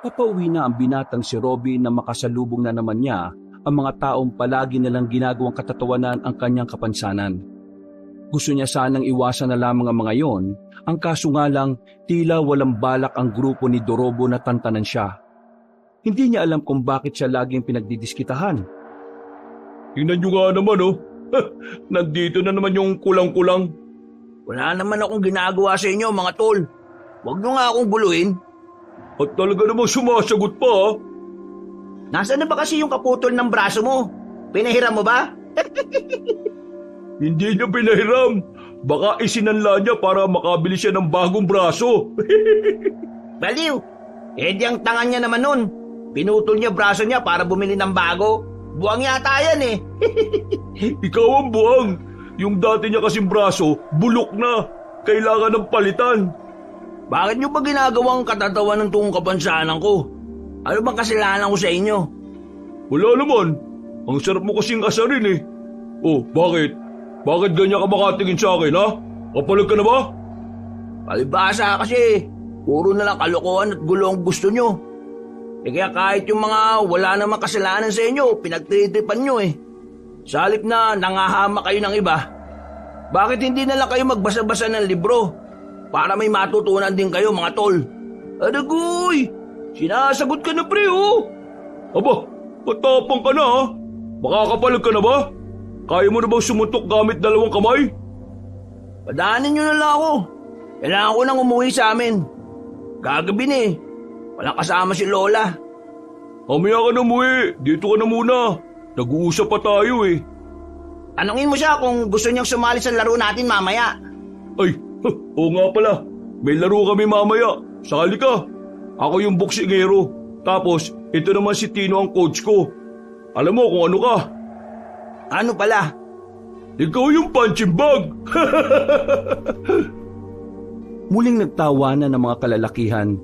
Papauwi na ang binatang si Robin na makasalubong na naman niya ang mga taong palagi nilang ginagawang katatawanan ang kanyang kapansanan. Gusto niya sanang iwasan na lamang ang mga yon, ang kaso nga lang tila walang balak ang grupo ni Dorobo na tantanan siya. Hindi niya alam kung bakit siya laging pinagdidiskitahan. Tingnan nyo nga naman nandito na naman yung kulang-kulang. Wala naman akong ginagawa sa inyo mga tol. Huwag nyo nga akong guluhin. At talaga namang sumasagot pa. Nasaan na ba kasi yung kaputol ng braso mo? Pinahiram mo ba? Hindi niya pinahiram. Baka isinanla niya para makabili siya ng bagong braso. Baliw! Di ang tanga niya naman nun. Pinutol niya braso niya para bumili ng bago. Buwang yata yan eh. Ikaw ang buwang. Yung dati niya kasing braso, bulok na. Kailangan ng palitan. Bakit niyo ba ginagawang katatawanan tong kapansanan ko? Ano bang kasalanan ko sa inyo? Wala naman. Ang sarap mo kasing asarin eh. Oh, bakit? Bakit ganyan ka makatingin sa akin, ha? Kapalag ka na ba? Palibasa kasi. Puro na lang kalokohan at gulo ang gusto nyo. Kaya kahit yung mga wala namang kasalanan sa inyo, pinagtritripan nyo eh. Sa halip na nangahama kayo ng iba, bakit hindi na lang kayo magbasa-basa ng libro? Para may matutunan din kayo mga tol. Adagoy! Sinasagot ka na pre oh! Aba, matapang ka na ha? Makakapalag ka na ba? Kaya mo na bang sumuntok gamit 2 kamay? Padaanin nyo na lang ako. Kailangan ko nang umuwi sa amin. Gagabi na eh. Walang kasama si Lola. Mamaya ka na umuwi. Dito ka na muna. Nag-uusap pa tayo eh. Tanungin mo siya kung gusto niyang sumali sa laro natin mamaya. Ay, oo nga pala. May laro kami mamaya. Sali ka. Ako yung boksingero. Tapos, ito naman si Tino ang coach ko. Alam mo kung ano ka. Ano pala? Ikaw yung punching bag. Muling nagtawanan ng mga kalalakihan,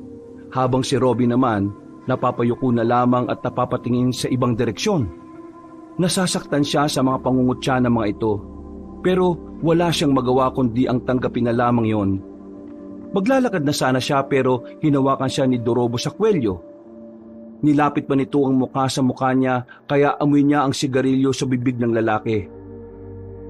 habang si Robin naman napapayuko na lamang at napapatingin sa ibang direksyon. Nasasaktan siya sa mga pangungutya ng mga ito, pero wala siyang magawa kundi ang tanggapin na lamang yon. Maglalakad na sana siya pero hinawakan siya ni Dorobo sa kwelyo. Nilapit pa nito ang mukha sa mukha niya kaya amoy niya ang sigarilyo sa bibig ng lalaki.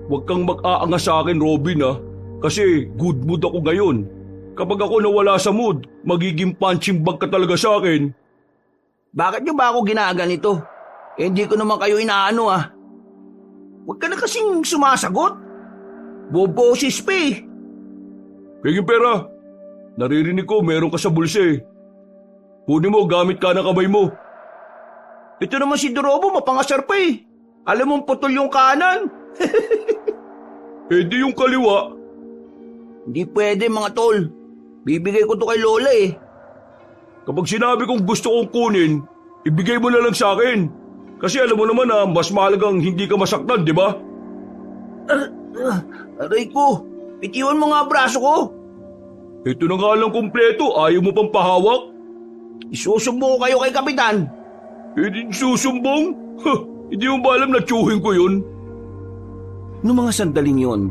Huwag kang mag-aanga sa akin, Robin ha. Kasi good mood ako ngayon. Kapag ako nawala sa mood, magiging punching bag ka talaga sa akin. Bakit niyo ba ako ginaganito? Hindi ko naman kayo inaano ah. Huwag ka na kasing sumasagot. Boboses pa eh. Peging pera. Naririnig ko meron ka sa bulsa eh. Kunin mo, gamit ka ng kamay mo. Ito naman si Dorobo, mapangasar pa eh. Alam mong putol yung kanan. Di yung kaliwa. Hindi pwede mga tol. Bibigay ko to kay Lola eh. Kapag sinabi kong gusto kong kunin, ibigay mo na lang sa akin. Kasi alam mo naman na mas mahalagang hindi ka masaktan, di ba? Aray ko, itiwan mo nga braso ko. Ito na nga lang kumpleto, ayaw mo pang pahawak? Isusumbong ko kayo kay Kapitan. Di susumbong? Hindi mo ba alam na tsuhin ko yun? Noong mga sandaling yon,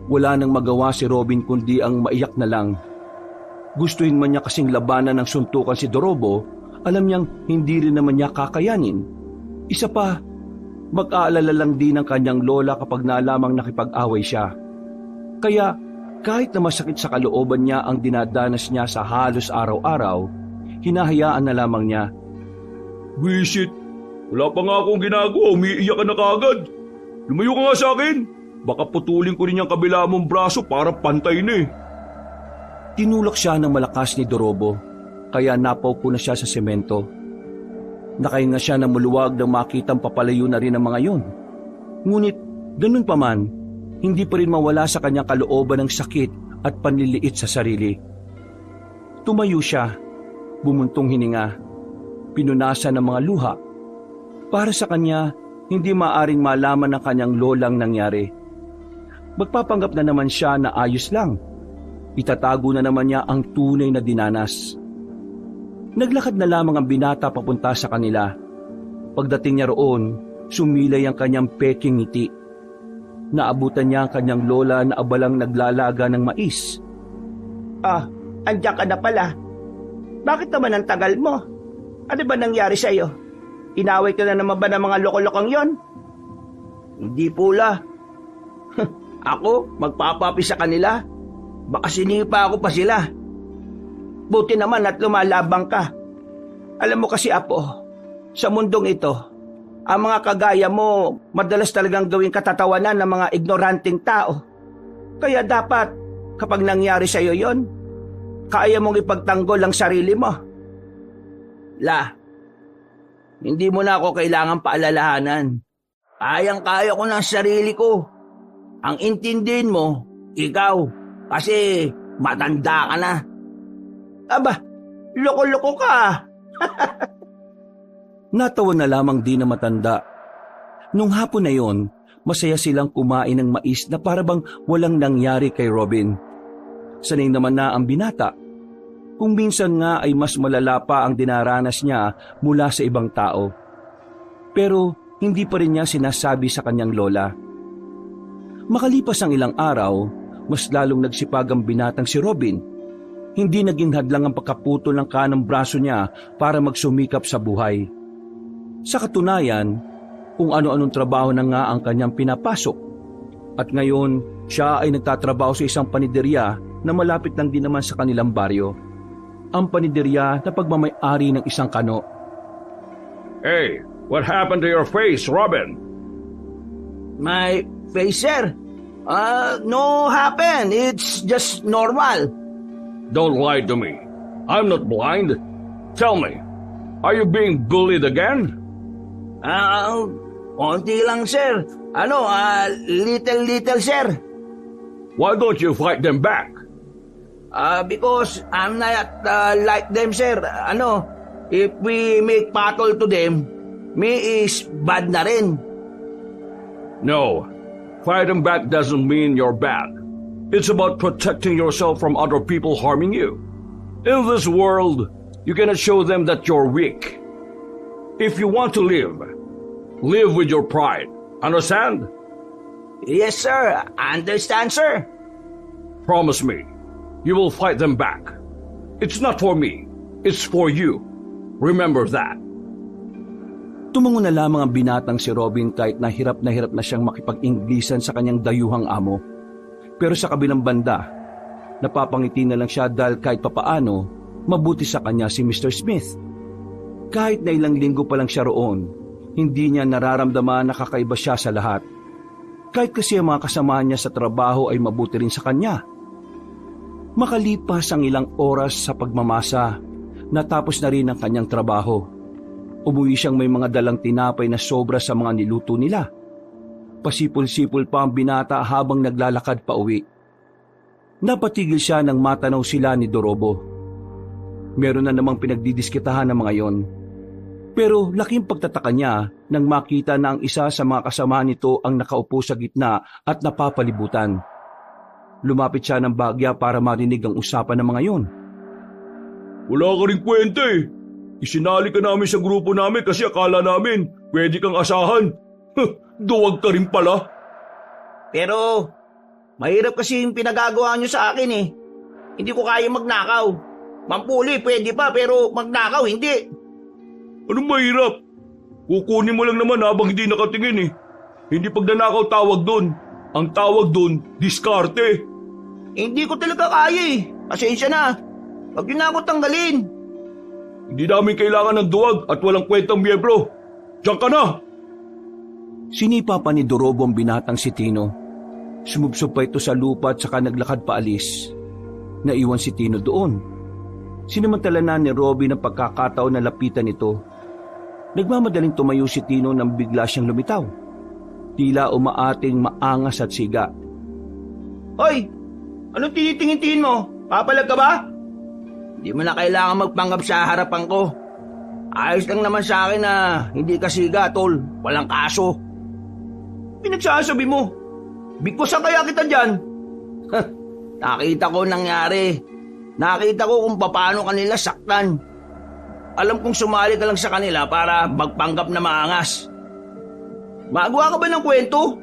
wala nang magawa si Robin kundi ang maiyak na lang. Gustuhin man niya kasing labanan ng suntukan si Dorobo, alam niyang hindi rin naman niya kakayanin. Isa pa, mag-aalala lang din ang kanyang lola kapag nalamang nakipag-away siya. Kaya kahit na masakit sa kalooban niya ang dinadanas niya sa halos araw-araw, hinahayaan na lamang niya. Wisit, wala pa nga akong ginagawa, umiiyak ka na kaagad. Lumayo ka nga sa akin. Baka putulin ko rin yung kabila mong braso para pantay na eh. Tinulak siya ng malakas ni Dorobo, kaya napaupo na siya sa semento. Nakahinga siya ng muluwag nang makitang papalayo na rin ang mga yon. Ngunit, ganun pa man, hindi pa rin mawala sa kanyang kalooban ng sakit at panliliit sa sarili. Tumayo siya, bumuntong hininga, pinunasan ng mga luha. Para sa kanya, hindi maaring malaman ng kanyang lolang nangyari. Magpapanggap na naman siya na ayos lang. Itatago na naman niya ang tunay na dinanas. Naglakad na lamang ang binata papunta sa kanila. Pagdating niya roon, sumilay ang kanyang peking ngiti. Naabutan niya ang kanyang lola na abalang naglalaga ng mais. Ah, andiyan ka na pala. Bakit naman ang tagal mo? Ano ba nangyari sa'yo? Inaway ka na naman ba ng mga loko-lokong yon? Hindi pula. Ako, magpapapi sa kanila. Baka sinipa ako pa sila. Buti naman at lumalabang ka. Alam mo kasi, Apo, sa mundong ito, ang mga kagaya mo madalas talagang gawing katatawanan ng mga ignoranting tao. Kaya dapat, kapag nangyari sa'yo yon, kaya mong ipagtanggol ang sarili mo. La, hindi mo na ako kailangan paalalahanan. Kayang-kaya ko ng sarili ko. Ang intindihin mo, ikaw, kasi matanda ka na. Aba, loko-loko ka. Natawa na lamang din na matanda. Nung hapon na yon, masaya silang kumain ng mais na parabang walang nangyari kay Robin. Sanay naman na ang binata. Kung minsan nga ay mas malala pa ang dinaranas niya mula sa ibang tao. Pero hindi pa rin niya sinasabi sa kanyang lola. Makalipas ang ilang araw, mas lalong nagsipag ang binatang si Robin. Hindi naging hadlang ang pagkaputol ng kanang braso niya para magsumikap sa buhay. Sa katunayan, kung ano-anong trabaho na nga ang kanyang pinapasok. At ngayon, siya ay nagtatrabaho sa isang paniderya na malapit lang din naman sa kanilang baryo. Ang paniderya na pagmamay-ari ng isang kano. Hey, what happened to your face, Robin? My face, sir? No happen. It's just normal. Don't lie to me. I'm not blind. Tell me, are you being bullied again? Konti lang, sir. Little, sir. Why don't you fight them back? Because I'm not like them, sir. If we make battle to them, me is bad na rin. No, fighting back doesn't mean you're bad. It's about protecting yourself from other people harming you. In this world, you cannot show them that you're weak. If you want to live with your pride. Understand? Yes, sir. Understand, sir. Promise me, you will fight them back. It's not for me, it's for you. Remember that. Tumango na lamang ang binatang si Robin kahit na hirap na siyang makipag-Inglisan sa kanyang dayuhang amo. Pero sa kabilang banda, napapangiti na lang siya dahil kahit papaano, mabuti sa kanya si Mr. Smith. Kahit na ilang linggo pa lang siya roon, hindi niya nararamdaman na kakaiba siya sa lahat. Kahit kasi ang mga kasama niya sa trabaho ay mabuti rin sa kanya. Makalipas ang ilang oras sa pagmamasa, natapos na rin ang kanyang trabaho. Umuwi siyang may mga dalang tinapay na sobra sa mga niluto nila. Pasipol-sipol pa ang binata habang naglalakad pa uwi. Napatigil siya nang matanaw sila ni Dorobo. Meron na namang pinagdidiskitahan ng mga yon. Pero laking pagtataka niya nang makita na ang isa sa mga kasama nito ang nakaupo sa gitna at napapalibutan. Lumapit siya ng bagya para marinig ang usapan ng mga yon. Wala ka rin kwenta eh. Isinali ka namin sa grupo namin kasi akala namin pwede kang asahan. Duwag ka rin pala. Pero, mahirap kasi yung pinagagawa nyo sa akin eh. Hindi ko kaya magnakaw. Mampuli, pwede pa, pero magnakaw, hindi. Anong mahirap? Kukunin mo lang naman habang hindi nakatingin eh. Hindi pagnanakaw tawag doon. Ang tawag doon, diskarte. Hindi ko talaga kaya eh. Pasensya na. Huwag nyo na ako tanggalin. Hindi namin kailangan ng duwag at walang kwentang miyembro. Diyan ka na! Sinipa pa ni Dorobo ang binatang si Tino. Sumubsob pa ito sa lupa at saka naglakad paalis. Naiwan si Tino doon. Sinamantala na ni Robin ang pagkakataon na lapitan ito. Nagmamadaling tumayo si Tino nang bigla siyang lumitaw. Tila umaating maangas at siga. Hoy! Anong tinitingin-tingin mo? Papalag ka ba? Hindi mo na kailangan magpanggap sa harapan ko. Ayos lang naman sa akin na hindi ka siga, tol. Walang kaso. Pinagsasabi mo. Bigkusan kaya kita dyan. Nakita ko nangyari. Nakita ko kung paano kanila saktan. Alam kong sumali ka lang sa kanila para magpanggap na maangas. Magawa ka ba ng kwento?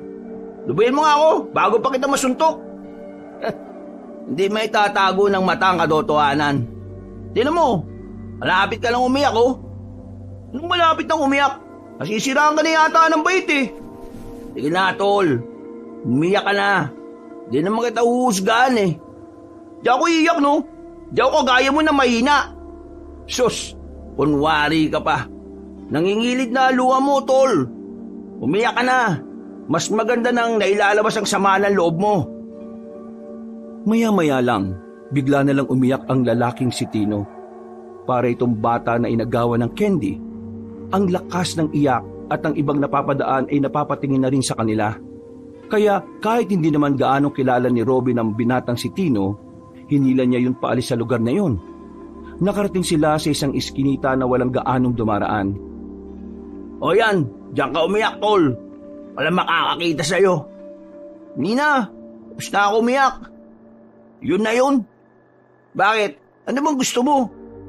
Lubayin mo nga ako bago pa kita masuntok. Hindi may tatago ng mata ang katotohanan. Tinan mo, malapit ka lang umiyak oh. Nung malapit nang umiyak, nasisiraan ka na yata ng bait eh. Sige na, tol. Umiyak ka na. Di naman kita uhusgahan eh. Di ako iiyak, no? Di ako kagaya mo na mahina. Sus, kunwari ka pa. Nangingilid na luha mo, tol. Umiyak ka na. Mas maganda nang nailalabas ang sama ng loob mo. Maya-maya lang, bigla na lang umiyak ang lalaking si Tino. Para itong bata na inagawa ng candy. Ang lakas ng iyak at ang ibang napapadaan ay napapatingin na rin sa kanila. Kaya kahit hindi naman gaano kilala ni Robin ang binatang si Tino, hinila niya yun paalis sa lugar na yun. Nakarating sila sa isang iskinita na walang gaanong dumaraan. O yan, diyan ka umiyak, tol. Walang makakakita sa'yo. Nina, tapos na ako umiyak. Yun na yun. Bakit? Ano bang gusto mo?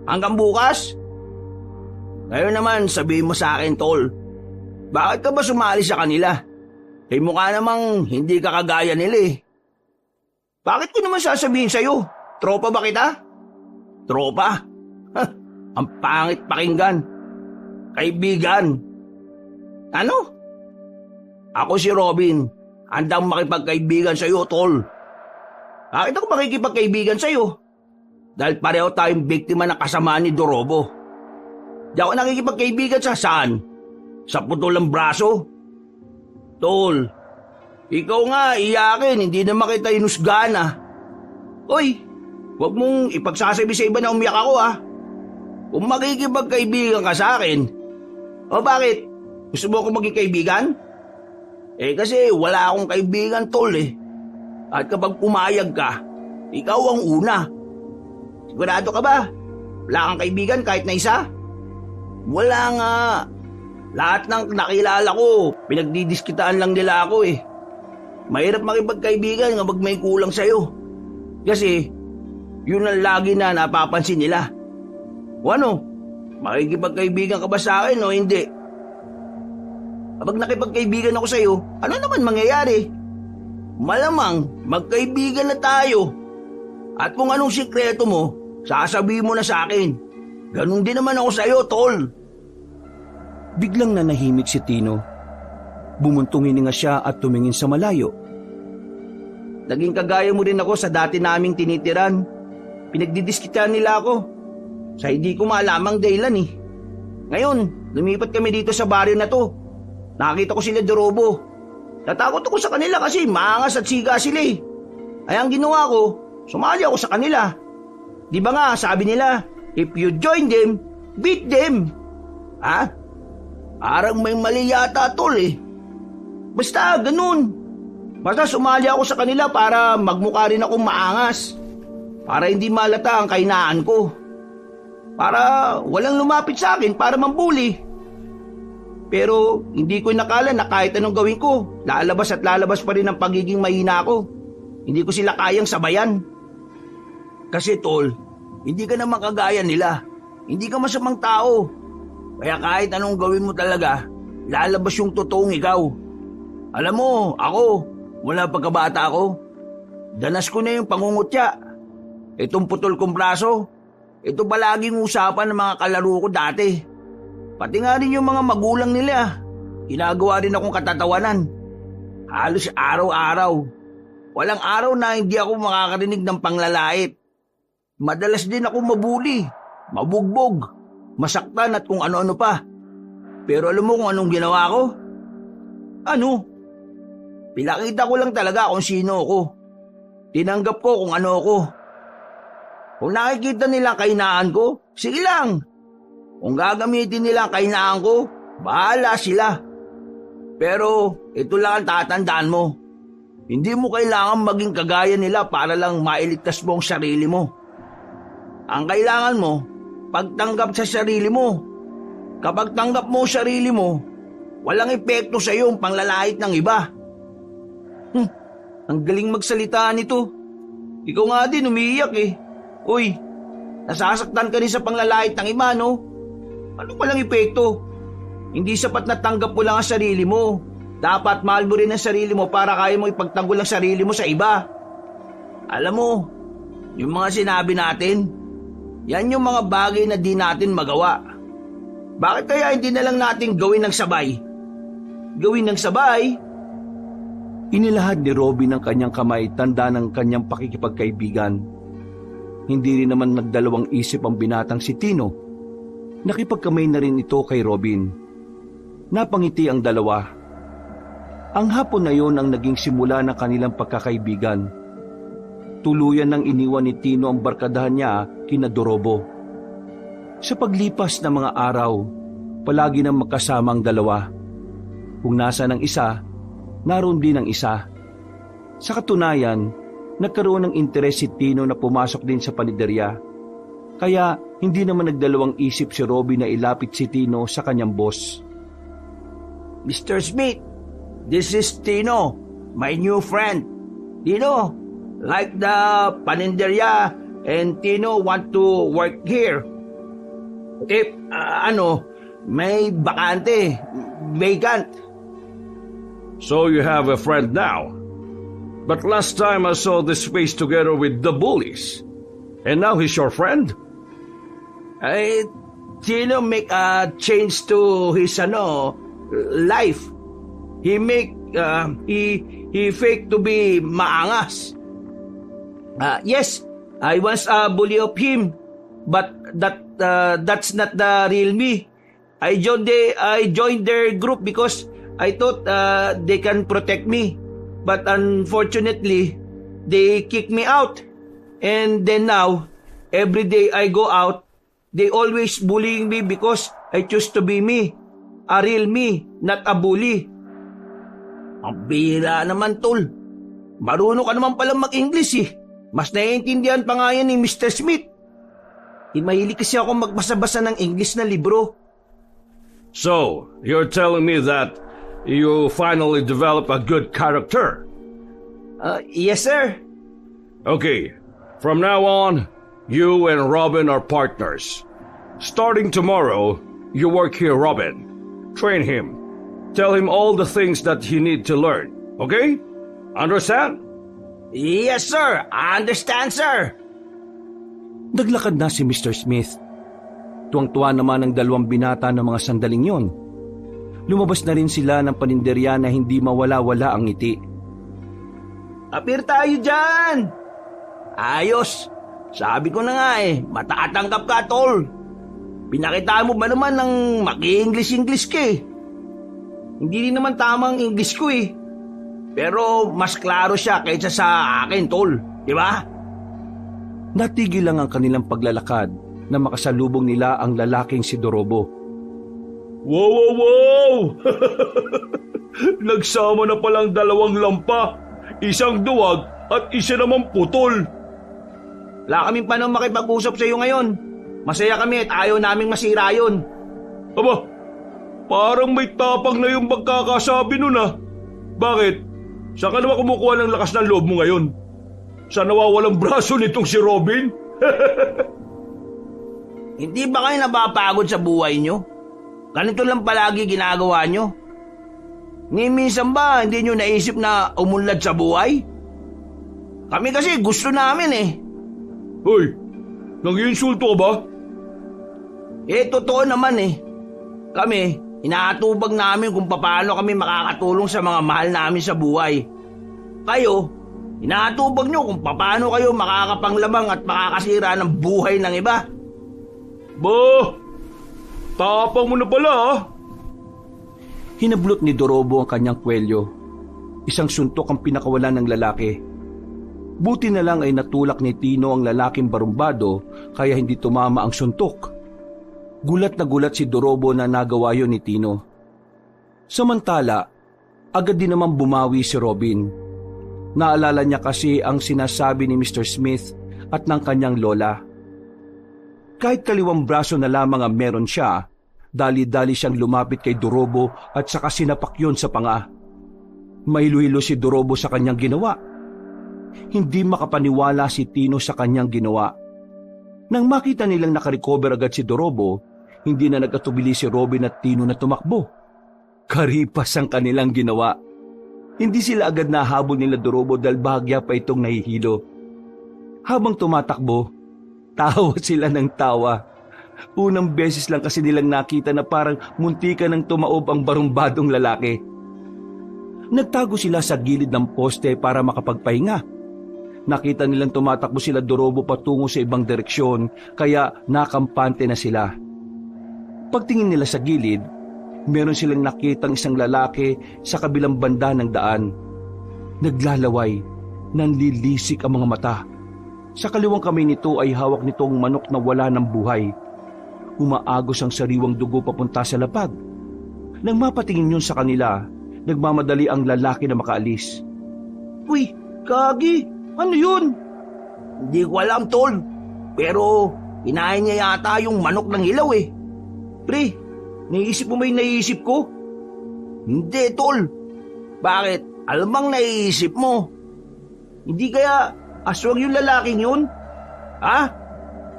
Hanggang bukas? Ngayon naman, sabihin mo sa akin, tol. Bakit ka ba sumali sa kanila? Eh mukha namang hindi ka kagaya nila eh. Bakit ko naman sasabihin sa'yo? Tropa ba kita? Tropa? Ha, ang pangit pakinggan. Kaibigan. Ano? Ako si Robin. Handang makipagkaibigan sa'yo, tol. Bakit ako makikipagkaibigan sa'yo? Dahil pareho tayong biktima ng kasamaan ni Dorobo. Di ako nakikipagkaibigan sa saan? Sa putol ng braso? Tol, ikaw nga iyakin, hindi naman kita inusgahan ah. Oy, huwag mong ipagsasabi sa iba na umiyak ako ah. Kung makikipagkaibigan ka sa akin, o bakit? Gusto mo ako maging kaibigan? Eh kasi wala akong kaibigan, tol eh. At kapag pumayag ka, ikaw ang una. Sigurado ka ba? Wala kang kaibigan kahit na isa? Wala nga. Lahat ng nakilala ko, pinagdidiskitaan lang nila ako eh. Mahirap makipagkaibigan kapag may kulang sa'yo. Kasi, yun ang lagi na napapansin nila. O ano, makikipagkaibigan ka ba sa akin o hindi? Kapag nakipagkaibigan ako sa'yo, ano naman mangyayari? Malamang, magkaibigan na tayo. At kung anong sikreto mo, sasabihin mo na sa akin. Ganun din naman ako sa'yo, tol. Biglang nanahimik si Tino. Bumuntong hininga siya at tumingin sa malayo. Naging kagaya mo rin ako sa dati naming tinitiran. Pinagdidiskitan nila ako. Sa hindi ko maalamang dahilan eh. Ngayon, lumipat kami dito sa baryo na to. Nakita ko sila Dorobo. Natakot ako sa kanila kasi maangas at siga sila eh. Ay ang ginawa ko, sumali ako sa kanila. Di ba nga sabi nila, if you join them, beat them. Ha? Parang may mali yata, tol eh. Basta ganun. Basta sumali ako sa kanila para magmukha rin akong maangas. Para hindi malata ang kahinaan ko. Para walang lumapit sa akin para mambuli. Pero hindi ko nakala na kahit anong gawin ko, lalabas at lalabas pa rin ang pagiging mahina ko. Hindi ko sila kayang sabayan. Kasi tol, hindi ka naman kagaya nila. Hindi ka masamang tao. Kaya kahit anong gawin mo talaga, lalabas yung totoong ikaw. Alam mo, ako, mula pagkabata ko, danas ko na yung pangungutya. Itong putol kong braso, ito palaging usapan ng mga kalaro ko dati. Pati nga rin yung mga magulang nila, ginagawa rin akong katatawanan. Halos araw-araw. Walang araw na hindi ako makakarinig ng panglalait. Madalas din ako mabuli, mabugbog, masaktan at kung ano-ano pa. Pero alam mo kung anong ginawa ko? Ano? Pinakita ko lang talaga kung sino ako. Tinanggap ko kung ano ako. Kung nakikita nila kahinaan ko, sige lang. Kung gagamitin nila ang kahinaan ko, bahala sila. Pero ito lang ang tatandaan mo. Hindi mo kailangan maging kagaya nila para lang mailigtas mo ang sarili mo. Ang kailangan mo, pagtanggap sa sarili mo. Kapag tanggap mo ang sarili mo, walang epekto sa iyo ang panglalait ng iba. Ang galing magsalita nito. Ikaw nga din umiiyak eh. Uy, nasasaktan ka rin sa panglalait ng iba, no? Ano palang epekto? Hindi sapat na tanggap mo lang ang sarili mo. Dapat mahal mo rin ang sarili mo para kaya mo ipagtanggol ang sarili mo sa iba. Alam mo, yung mga sinabi natin, yan yung mga bagay na di natin magawa. Bakit kaya hindi na lang natin gawin ng sabay? Gawin ng sabay? Inilahad ni Robin ang kanyang kamay, tanda ng kanyang pakikipagkaibigan. Hindi rin naman nagdalawang isip ang binatang si Tino. Nakipagkamay na rin ito kay Robin. Napangiti ang dalawa. Ang hapon na yon ang naging simula ng kanilang pagkakaibigan. Tuluyan nang iniwan ni Tino ang barkadahan niya kina Dorobo. Sa paglipas ng mga araw, palagi nang magkasama ang dalawa. Kung nasa ng isa, naroon din ang isa. Sa katunayan, nagkaroon ng interes si Tino na pumasok din sa paniderya. Kaya hindi naman nagdalawang isip si Robin na ilapit si Tino sa kanyang boss. Mr. Smith, this is Tino, my new friend. Tino, like the paninderya and Tino want to work here. If, may bakante, vacant. So you have a friend now. But last time I saw this face together with the bullies. And now he's your friend? Tino make a change to his life. He fake to be maangas. Yes, I once bully of him, but that's not the real me. I joined their group because I thought they can protect me. But unfortunately, they kicked me out. And then now, every day I go out, they always bullying me because I choose to be me. A real me, not a bully. Ang bira naman, tol. Marunong ka naman palang mag-English eh. Mas naiintindihan pa nga yan ni Mr. Smith. Mahilig kasi ako magbasa-basa ng English na libro. So, you're telling me that you finally develop a good character? Yes, sir. Okay, from now on, you and Robin are partners. Starting tomorrow, you work here, Robin. Train him. Tell him all the things that he need to learn. Okay? Understand? Yes, sir. I understand, sir. Naglakad na si Mr. Smith. Tuwang-tuwa naman ang dalawang binata ng mga sandaling yon. Lumabas na rin sila ng paninderya na hindi mawala-wala ang ngiti. Apir tayo dyan! Ayos! Sabi ko na nga matatanggap ka, tol. Pinakita mo ba naman ng maki-English ka eh. Hindi rin naman tama ang English ko eh. Pero mas klaro siya kaysa sa akin, tol. Diba? Natigil lang ang kanilang paglalakad na makasalubong nila ang lalaking si Dorobo. Wow! Nagsama na palang dalawang lampa. Isang duwag at isa namang putol. Wala kaming panahon makipag-usap sa iyo ngayon. Masaya kami at ayaw naming masira yun. Aba, parang may tapang na yung pagkakasabi nun ah. Bakit? Saan ka naman kumukuha ng lakas ng loob mo ngayon? Sa nawawalang braso nitong si Robin? Hindi ba kayo napapagod sa buhay nyo? Ganito lang palagi ginagawa nyo? Ni minsan ba hindi nyo naisip na umunlad sa buhay? Kami kasi gusto namin eh. Hoy, nang-iinsulto ka ba? Totoo naman eh. Kami, inaatubag namin kung paano kami makakatulong sa mga mahal namin sa buhay. Kayo, inaatubag nyo kung paano kayo makakapanglamang at makakasira ng buhay ng iba. Bah, tapang mo na pala ah. Hinablot ni Dorobo ang kanyang kwelyo. Isang suntok ang pinakawalan ng lalaki. Buti na lang ay natulak ni Tino ang lalaking barumbado kaya hindi tumama ang suntok. Gulat na gulat si Dorobo na nagawa yun ni Tino. Samantala, agad din naman bumawi si Robin. Naalala niya kasi ang sinasabi ni Mr. Smith at ng kanyang lola. Kahit kaliwang braso na lamang ang meron siya, dali-dali siyang lumapit kay Dorobo at saka sinapak yun sa panga. Mahilo-hilo si Dorobo sa kanyang ginawa. Hindi makapaniwala si Tino sa kanyang ginawa. Nang makita nilang nakarecover agad si Dorobo, hindi na nagkatubili si Robin at Tino na tumakbo. Karipas ang kanilang ginawa. Hindi sila agad nahabol nila Dorobo dahil bahagya pa itong nahihilo. Habang tumatakbo, tawa sila ng tawa. Unang beses lang kasi nilang nakita na parang muntika ng tumaob ang barumbadong lalaki. Nagtago sila sa gilid ng poste para makapagpahinga. Nakita nilang tumatakbo sila Dorobo patungo sa ibang direksyon, kaya nakampante na sila. Pagtingin nila sa gilid, meron silang nakitang isang lalaki sa kabilang banda ng daan. Naglalaway, nanlilisik ang mga mata. Sa kaliwang kamay nito ay hawak nito ang manok na wala ng buhay. Umaagos ang sariwang dugo papunta sa lapag. Nang mapatingin yun sa kanila, nagmamadali ang lalaki na makaalis. Uy, Gagi, ano yun? Hindi ko alam, tol. Pero kinain niya yata yung manok ng hilaw eh. Pre, naisip mo may naisip ko? Hindi, tol. Bakit? Alam bang naisip mo? Hindi kaya aswang yung lalaking yun? Ha?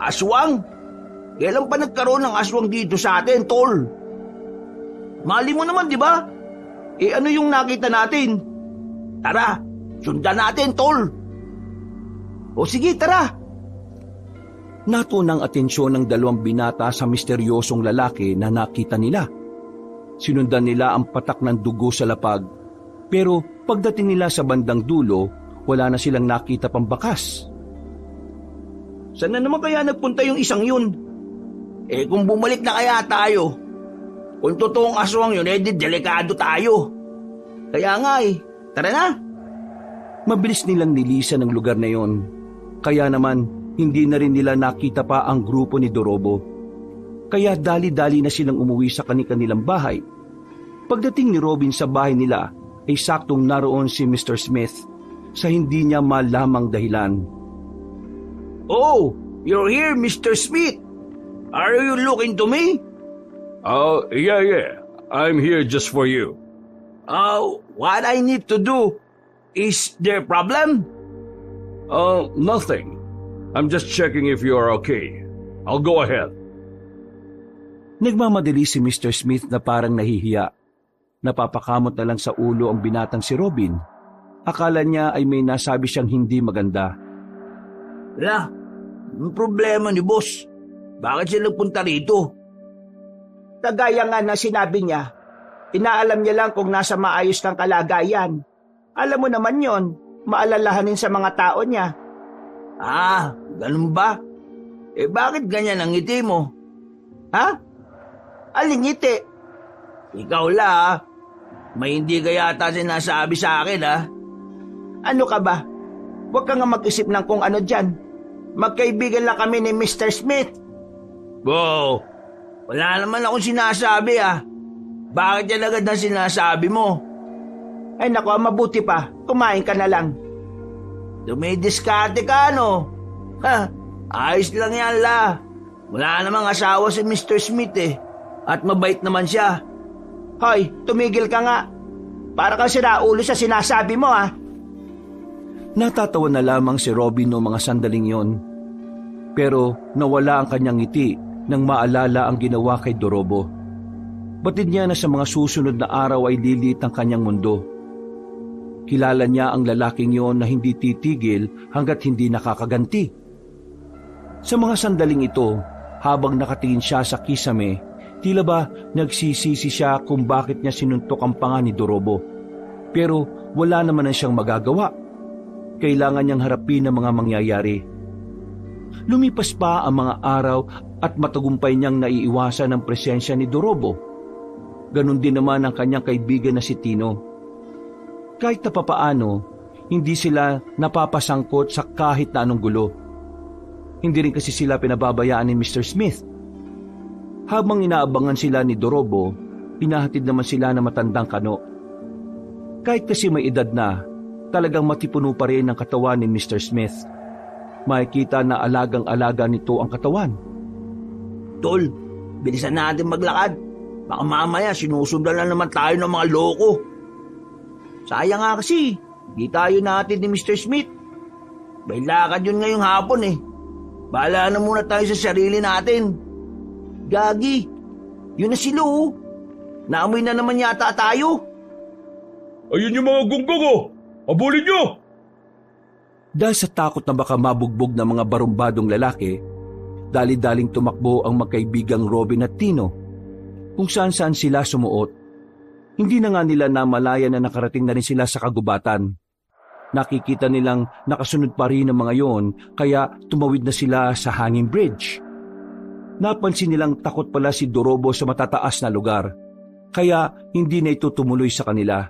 Aswang? Kailan pa nagkaroon ng aswang dito sa atin, tol? Mali mo naman, di ba? Eh ano yung nakita natin? Tara, sundan natin, tol. O sige, tara. Natunang atensyon ng dalawang binata sa misteryosong lalaki na nakita nila. Sinundan nila ang patak ng dugo sa lapag. Pero pagdating nila sa bandang dulo, wala na silang nakita pang bakas. Saan na naman kaya nagpunta yung isang yun? Eh kung bumalik na kaya tayo, kung totoong aswang yun, eh di delikado tayo. Kaya nga eh, tara na. Mabilis nilang nilisan ang lugar na yon. Kaya naman, hindi na rin nila nakita pa ang grupo ni Dorobo. Kaya dali-dali na silang umuwi sa kanilang bahay. Pagdating ni Robin sa bahay nila, ay saktong naroon si Mr. Smith sa hindi niya malamang dahilan. Oh, you're here, Mr. Smith. Are you looking to me? Oh, yeah. I'm here just for you. What I need to do, is there a problem? Nothing. I'm just checking if you are okay. I'll go ahead. Nagmamadali si Mr. Smith na parang nahihiya. Napapakamot na lang sa ulo ang binatang si Robin. Akala niya ay may nasabi siyang hindi maganda. Wala, ang problema ni boss. Bakit siya nagpunta rito? Kagaya nga na sinabi niya, inaalam niya lang kung nasa maayos ng kalagayan. Alam mo naman yon, maalalahanin sa mga tao niya. Ah, ganun ba? Eh bakit ganyan ang ngiti mo? Ha? Aling ngiti? Ikaw la, may hindi ka yata sinasabi sa akin ha? Ano ka ba? Huwag ka nga mag-isip ng kung ano dyan. Magkaibigan lang kami ni Mr. Smith. Wow, wala naman akong sinasabi ah. Bakit yan agad na sinasabi mo? Ay nako, mabuti pa. Kumain ka na lang. Dumidiskarte ka, no? Ha, ayos lang yan, la. Wala namang asawa si Mr. Smith eh. At mabait naman siya. Hoy, tumigil ka nga. Para kang siraulo sa sinasabi mo, ah. Natatawa na lamang si Robin noong mga sandaling yon. Pero nawala ang kanyang ngiti nang maalala ang ginawa kay Dorobo. Batid niya na sa mga susunod na araw ay lilit ang kanyang mundo. Kilala niya ang lalaking yon na hindi titigil hanggat hindi nakakaganti. Sa mga sandaling ito, habang nakatingin siya sa kisame, tila ba nagsisisi siya kung bakit niya sinuntok ang panga ni Dorobo. Pero wala naman na siyang magagawa. Kailangan niyang harapin ang mga mangyayari. Lumipas pa ang mga araw at matagumpay niyang naiiwasan ang presensya ni Dorobo. Ganon din naman ang kanyang kaibigan na si Tino. Kahit na papaano, hindi sila napapasangkot sa kahit na anong gulo. Hindi rin kasi sila pinababayaan ni Mr. Smith. Habang inaabangan sila ni Dorobo, pinahatid naman sila ng matandang kano. Kahit kasi may edad na, talagang matipuno pa rin ang katawan ni Mr. Smith. Makikita na alagang-alaga nito ang katawan. Tol, bilisan natin maglakad. Baka mamaya sinusundan na naman tayo ng mga loko. Sayang nga kasi, di tayo natin ni Mr. Smith. May lakad yun ngayong hapon eh. Bahala na muna tayo sa sarili natin. Gagi, yun na sila oh. Naamoy na naman yata tayo. Ayun yung mga gunggong oh! Abulin nyo! Dahil sa takot na baka mabugbog ng mga barumbadong lalaki, Dali-daling tumakbo ang magkaibigang Robin at Tino. Kung saan-saan sila sumuot. Hindi na nga nila namalaya na nakarating na rin sila sa kagubatan. Nakikita nilang nakasunod pa rin ang mga yon, kaya tumawid na sila sa hanging bridge. Napansin nilang takot pala si Dorobo sa matataas na lugar, kaya hindi na ito tumuloy sa kanila.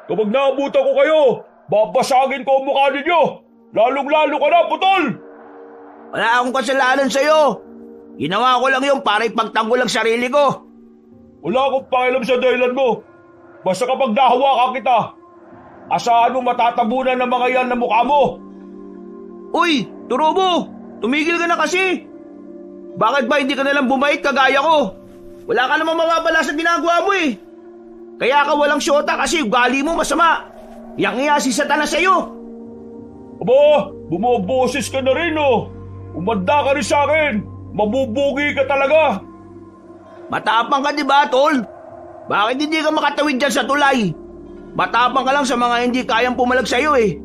Kapag naabutan ko kayo, babasagin ko ang mukha ninyo! Lalong-lalo ka na, putol! Wala akong kasalanan sa'yo. Ginawa ko lang yun para ipagtanggol ang sarili ko. Wala akong pakialam sa dahilan mo. Basta kapag nahawakan kita, asahan mo matatabunan ng mga yan na mukha mo. Uy, Dorobo! Tumigil ka na kasi! Bakit ba hindi ka nalang bumait kagaya ko? Wala ka namang mababala sa ginagawa mo eh. Kaya ka walang syota kasi ugali mo masama. Yang si Satanas sa'yo. Aba, bumoboses ka na rin oh. Umanda ka rin sa akin. Mabubugi ka talaga. Matapang ka diba, tol? Bakit hindi ka makatawid dyan sa tulay? Matapang ka lang sa mga hindi kayang pumalag sa'yo eh.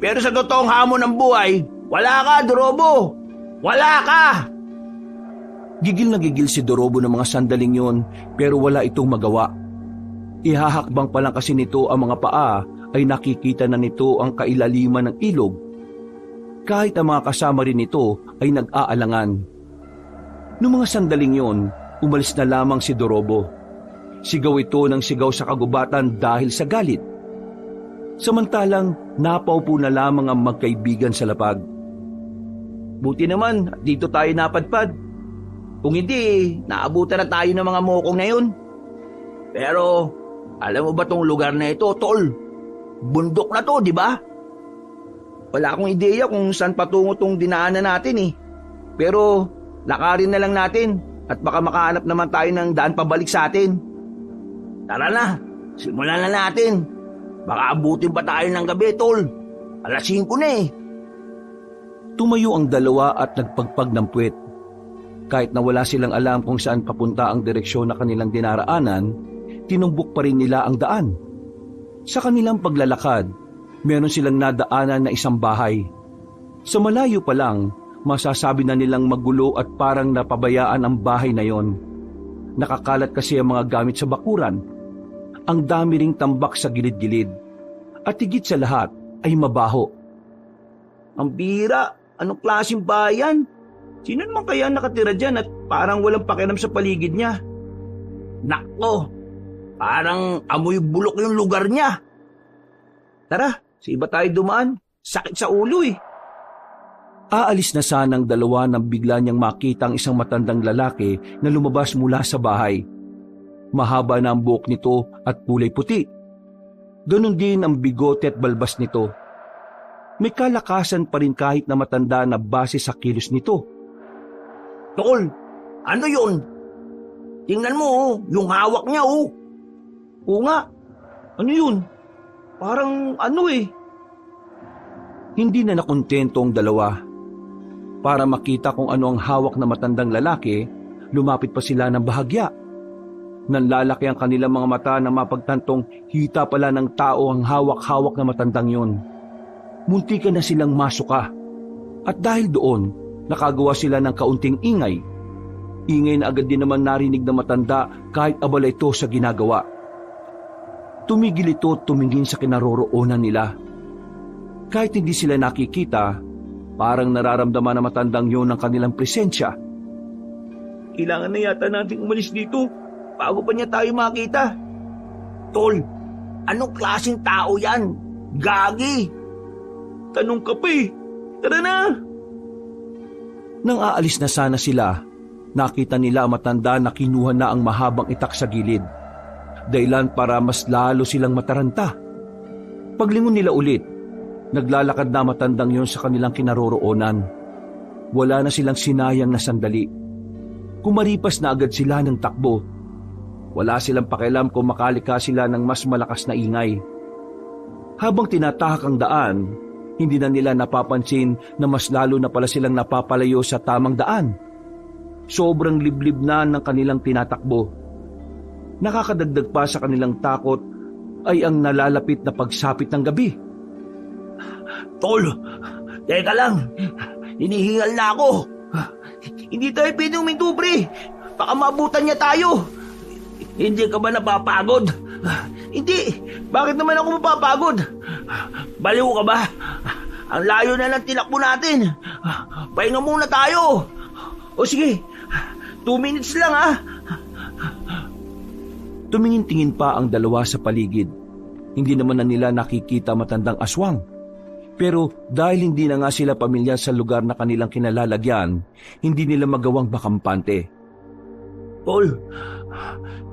Pero sa totoong hamon ng buhay, wala ka, Dorobo. Wala ka! Gigil na gigil si Dorobo ng mga sandaling yon, pero wala itong magawa. Ihahakbang pa lang kasi nito ang mga paa ay nakikita na nito ang kailaliman ng ilog. Kahit ang mga kasama rin nito ay nag-aalangan. Noong mga sandaling yon, umalis na lamang si Dorobo. Sigaw ito ng sigaw sa kagubatan dahil sa galit. Samantalang napaupo na lamang ang magkaibigan sa lapag. Buti naman, dito tayo napadpad. Kung hindi, naabutan na tayo ng mga mokong na yun. Pero, alam mo ba tong lugar na ito, tol? Bundok na to, di ba? Wala akong ideya kung saan patungo tong dinaanan natin eh. Pero, lakarin na lang natin at baka makahanap naman tayo ng daan pabalik sa atin. Tara na, simulan na natin. Baka abutin pa tayo ng gabi, tol. 5:00 na eh. Tumayo ang dalawa at nagpagpag ng puwet. Kahit na wala silang alam kung saan papunta ang direksyon na kanilang dinaraanan, tinumbok pa rin nila ang daan. Sa kanilang paglalakad, meron silang nadaanan na isang bahay. Sa malayo pa lang, masasabi na nilang magulo at parang napabayaan ang bahay na yon. Nakakalat kasi ang mga gamit sa bakuran. Ang dami ring tambak sa gilid-gilid. At higit sa lahat ay mabaho. Ang bira, anong klaseng bayan? Sino naman kaya nakatira dyan at parang walang pakialam sa paligid niya? Nako, parang amoy bulok yung lugar niya. Tara, sa iba tayo dumaan. Sakit sa ulo eh. Aalis na sanang dalawa nang bigla niyang makita ang isang matandang lalaki na lumabas mula sa bahay. Mahaba na ang buhok nito at kulay puti. Ganon din ang bigote at balbas nito. May kalakasan pa rin kahit na matanda na base sa kilos nito. Tol, ano yun? Tingnan mo oh, yung hawak niya oh. Oo nga, ano yun? Parang ano eh. Hindi na nakontento ang dalawa. Para makita kung ano ang hawak na matandang lalaki, lumapit pa sila ng bahagya. Nanlalaki ang kanilang mga mata na mapagtantong hita pala ng tao ang hawak-hawak na matandang yun. Muntikan na silang masuka. At dahil doon, nakagawa sila ng kaunting ingay. Ingay na agad din naman narinig ng matanda kahit abala ito sa ginagawa. Tumigil ito at tumingin sa kinaroroonan nila. Kahit hindi sila nakikita, parang nararamdaman na matandang yun ang kanilang presensya. Kailangan na yata natin umalis dito bago pa niya tayo makita. Tol, anong klaseng tao yan? Gagi! Tanong ka pa eh. Tara na! Nang aalis na sana sila, nakita nila ang matanda na kinuha na ang mahabang itak sa gilid. Dahilan para mas lalo silang mataranta. Paglingon nila ulit, naglalakad na matandang yon sa kanilang kinaroroonan. Wala na silang sinayang na sandali. Kumaripas na agad sila ng takbo. Wala silang pakialam kung makalika sila ng mas malakas na ingay. Habang tinatahak ang daan, hindi na nila napapansin na mas lalo na pala silang napapalayo sa tamang daan. Sobrang liblib na ng kanilang tinatakbo. Nakakadagdag pa sa kanilang takot ay ang nalalapit na pagsapit ng gabi. Tol, teka lang. Hinihingal na ako. Hindi tayo pwede huminto, pre. Baka maabutan niya tayo. Hindi ka ba napapagod? Hindi. Bakit naman ako mapapagod? Baliw ka ba? Ang layo na ng tinakbo natin. Pahinga muna tayo. O sige, 2 minutes lang ha. Tumingin-tingin pa ang dalawa sa paligid. Hindi naman na nila nakikita matandang aswang. Pero dahil hindi na nga sila pamilyar sa lugar na kanilang kinalalagyan, hindi nila magawang makampante. Tol,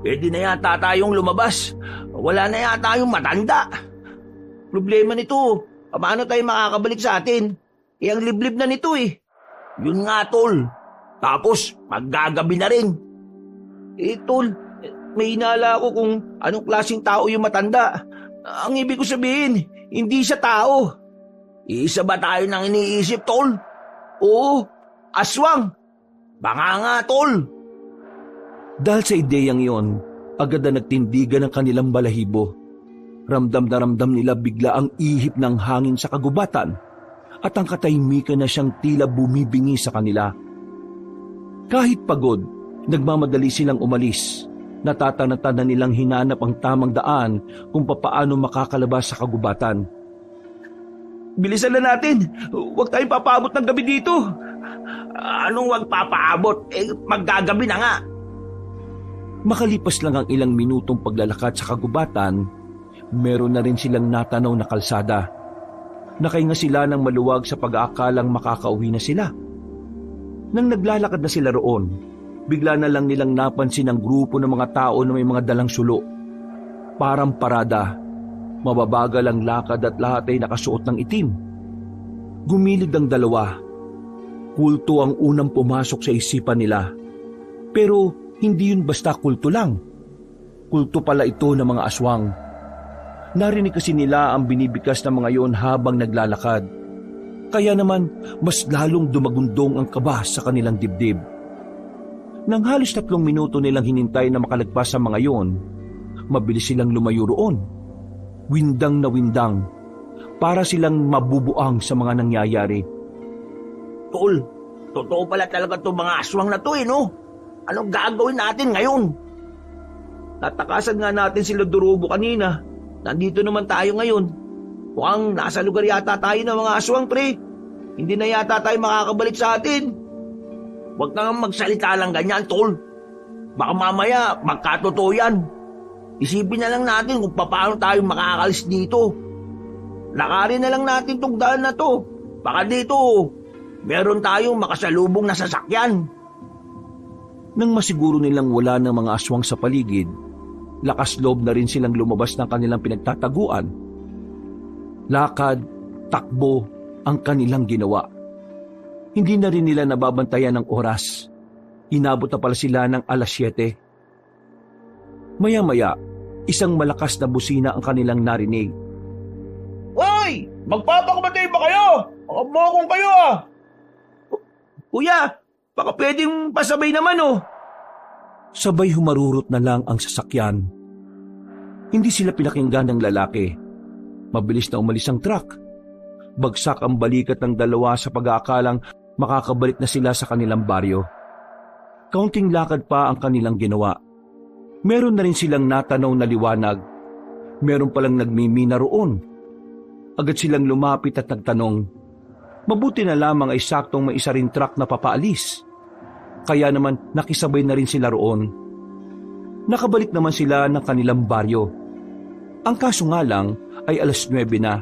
pwede na yata tayong lumabas. Wala na yata yung matanda. Problema nito, paano tayo makakabalik sa atin? Ang liblib na nito eh. Yun nga, tol. Tapos, maggagabi na rin. Tol, may hinala ako kung anong klaseng tao yung matanda. Ang ibig ko sabihin, hindi siya tao. Isa ba tayo nang iniisip, tol? Oo, aswang. Baka nga, tol. Dahil sa ideyang iyon, agad na nagtindigan ang kanilang balahibo. Ramdam na ramdam nila bigla ang ihip ng hangin sa kagubatan at ang katahimikan na siyang tila bumibingi sa kanila. Kahit pagod, nagmamadali silang umalis. Natatanata na nilang hinanap ang tamang daan kung papaano makakalabas sa kagubatan. Bilisan na natin! Huwag tayong papaabot ng gabi dito! Anong wag papaabot? Maggagabi na nga. Makalipas lang ang ilang minutong paglalakad sa kagubatan, meron na rin silang natanaw na kalsada. Nakahinga sila ng maluwag sa pag-aakalang makakauwi na sila. Nang naglalakad na sila roon, bigla na lang nilang napansin ang grupo ng mga tao na may mga dalang sulo. Parang parada, mababagal ang lakad at lahat ay nakasuot ng itim. Gumilid ang dalawa. Kulto ang unang pumasok sa isipan nila. Pero hindi yun basta kulto lang. Kulto pala ito ng mga aswang. Narinig kasi nila ang binibikas ng mga yon habang naglalakad. Kaya naman, mas lalong dumagundong ang kaba sa kanilang dibdib. Nang halos 3 minuto nilang hinintay na makalagpas ang mga yon, mabilis silang lumayo roon. Windang na windang, para silang mabubuang sa mga nangyayari. Tol, totoo pala talaga itong mga aswang na to no? Anong gagawin natin ngayon? Natakasan nga natin sila Dorobo kanina. Nandito naman tayo ngayon. Mukhang nasa lugar yata tayo ng mga aswang, pre. Hindi na yata tayo makakabalik sa atin. Huwag kang magsalita lang ganyan, tol. Baka mamaya magkatotoo yan. Isipin na lang natin kung paano tayo makakalis dito. Lakarin na lang natin tong daan na to. Baka dito, meron tayong makasalubong na sasakyan. Nang masiguro nilang wala ng mga aswang sa paligid, lakas loob na rin silang lumabas ng kanilang pinagtataguan. Lakad, takbo ang kanilang ginawa. Hindi na rin nila nababantayan ng oras. Inabot na pala sila ng 7:00. Maya-maya, isang malakas na busina ang kanilang narinig. Hoy! Magpapakamatay ba kayo? Makabokong kayo Kuya, baka pwedeng pasabay naman Sabay humarurot na lang ang sasakyan. Hindi sila pinakinggan ng lalaki. Mabilis na umalis ang truck. Bagsak ang balikat ng dalawa sa pag-aakalang makakabalik na sila sa kanilang baryo. Kaunting lakad pa ang kanilang ginawa. Meron na rin silang natanaw na liwanag. Meron palang nagmimina roon. Agad silang lumapit at nagtanong. Mabuti na lamang ay saktong may isa rin truck na papaalis. Kaya naman nakisabay na rin sila roon. Nakabalik naman sila ng kanilang baryo. Ang kaso nga lang ay 9:00 na.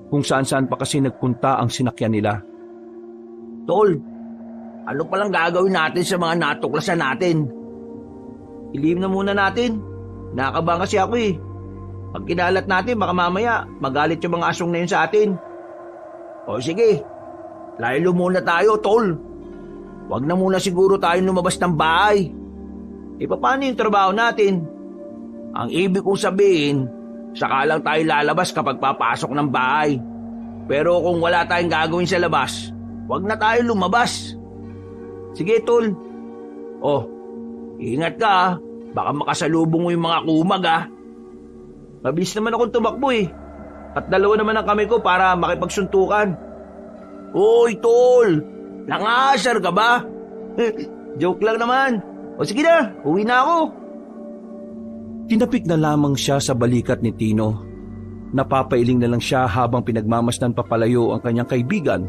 Kung saan-saan pa kasi nagpunta ang sinakyan nila. Tol, ano palang gagawin natin sa mga natuklasan natin? Ilihim na muna natin. Nakakabahan kasi ako Pag kinalat natin, baka mamaya magalit yung mga aswang na yun sa atin. O sige, laylo muna tayo, tol. Huwag na muna siguro tayo lumabas ng bahay. Paano yung trabaho natin? Ang ibig kong sabihin, saka lang tayo lalabas kapag papasok ng bahay. Pero kung wala tayong gagawin sa labas, huwag na tayo lumabas. Sige, tol. Ingat ka Baka makasalubong mo yung mga kumag Mabilis naman akong tumakbo At 2 naman ang kamay ko para makipagsuntukan. Hoy, tol! Nangasar ka ba? Joke lang naman. O sige na, uwi na ako. Tinapik na lamang siya sa balikat ni Tino. Napapailing na lang siya habang pinagmamasdan papalayo ang kanyang kaibigan.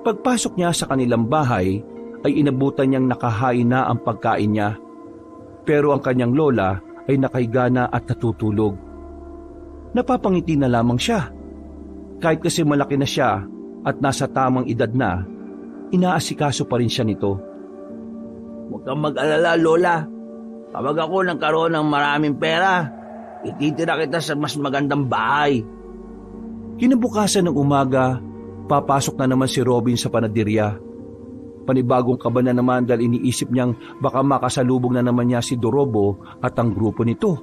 Pagpasok niya sa kanilang bahay, ay inabutan niyang nakahain na ang pagkain niya. Pero ang kanyang lola ay nakahiga na at natutulog. Napapangiti na lamang siya. Kahit kasi malaki na siya at nasa tamang edad na, inaasikaso pa rin siya nito. Huwag kang mag-alala, Lola. Kapag ako nagkaroon ng maraming pera, ititira kita sa mas magandang bahay. Kinabukasan ng umaga, papasok na naman si Robin sa panaderya. Panibagong kaba na naman dahil iniisip niyang baka makasalubong na naman niya si Dorobo at ang grupo nito.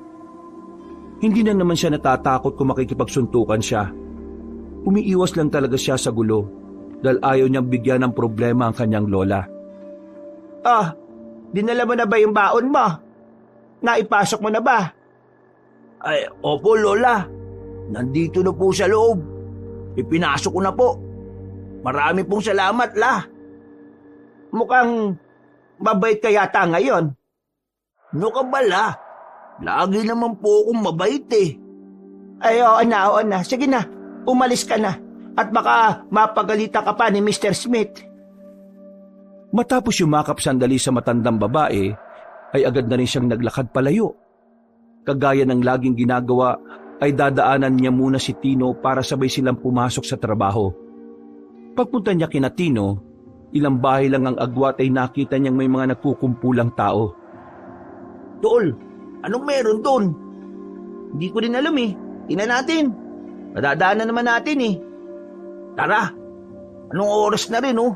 Hindi na naman siya natatakot kung makikipagsuntukan siya. Umiiwas lang talaga siya sa gulo dahil ayaw niyang bigyan ng problema ang kanyang lola. Dinala mo na ba yung baon mo? Naipasok mo na ba? Ay, opo, Lola. Nandito na po sa loob. Ipinasok ko na po. Marami pong salamat, La. Mukhang mabait ka yata ngayon. No ka ba, La? Lagi naman po akong mabait eh. Ay, oo na. Sige na, umalis ka na. At baka mapagalitan ka pa ni Mr. Smith. Matapos yumakap sandali sa matandang babae, ay agad na rin siyang naglakad palayo. Kagaya ng laging ginagawa, ay dadaanan niya muna si Tino para sabay silang pumasok sa trabaho. Pagpunta niya kina Tino, ilang bahay lang ang agwat ay nakita niyang may mga nagkukumpulang tao. Tol, anong meron doon? Hindi ko rin alam eh. Tingnan natin. Madadaanan naman natin eh. Tara, anong oras na rin oh?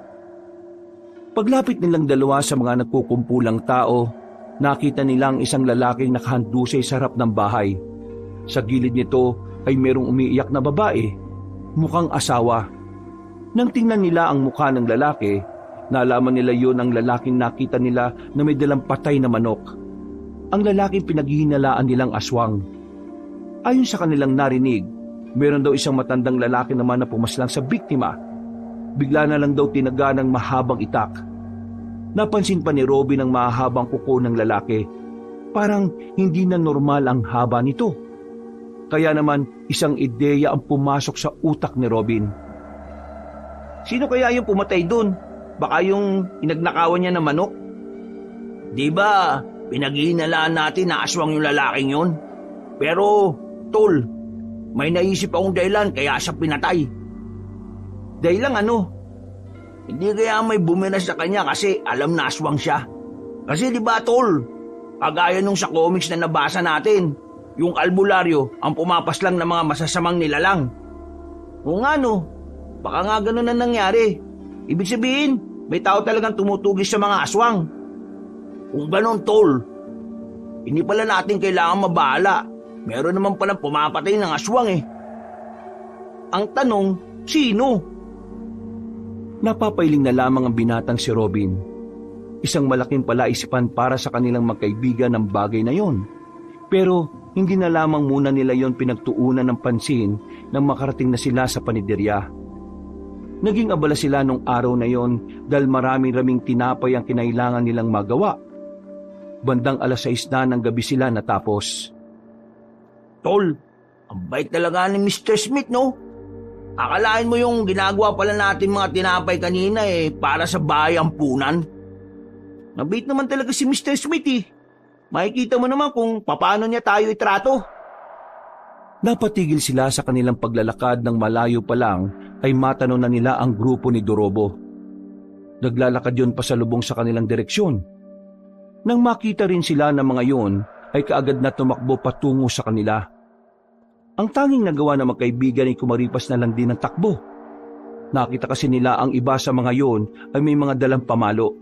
Paglapit nilang dalawa sa mga nagkukumpulang tao, nakita nilang isang lalaking nakahandusay sa harap ng bahay. Sa gilid nito ay merong umiiyak na babae, mukhang asawa. Nang tingnan nila ang mukha ng lalaki, nalaman nila yon ang lalaking nakita nila na may dalang patay na manok. Ang lalaking pinaghihinalaan nilang aswang. Ayon sa kanilang narinig, meron daw isang matandang lalaki naman na pumaslang sa biktima. Bigla na lang daw tinaga ng mahabang itak. Napansin pa ni Robin ang mahabang kuko ng lalaki. Parang hindi na normal ang haba nito. Kaya naman isang ideya ang pumasok sa utak ni Robin. Sino kaya yung pumatay dun? Baka yung inagnakawan niya ng manok? Di ba, pinaghihinalaan natin na aswang yung lalaking yon? Pero, Tol, may naisip akong dahilan kaya siya pinatay. Dahilan ano? Hindi kaya may bumira sa kanya kasi alam na aswang siya. Kasi di ba, Tol, kagaya nung sa comics na nabasa natin, yung albularyo ang pumapaslang ng mga masasamang nilalang. O nga no, baka nga ganun na nangyari. Ibig sabihin, may tao talagang tumutugis sa mga aswang. Kung ganun, Tol, hindi pala natin kailangan mabahala. Meron naman palang pumapatay ng aswang eh. Ang tanong, sino? Napapailing na lamang ang binatang si Robin. Isang malaking palaisipan para sa kanilang magkaibigan ng bagay na yon. Pero hindi na lamang muna nila yon pinagtuunan ng pansin nang makarating na sila sa paniderya. Naging abala sila nung araw na yon dahil maraming tinapay ang kinailangan nilang magawa. Bandang 6:00 na ng gabi sila natapos. Tol, ang bait talaga ni Mr. Smith, no? Akalain mo yung ginagawa pala natin mga tinapay kanina para sa bayang punan. Nabait naman talaga si Mr. Smith eh. Makikita mo naman kung paano niya tayo itrato. Napatigil sila sa kanilang paglalakad ng malayo pa lang ay matanaw na nila ang grupo ni Dorobo. Naglalakad yon pasalubong sa kanilang direksyon. Nang makita rin sila ng mga yon ay kaagad na tumakbo patungo sa kanila. Ang tanging nagawa ng magkaibigan ay kumaripas na lang din ng takbo. Nakita kasi nila ang iba sa mga yon ay may mga dalang pamalo.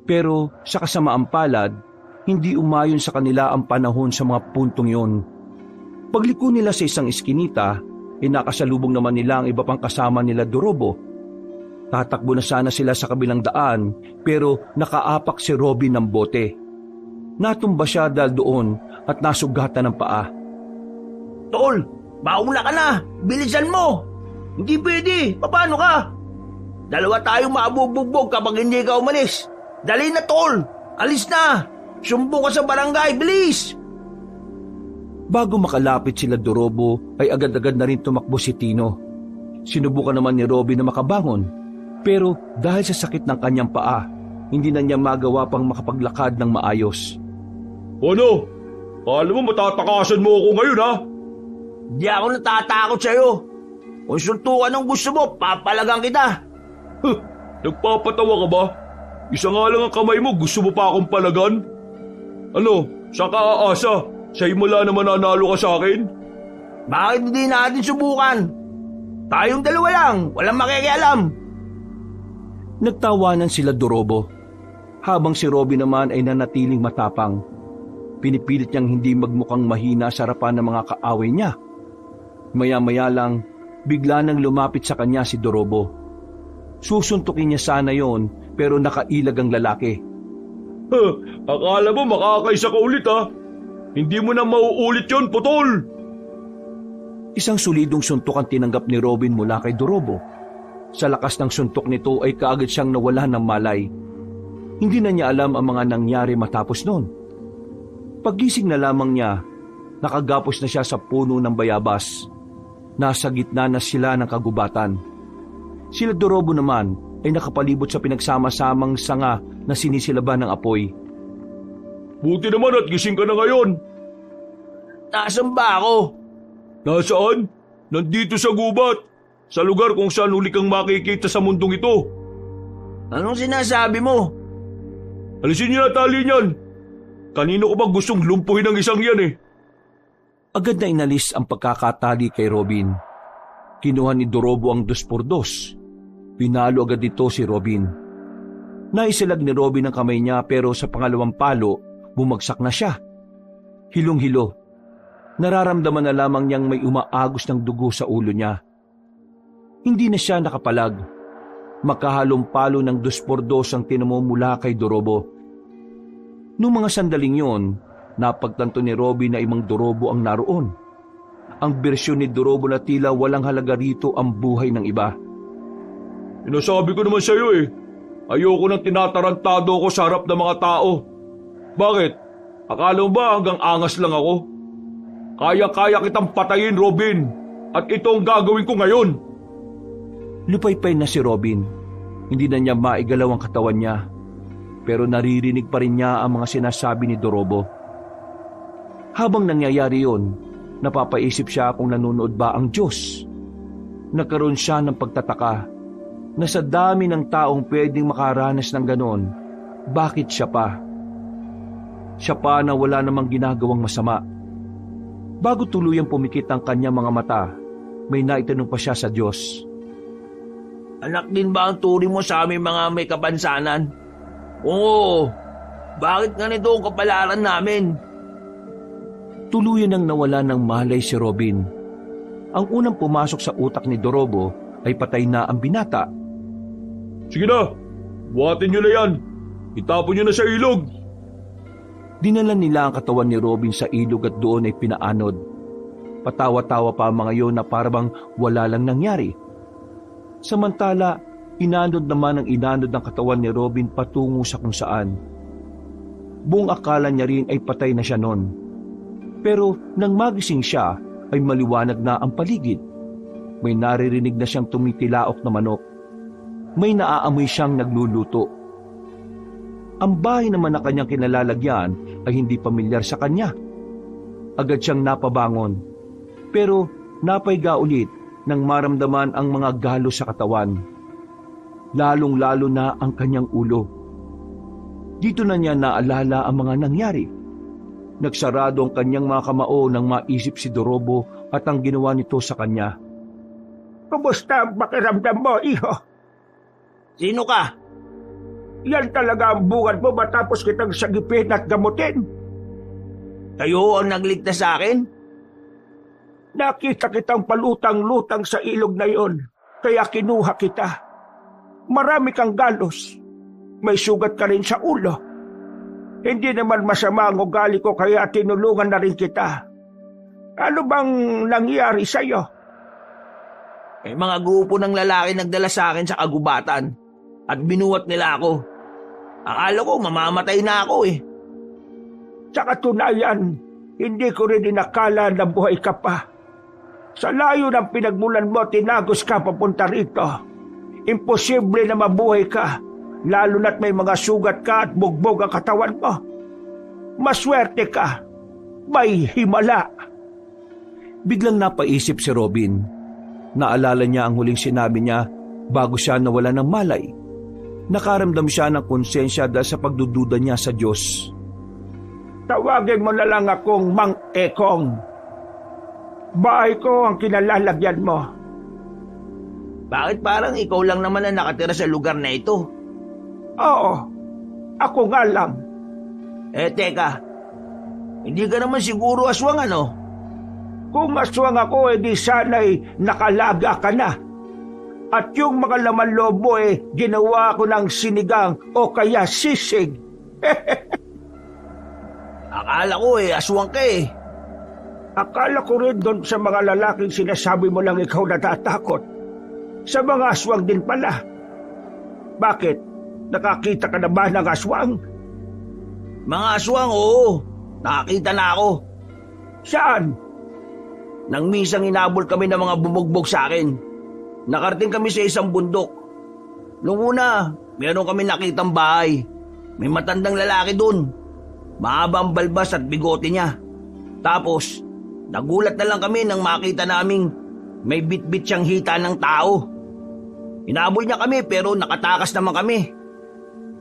Pero sa kasamaang palad, hindi umayon sa kanila ang panahon sa mga puntong yon. Pagliko nila sa isang iskinita, nakasalubong naman nila ang iba pang kasama nila Dorobo. Tatakbo na sana sila sa kabilang daan pero nakaapak si Robin ng bote. Natumba siya dahil doon at nasugatan ng paa. Tol, mauna ka na! Bilisan mo! Hindi pwede! Paano ka? Dalawa tayong mabubugbog kapag hindi ka umalis. Dali na, tol! Alis na! Sumbong ka sa barangay, bilis! Bago makalapit sila Dorobo ay agad-agad na rin tumakbo si Tino. Sinubukan naman ni Robin na makabangon, pero dahil sa sakit ng kanyang paa, hindi na niya magawa pang makapaglakad ng maayos. Ano? Alam mo matatakasan mo ako ngayon, ha? Di ako natatakot sa'yo. Kung suntukan ang gusto mo, papalagang kita. Huh, nagpapatawa ka ba? Isa nga lang ang kamay mo, gusto mo pa akong palagan? Ano, saan ka aasa? Sa'yo mo lang naman nanalo ka sa akin? Bakit hindi natin subukan? Tayong dalawa lang, walang makikialam. Nagtawanan sila Dorobo, habang si Robin naman ay nanatiling matapang. Pinipilit niyang hindi magmukhang mahina sa harapan ng mga kaaway niya. Maya-maya lang, bigla nang lumapit sa kanya si Dorobo. Susuntukin niya sana yon, pero nakailag ang lalaki. Akala mo makakaisa ka ulit, ha? Hindi mo na mauulit yon, putol! Isang solidong suntok ang tinanggap ni Robin mula kay Dorobo. Sa lakas ng suntok nito ay kaagad siyang nawala ng malay. Hindi na niya alam ang mga nangyari matapos noon. Paggising na lamang niya, nakagapos na siya sa puno ng bayabas. Nasa gitna na sila ng kagubatan. Sila Dorobo naman ay nakapalibot sa pinagsama-samang sanga na sinisilaban ng apoy. Buti naman at gising ka na ngayon. Nasaan ba ako? Nasaan? Nandito sa gubat. Sa lugar kung saan huli kang makikita sa mundong ito. Anong sinasabi mo? Alisin niyo na tali niyan. Kanino ko ba gustong lumpuhin ang isang yan eh? Agad na inalis ang pagkakatali kay Robin. Kinuha ni Dorobo ang 2x2. Pinalo agad dito si Robin. Naisalag ni Robin ang kamay niya pero sa pangalawang palo, bumagsak na siya. Hilong-hilo. Nararamdaman na lamang niyang may umaagos ng dugo sa ulo niya. Hindi na siya nakapalag. Makahalong palo ng 2x2 ang tinamo mula kay Dorobo. Noong mga sandaling yon, napagtanto ni Robin na ibang Dorobo ang naroon. Ang bersyon ni Dorobo na tila walang halaga rito ang buhay ng iba. Sinasabi ko naman sa iyo eh. Ayoko nang tinatarantado ko sa harap ng mga tao. Bakit? Akala mo ba hanggang angas lang ako? Kaya-kaya kitang patayin, Robin. At ito ang gagawin ko ngayon. Lupaypay na si Robin. Hindi na niya maigalaw ang katawan niya. Pero naririnig pa rin niya ang mga sinasabi ni Dorobo. Habang nangyayari yon, napapaisip siya kung nanonood ba ang Diyos. Nagkaroon siya ng pagtataka na sa dami ng taong pwedeng makaranas ng ganon, bakit siya pa? Siya pa na wala namang ginagawang masama. Bago tuluyang pumikit ang kanyang mga mata, may naitanong pa siya sa Diyos. Anak din ba ang turing mo sa aming mga may kapansanan? Oo, bakit ganito ang kapalaran namin? Tuluyan nang nawala ng malay si Robin. Ang unang pumasok sa utak ni Dorobo ay patay na ang binata. Sige na, buhatin niyo na yan. Itapon niyo na sa ilog. Dinala nila ang katawan ni Robin sa ilog at doon ay pinaanod. Patawa-tawa pa ang mga yon na parang wala lang nangyari. Samantala, inanod naman ang inanod ng katawan ni Robin patungo sa kung saan. Buong akala niya rin ay patay na siya noon. Pero nang magising siya ay maliwanag na ang paligid. May naririnig na siyang tumitilaok na manok. May naaamoy siyang nagluluto. Ang bahay naman na kanyang kinalalagyan ay hindi pamilyar sa kanya. Agad siyang napabangon. Pero napaiga ulit nang maramdaman ang mga galo sa katawan. Lalong-lalo na ang kanyang ulo. Dito na niya naalala ang mga nangyari. Nagsarado ang kanyang mga kamao nang maisip si Dorobo at ang ginawa nito sa kanya. Kumusta ang pakiramdam mo, iho? Sino ka? Yan talaga ang bungad mo matapos kitang sagipin at gamutin. Kayo ang nagligtas sa akin? Nakita kitang palutang-lutang sa ilog na yon, kaya kinuha kita. Marami kang galos. May sugat ka rin sa ulo. Hindi naman masama ang ugali ko kaya tinulungan na rin kita. Ano bang nangyari sa'yo? May mga grupo ng lalaki nagdala sa akin sa kagubatan at binuhat nila ako. Akala ko mamamatay na ako eh. Sa katunayan, hindi ko rin inakala na buhay ka pa. Sa layo ng pinagmulan mo, tinagos ka papunta rito. Imposible na mabuhay ka, lalo na't may mga sugat ka at bugbog ang katawan mo. Maswerte ka, may himala. Biglang napaisip si Robin. Naalala niya ang huling sinabi niya bago siya nawala ng malay. Nakaramdam siya ng konsensya dahil sa pagdududa niya sa Diyos. Tawagin mo na lang akong Mang Ekong. Bahay ko ang kinalalagyan mo. Bakit parang ikaw lang naman ang nakatira sa lugar na ito? Oo, ako nga lang. Teka. Hindi ka naman siguro aswang ano? Kung aswang ako, di sana'y nakalaga ka na. At yung mga laman lobo ginawa ko ng sinigang o kaya sisig. Akala ko aswang ka eh. Akala ko rin doon sa mga lalaking sinasabi mo lang ikaw natatakot. Sa mga aswang din pala. Bakit? Nakakita ka na ba ng aswang? Mga aswang, oo. Nakakita na ako. Saan? Nang misang inabol kami ng mga bumugbog sa akin. Nakarating kami sa isang bundok. Nung una, meron kami nakitang bahay. May matandang lalaki dun. Mahaba ang balbas at bigote niya. Tapos, nagulat na lang kami nang makita naming may bit-bit siyang hita ng tao. Inabol niya kami pero nakatakas naman kami.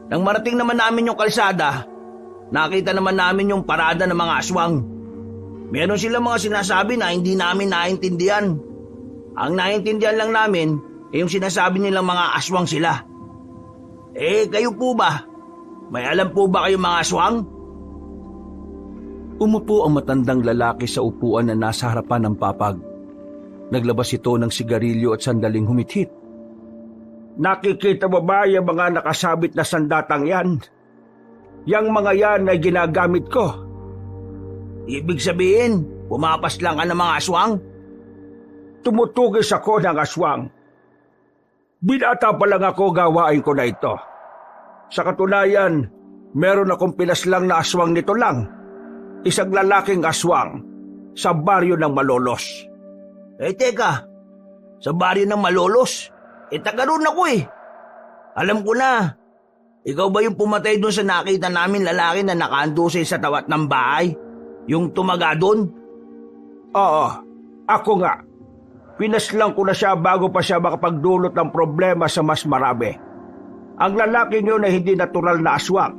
Nang marating naman namin yung kalsada, nakita naman namin yung parada ng mga aswang. Meron silang mga sinasabi na hindi namin naintindihan. Ang naintindihan lang namin yung sinasabi nilang mga aswang sila. Kayo po ba? May alam po ba kayong mga aswang? Umupo ang matandang lalaki sa upuan na nasa harapan ng papag. Naglabas ito ng sigarilyo at sandaling humithit. Nakikita mo ba yung mga nakasabit na sandatang yan? Yang mga yan ay ginagamit ko. Ibig sabihin, pumapas lang ka ng mga aswang? Tumutugis ako ng aswang. Binata pa lang ako gawain ko na ito. Sa katunayan, meron akong pinaslang na aswang nito lang. Isang lalaking aswang sa baryo ng Malolos. Teka, sa baryo ng Malolos? Taga roon ako eh. Alam ko na. Ikaw ba yung pumatay doon sa nakita namin lalaki na nakaandusay sa tawat ng bahay? Yung tumaga doon? Oo, ako nga. Pinaslang ko na siya bago pa siya makapagdulot ng problema sa mas marami. Ang lalaking yun ay hindi natural na aswang.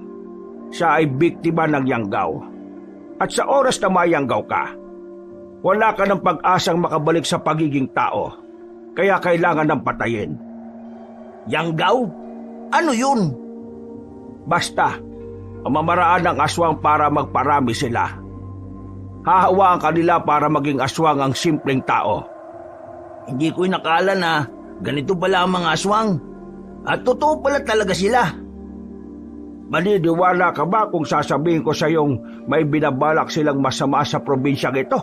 Siya ay biktima ng yanggaw. At sa oras na mayanggaw ka, wala ka ng pag-asang makabalik sa pagiging tao. Kaya kailangan ng patayin. Yanggaw? Ano yun? Basta, mamaraan ng aswang para magparami sila. Hahawaan kanila para maging aswang ang simpleng tao. Hindi ko inakala na ganito pala ang mga aswang. At totoo pala talaga sila. Maniniwala ka ba kung sasabihin ko sa iyong may binabalak silang masama sa probinsyang ito?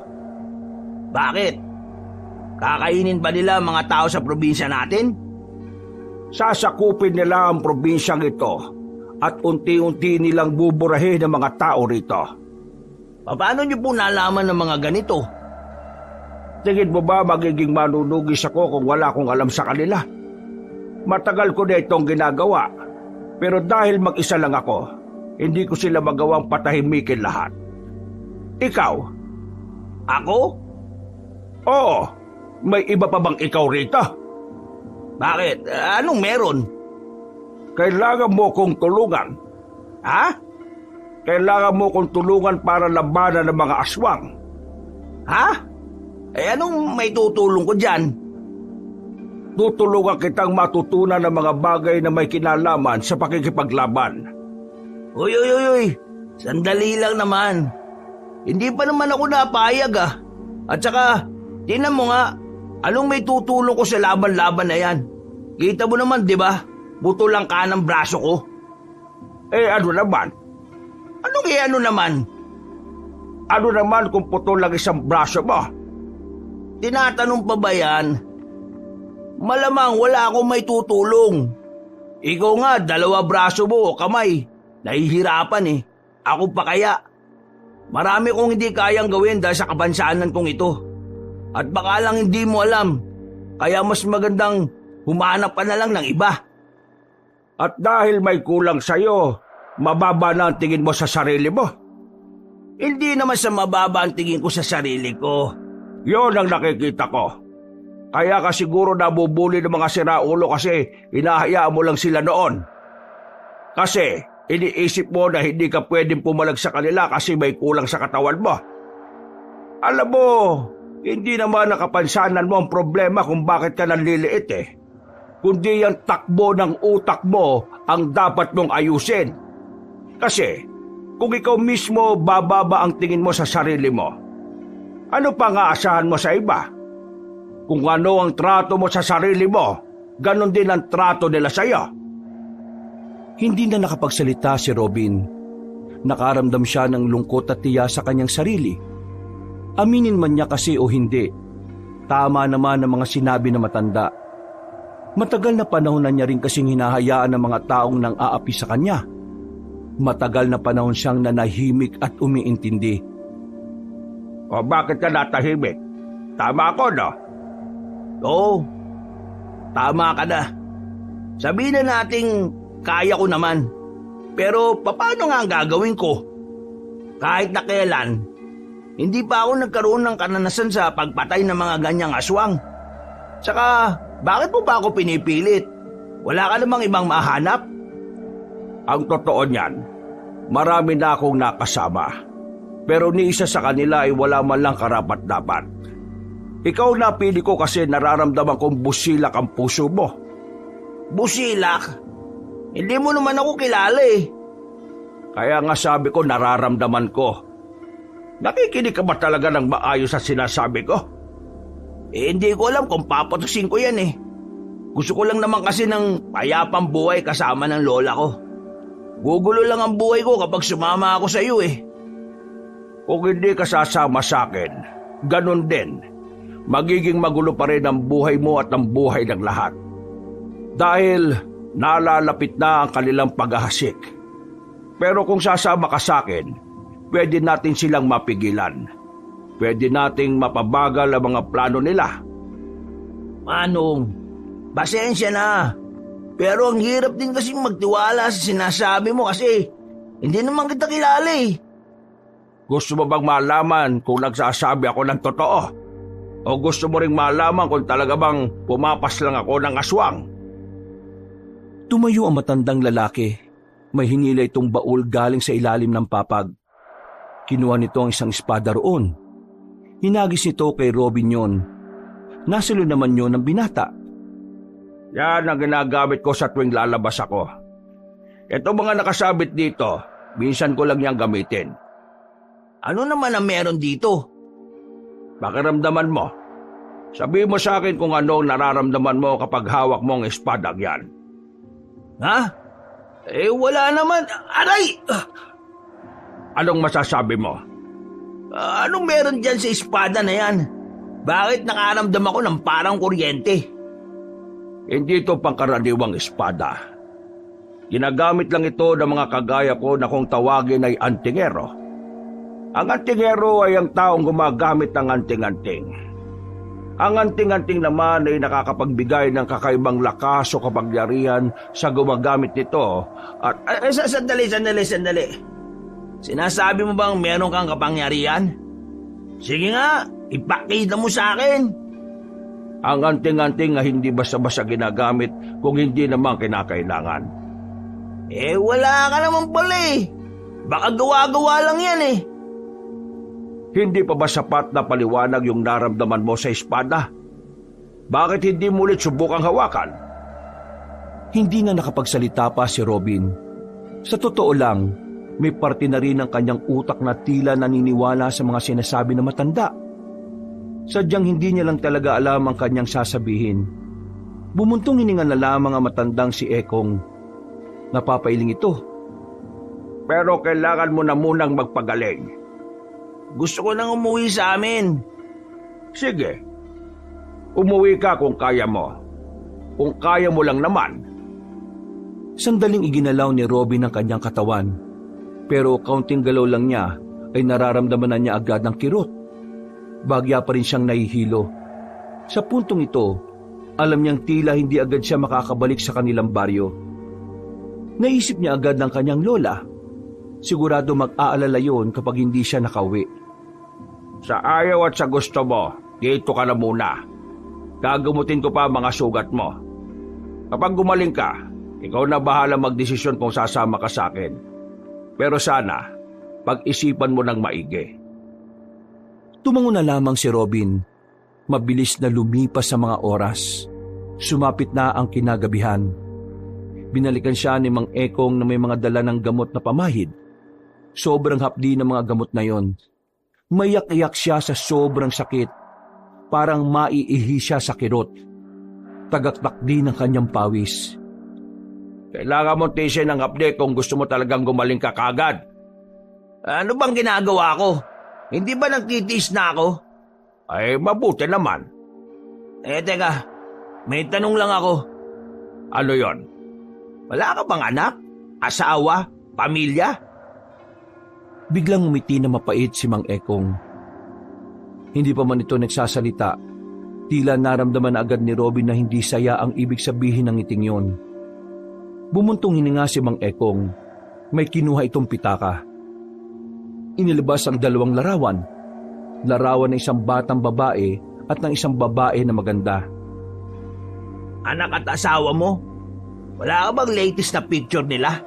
Bakit? Kakainin ba nila mga tao sa probinsya natin? Sasakupin nila ang probinsyang ito at unti-unti nilang buburahin ang mga tao rito. Paano niyo po nalaman ng mga ganito? Tingin mo ba magiging manunugis ako kung wala akong alam sa kanila? Matagal ko na itong ginagawa, pero dahil mag-isa lang ako, hindi ko sila magawang patahimikin lahat. Ikaw? Ako? Oo, may iba pa bang ikaw rito? Bakit? Anong meron? Kailangan mo kong tulungan. Ha? Kailangan mo kong tulungan para labanan ng mga aswang. Ha? Anong may tutulong ko dyan? Tutulungan kitang matutunan ng mga bagay na may kinalaman sa pakikipaglaban. Uy. Sandali lang naman. Hindi pa naman ako napayag ah. At saka, tingnan mo nga, anong may tutulong ko sa laban-laban na yan? Kita mo naman, di ba? Buto lang kanang braso ko. Ano naman? Anong ano naman? Ano naman kung putol lang isang braso mo? Tinatanong pa ba yan? Malamang wala akong may tutulong. Ikaw nga, 2 braso mo o kamay. Nahihirapan eh. Ako pa kaya. Marami kong hindi kayang gawin dahil sa kabansanan kong ito. At baka lang hindi mo alam. Kaya mas magandang humanap ka na lang ng iba. At dahil may kulang sa'yo, mababa na ang tingin mo sa sarili mo. Hindi naman sa mababa ang tingin ko sa sarili ko. Yon ang nakikita ko. Kaya ka siguro nabubuli ng mga siraulo kasi hinahayaan mo lang sila noon. Kasi iniisip mo na hindi ka pwedeng pumalag sa kanila kasi may kulang sa katawan mo. Alam mo, hindi naman nakapansanan mo ang problema kung bakit ka nanliliit eh. Kundi yung takbo ng utak mo ang dapat mong ayusin. Kasi kung ikaw mismo bababa ang tingin mo sa sarili mo, ano pa nga asahan mo sa iba? Kung ano ang trato mo sa sarili mo, ganon din ang trato nila sa iyo. Hindi na nakapagsalita si Robin. Nakaramdam siya ng lungkot at tiya sa kanyang sarili. Aminin man niya kasi o hindi, tama naman ang mga sinabi na matanda. Matagal na panahon na niya rin kasing hinahayaan ng mga taong nang aapi sa kanya. Matagal na panahon siyang nanahimik at umiintindi. O bakit ka natahimik? Tama ako, no? Oo, tama ka na. Sabihin na nating kaya ko naman. Pero paano nga ang gagawin ko? Kahit na kailan, hindi pa ako nagkaroon ng karanasan sa pagpatay ng mga ganyang aswang. Saka, bakit mo ba ako pinipilit? Wala ka namang ibang mahanap? Ang totoo niyan, marami na akong nakasama. Pero ni isa sa kanila ay wala man lang karapat-dapat. Ikaw napili ko kasi nararamdaman kong busilak ang puso mo. Busilak? Hindi mo naman ako kilala eh. Kaya nga sabi ko nararamdaman ko. Nakikinig ka ba talaga ng maayos sa sinasabi ko? Hindi ko alam kung papatusin ko yan eh. Gusto ko lang naman kasi ng payapang buhay kasama ng lola ko. Gugulo lang ang buhay ko kapag sumama ako sa iyo eh. Kung hindi ka sasama sa akin, ganun din. Magiging magulo pa rin ang buhay mo at ang buhay ng lahat. Dahil nalalapit na ang kanilang paghahasik. Pero kung sasama ka sa akin, pwede natin silang mapigilan. Pwede nating mapabagal ang mga plano nila. Manong, pasensya na. Pero ang hirap din kasi magtiwala sa sinasabi mo kasi hindi naman kita kilala eh. Gusto mo bang malaman kung nagsasabi ako ng totoo? O gusto mo ring malaman kung talaga bang pumapas lang ako ng aswang? Tumayo ang matandang lalaki. May hinila itong baul galing sa ilalim ng papag. Kinuha nito ang isang espada roon. Hinagis nito kay Robin yon. Nasalo naman yon ng binata. Yan ang ginagamit ko sa tuwing lalabas ako. Ito mga nakasabit dito, minsan ko lang yang gamitin. Ano naman ang meron dito? Pakiramdaman mo. Sabihin mo sa akin kung ano ang nararamdaman mo kapag hawak mo ang espadang yan. Ha? Wala naman. Aray! Anong masasabi mo? Anong meron dyan sa espada na yan? Bakit nakaramdam ako ng parang kuryente? Hindi ito pangkaraniwang espada. Ginagamit lang ito ng mga kagaya ko na kung tawagin ay antingero. Ang antingero ay ang taong gumagamit ng anting-anting. Ang anting-anting naman ay nakakapagbigay ng kakaibang lakas o kapangyarihan sa gumagamit nito at... Sandali. Sinasabi mo bang meron kang kapangyarihan? Sige nga, ipakita mo sa akin. Ang anting-anting ay hindi basta-basta ginagamit kung hindi naman kinakailangan. Wala ka naman pala eh. Baka gawa-gawa lang yan eh. Hindi pa ba sapat na paliwanag yung naramdaman mo sa espada? Bakit hindi mo ulit subukang hawakan? Hindi na nakapagsalita pa si Robin. Sa totoo lang, may parte na rin ng kanyang utak na tila naniniwala sa mga sinasabi ng matanda. Sadyang hindi niya lang talaga alam ang kanyang sasabihin. Bumuntong hininga na lamang ang matandang si Ekong. Napapailing ito. Pero kailangan mo na munang magpagaling. Gusto ko nang umuwi sa amin. Sige. Umuwi ka kung kaya mo. Kung kaya mo lang naman. Sandaling iginalaw ni Robin ang kanyang katawan, pero kaunting galaw lang niya ay nararamdaman na niya agad ng kirot. Bagya pa rin siyang nahihilo. Sa puntong ito, alam niyang tila hindi agad siya makakabalik sa kanilang baryo. Naisip niya agad ng kanyang lola. Sigurado mag-aalala yon kapag hindi siya nakauwi. Sa ayaw at sa gusto mo, dito ka na muna. Gagamutin ko pa ang mga sugat mo. Kapag gumaling ka, ikaw na bahala magdesisyon kung sasama ka sa akin. Pero sana, pag-isipan mo ng maigi. Tumango na lamang si Robin. Mabilis na lumipas sa mga oras. Sumapit na ang kinagabihan. Binalikan siya ni Mang Ekong na may mga dala ng gamot na pamahid. Sobrang hapdi ng mga gamot na yon. Mayak-iyak siya sa sobrang sakit. Parang maiihi siya sa kirot. Tagaktak din ang kanyang pawis. Kailangan mo tisin ng hapdi kung gusto mo talagang gumaling ka kagad. Ano bang ginagawa ko? Hindi ba nagtitiis na ako? Ay, mabuti naman. Teka, may tanong lang ako. Ano yon? Wala ka bang anak? Asawa? Pamilya? Biglang umiti na mapait si Mang Ekong. Hindi pa man ito nagsasalita, tila naramdaman na agad ni Robin na hindi saya ang ibig sabihin ng ngiting yon. Bumuntong hininga si Mang Ekong. May kinuha itong pitaka. Inilabas ang dalawang larawan. Larawan ng isang batang babae at ng isang babae na maganda. Anak at asawa mo? Wala ka bang latest na picture nila?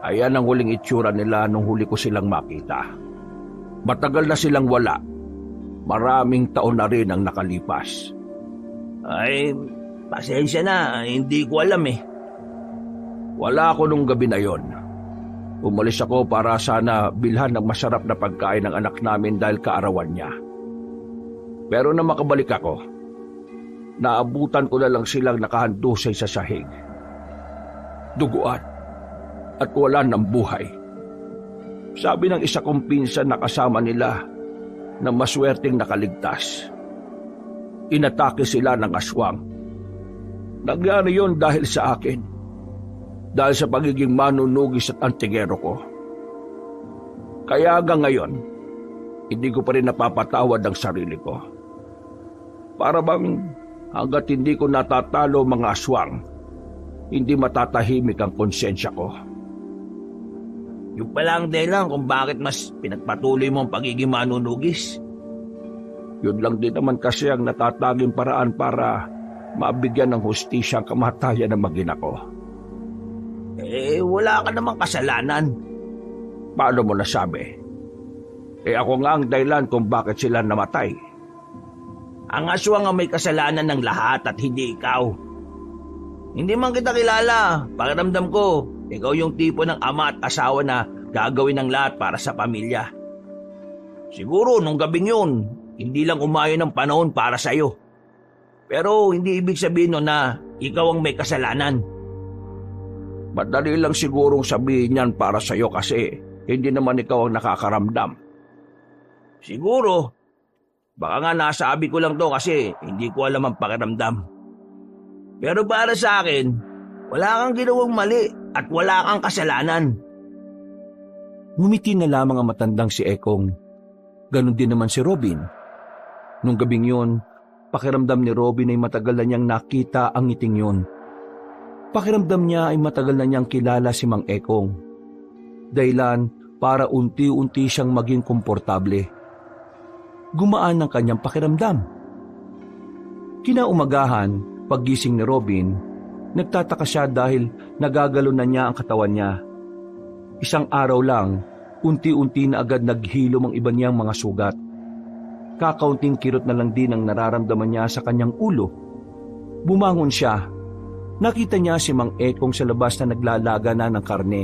Ayan ang huling itsura nila nung huli ko silang makita. Matagal na silang wala. Maraming taon na rin ang nakalipas. Ay, pasensya na. Hindi ko alam eh. Wala ako nung gabi na yon. Umalis ako para sana bilhan ng masarap na pagkain ng anak namin dahil kaarawan niya. Pero na makabalik ako, naabutan ko na lang silang nakahandusay sa sahig. Duguan at wala ng buhay. Sabi ng isa kong pinsan na kasama nila na maswerteng nakaligtas. Inatake sila ng aswang. Nangyari yon dahil sa akin. Dahil sa pagiging manunugis at antigero ko. Kaya hanggang ngayon, hindi ko pa rin napapatawad ang sarili ko. Para bang hanggat hindi ko natatalo mga aswang, hindi matatahimik ang konsensya ko. Yung pala ang dahilan kung bakit mas pinagpatuloy mo ang pagiging manunugis. Yun lang din naman kasi ang natataging paraan para mabigyan ng hustisya ang kamatayan ng magina ko. Wala ka namang kasalanan. Paano mo nasabi? Ako nga ang dahilan kung bakit sila namatay. Ang aswang ang may kasalanan ng lahat at hindi ikaw. Hindi man kita kilala. Pakiramdam ko, ikaw yung tipo ng ama at asawa na gagawin ng lahat para sa pamilya. Siguro nung gabing yun, hindi lang umayon ng panahon para sa'yo. Pero hindi ibig sabihin no na ikaw ang may kasalanan. Madali lang sigurong sabihin yan para sa'yo kasi hindi naman ikaw ang nakakaramdam. Siguro. Baka nga nasabi ko lang to kasi hindi ko alam ang pakiramdam. Pero para sa akin, wala kang ginawang mali at wala kang kasalanan. Ngumiti na lamang ang matandang si Ekong. Ganon din naman si Robin. Nung gabing yun, pakiramdam ni Robin ay matagal na niyang nakita ang ngiting yun. Pakiramdam niya ay matagal na niyang kilala si Mang Ekong. Dahilan para unti-unti siyang maging komportable. Gumaan ang kanyang pakiramdam. Kinaumagahan, paggising ni Robin, nagtataka siya dahil nagagalo na niya ang katawan niya. Isang araw lang, unti-unti na agad naghilom ang iba niyang mga sugat. Kakaunting kirot na lang din ang nararamdaman niya sa kanyang ulo. Bumangon siya. Nakita niya si Mang Ekong sa labas na naglalaga na ng karne.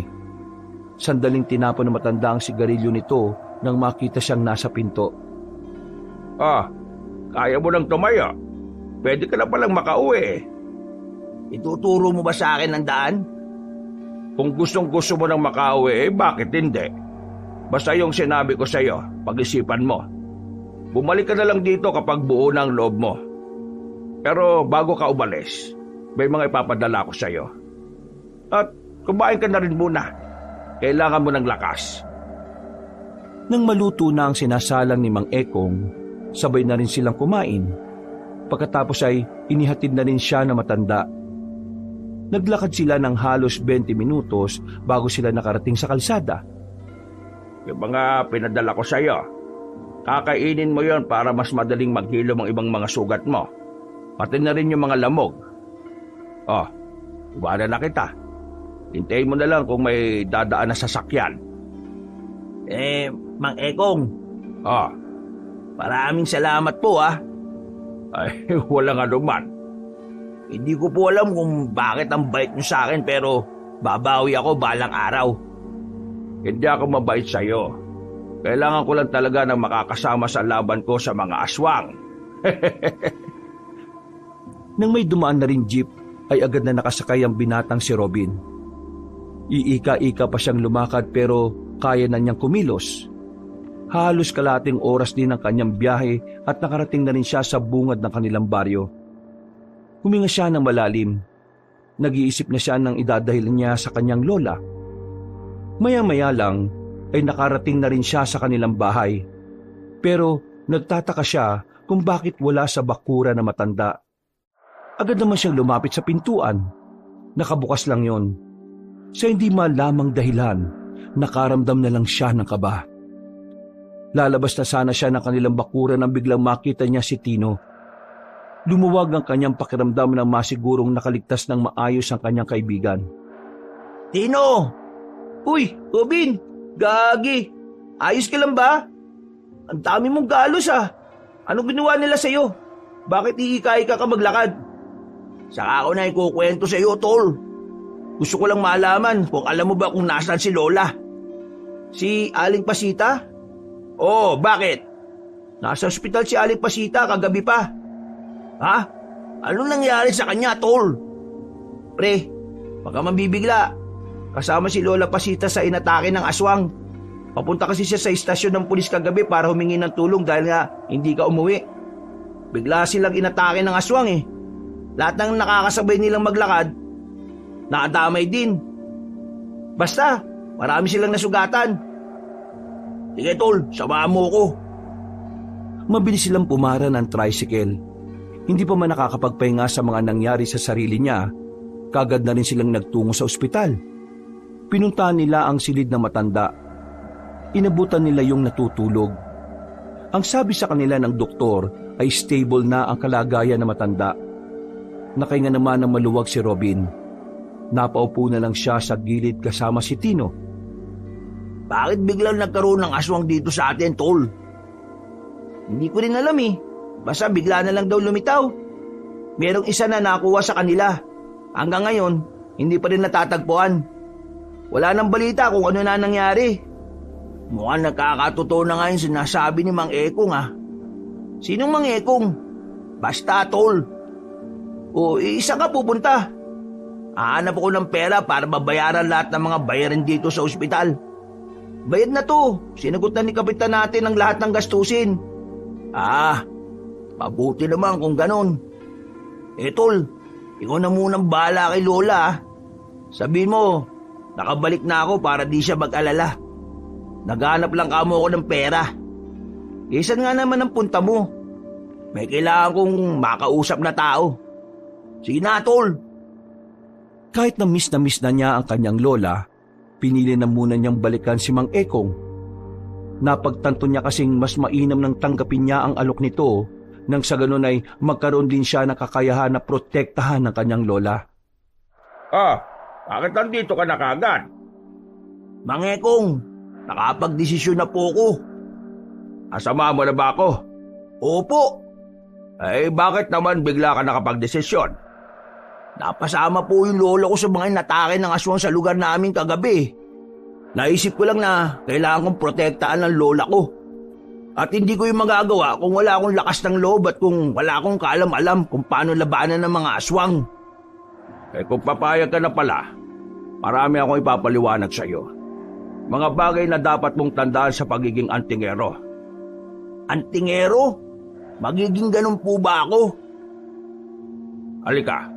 Sandaling tinapon ng matanda ang sigarilyo nito nang makita siyang nasa pinto. Kaya mo nang tumaya. Pwede ka na palang makauwi. Ituturo mo ba sa akin ang daan? Kung gustong-gusto mo nang makauwi, bakit hindi? Basta yung sinabi ko sa'yo, pag-isipan mo. Bumalik ka na lang dito kapag buo na ang loob mo. Pero bago ka umalis, may mga ipapadala ko sa'yo. At kumain ka na rin muna. Kailangan mo ng lakas. Nang maluto na ang sinasalang ni Mang Ekong, sabay na rin silang kumain. Pagkatapos ay inihatid na rin siya na matanda. Naglakad sila ng halos 20 minutos bago sila nakarating sa kalsada. Yung mga pinadala ko sa'yo, kakainin mo yon para mas madaling maghilom ang ibang mga sugat mo. Pati na rin yung mga lamog. Oh, iwanan na kita. Hintayin mo na lang kung may dadaan na sasakyan. Mang Ekong, Oh, maraming salamat po ay walang anuman. Hindi ko po alam kung bakit ang bait niyo sa akin pero babawi ako balang araw. Hindi ako mabait sa'yo. Kailangan ko lang talaga ng makakasama sa laban ko sa mga aswang. Nang may dumaan na rin jeep, ay agad na nakasakay ang binatang si Robin. Iika-ika pa siyang lumakad pero kaya na niyang kumilos. Halos kalahating oras din ang kanyang biyahe at nakarating na rin siya sa bungad ng kanilang baryo. Huminga siya ng malalim. Nag-iisip na siya ng idadahil niya sa kanyang lola. Maya-maya lang ay nakarating na rin siya sa kanilang bahay. Pero nagtataka siya kung bakit wala sa bakura na matanda. Agad naman siyang lumapit sa pintuan. Nakabukas lang yon. Sa hindi malamang dahilan, nakaramdam na lang siya ng kaba. Lalabas na sana siya ng kanilang bakura nang biglang makita niya si Tino. Lumuwag ang kanyang pakiramdam nang masigurong nakaligtas ng maayos ang kanyang kaibigan. Tino! Uy, Robin! Gagi! Ayos ka lang ba? Ang dami mong galos Ano ginawa nila sa'yo? Bakit iika-ika ka maglakad? Saka ako na ikukwento sa'yo, tol. Gusto ko lang malaman kung alam mo ba kung nasaan si Lola. Si Aling Pasita? Oh, bakit? Nasa ospital si Aling Pasita kagabi pa. Ha? Anong nangyari sa kanya, tol? Pre, baka mabibigla. Kasama si Lola Pasita sa inatake ng aswang. Papunta kasi siya sa istasyon ng pulis kagabi para humingi ng tulong dahil nga hindi ka umuwi. Bigla silang inatake ng aswang Lahat ng nakakasabay nilang maglakad, nakadamay din. Basta, marami silang nasugatan. Sige tol, samahan mo ko. Mabilis silang pumara ng tricycle. Hindi pa man nakakapagpahinga sa mga nangyari sa sarili niya, kagad na rin silang nagtungo sa ospital. Pinuntahan nila ang silid na matanda. Inabutan nila yung natutulog. Ang sabi sa kanila ng doktor ay stable na ang kalagayan na matanda. Nakahinga naman ng maluwag si Robin. Napaupo na lang siya sa gilid kasama si Tino. Bakit biglang nagkaroon ng aswang dito sa atin, tol? Hindi ko rin alam Basta bigla na lang daw lumitaw. Merong isa na nakuha sa kanila. Hanggang ngayon, hindi pa rin natatagpuan. Wala nang balita kung ano na nangyari. Mukhang nakakatotoo na nga yung sinasabi ni Mang Ekong Sinong Mang Ekong? Basta, tol. O, isa ka pupunta. Hahanap ako ng pera para babayaran lahat ng mga bayarin dito sa ospital. Bayad na to. Sinagot na ni kapitan natin ang lahat ng gastusin. Mabuti naman kung ganon. Tol, ikaw na munang bahala kay Lola. Sabihin mo, nakabalik na ako para di siya mag-alala. Naghanap lang kamo ako ng pera. Isan nga naman ang punta mo. May kailangan kong makausap na tao. Sige na, tol. Kahit na miss na niya ang kanyang lola, pinili na muna niyang balikan si Mang Ekong. Napagtanto niya kasing mas mainam nang tanggapin niya ang alok nito nang sa ganun ay magkaroon din siya ng kakayahan na protektahan ng kanyang lola. Bakit nandito ka na kagad? Mang Ekong, nakapag-desisyon na po ko. Asama mo na ba ako? Opo. Bakit naman bigla ka nakapag-desisyon? Napasama po yung lolo ko sa mga inatake ng aswang sa lugar namin kagabi. Naisip ko lang na kailangan kong protektaan ng lola ko. At hindi ko yung magagawa kung wala akong lakas ng loob at kung wala akong kaalam-alam kung paano labanan ng mga aswang. Kung papayag ka na pala, marami akong ipapaliwanag sa iyo. Mga bagay na dapat mong tandaan sa pagiging antingero. Antingero? Magiging ganun po ba ako? Halika,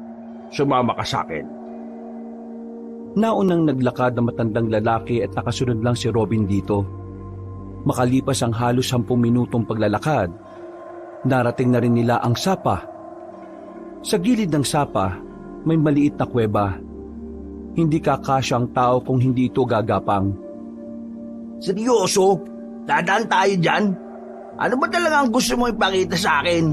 sumama ka sa akin. Naunang naglakad na matandang lalaki at nakasunod lang si Robin dito. Makalipas ang halos 10 minutong paglalakad, narating na rin nila ang sapa. Sa gilid ng sapa, may maliit na kuweba. Hindi kakasya ang tao kung hindi ito gagapang. Seryoso? Dadaan tayo dyan? Ano ba talaga ang gusto mo ipakita sa akin?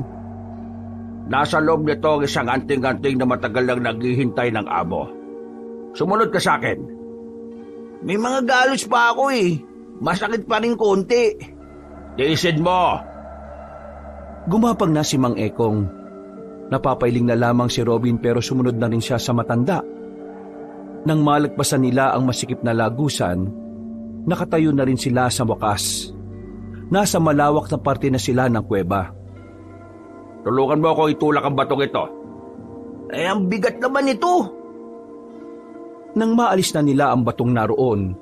Nasa loob nito ang isang anting-anting na matagal nang naghihintay ng amo. Sumunod ka sa akin. May mga galos pa ako eh. Masakit pa rin konti. Tiisin mo! Gumapang na si Mang Ekong. Napapailing na lamang si Robin pero sumunod na rin siya sa matanda. Nang malagpasan nila ang masikip na lagusan, nakatayo na rin sila sa wakas. Nasa malawak na parte na sila ng kuweba. Tulungan mo ako itulak ang batong ito. Eh, ang bigat naman ito. Nang maalis na nila ang batong naroon,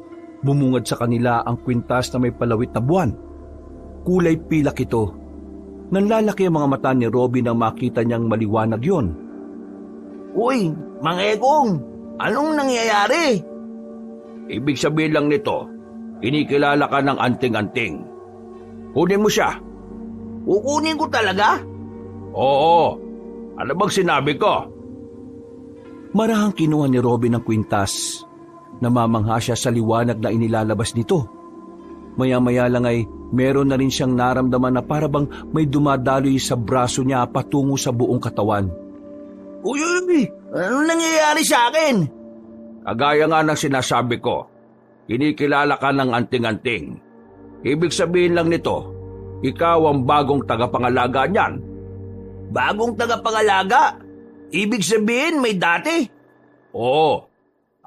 bumungad sa kanila ang kwintas na may palawit na buwan. Kulay pilak ito. Nanlalaki ang mga mata ni Robin nang makita niyang maliwanag yon. Uy, Mang Ekong, anong nangyayari? Ibig sabihin lang nito, kinikilala ka ng anting-anting. Kunin mo siya. Kukunin ko talaga? Oo. Ano bang sinabi ko? Marahang kinuha ni Robin ang kwintas. Namamangha siya sa liwanag na inilalabas nito. Maya-maya lang ay meron na rin siyang naramdaman na parabang may dumadaloy sa braso niya patungo sa buong katawan. Uy, anong nangyayari sa akin? Kagaya nga ng sinasabi ko, kinikilala ka ng anting-anting. Ibig sabihin lang nito, ikaw ang bagong tagapangalaga niyan. Bagong tagapangalaga? Ibig sabihin may dati? Oo.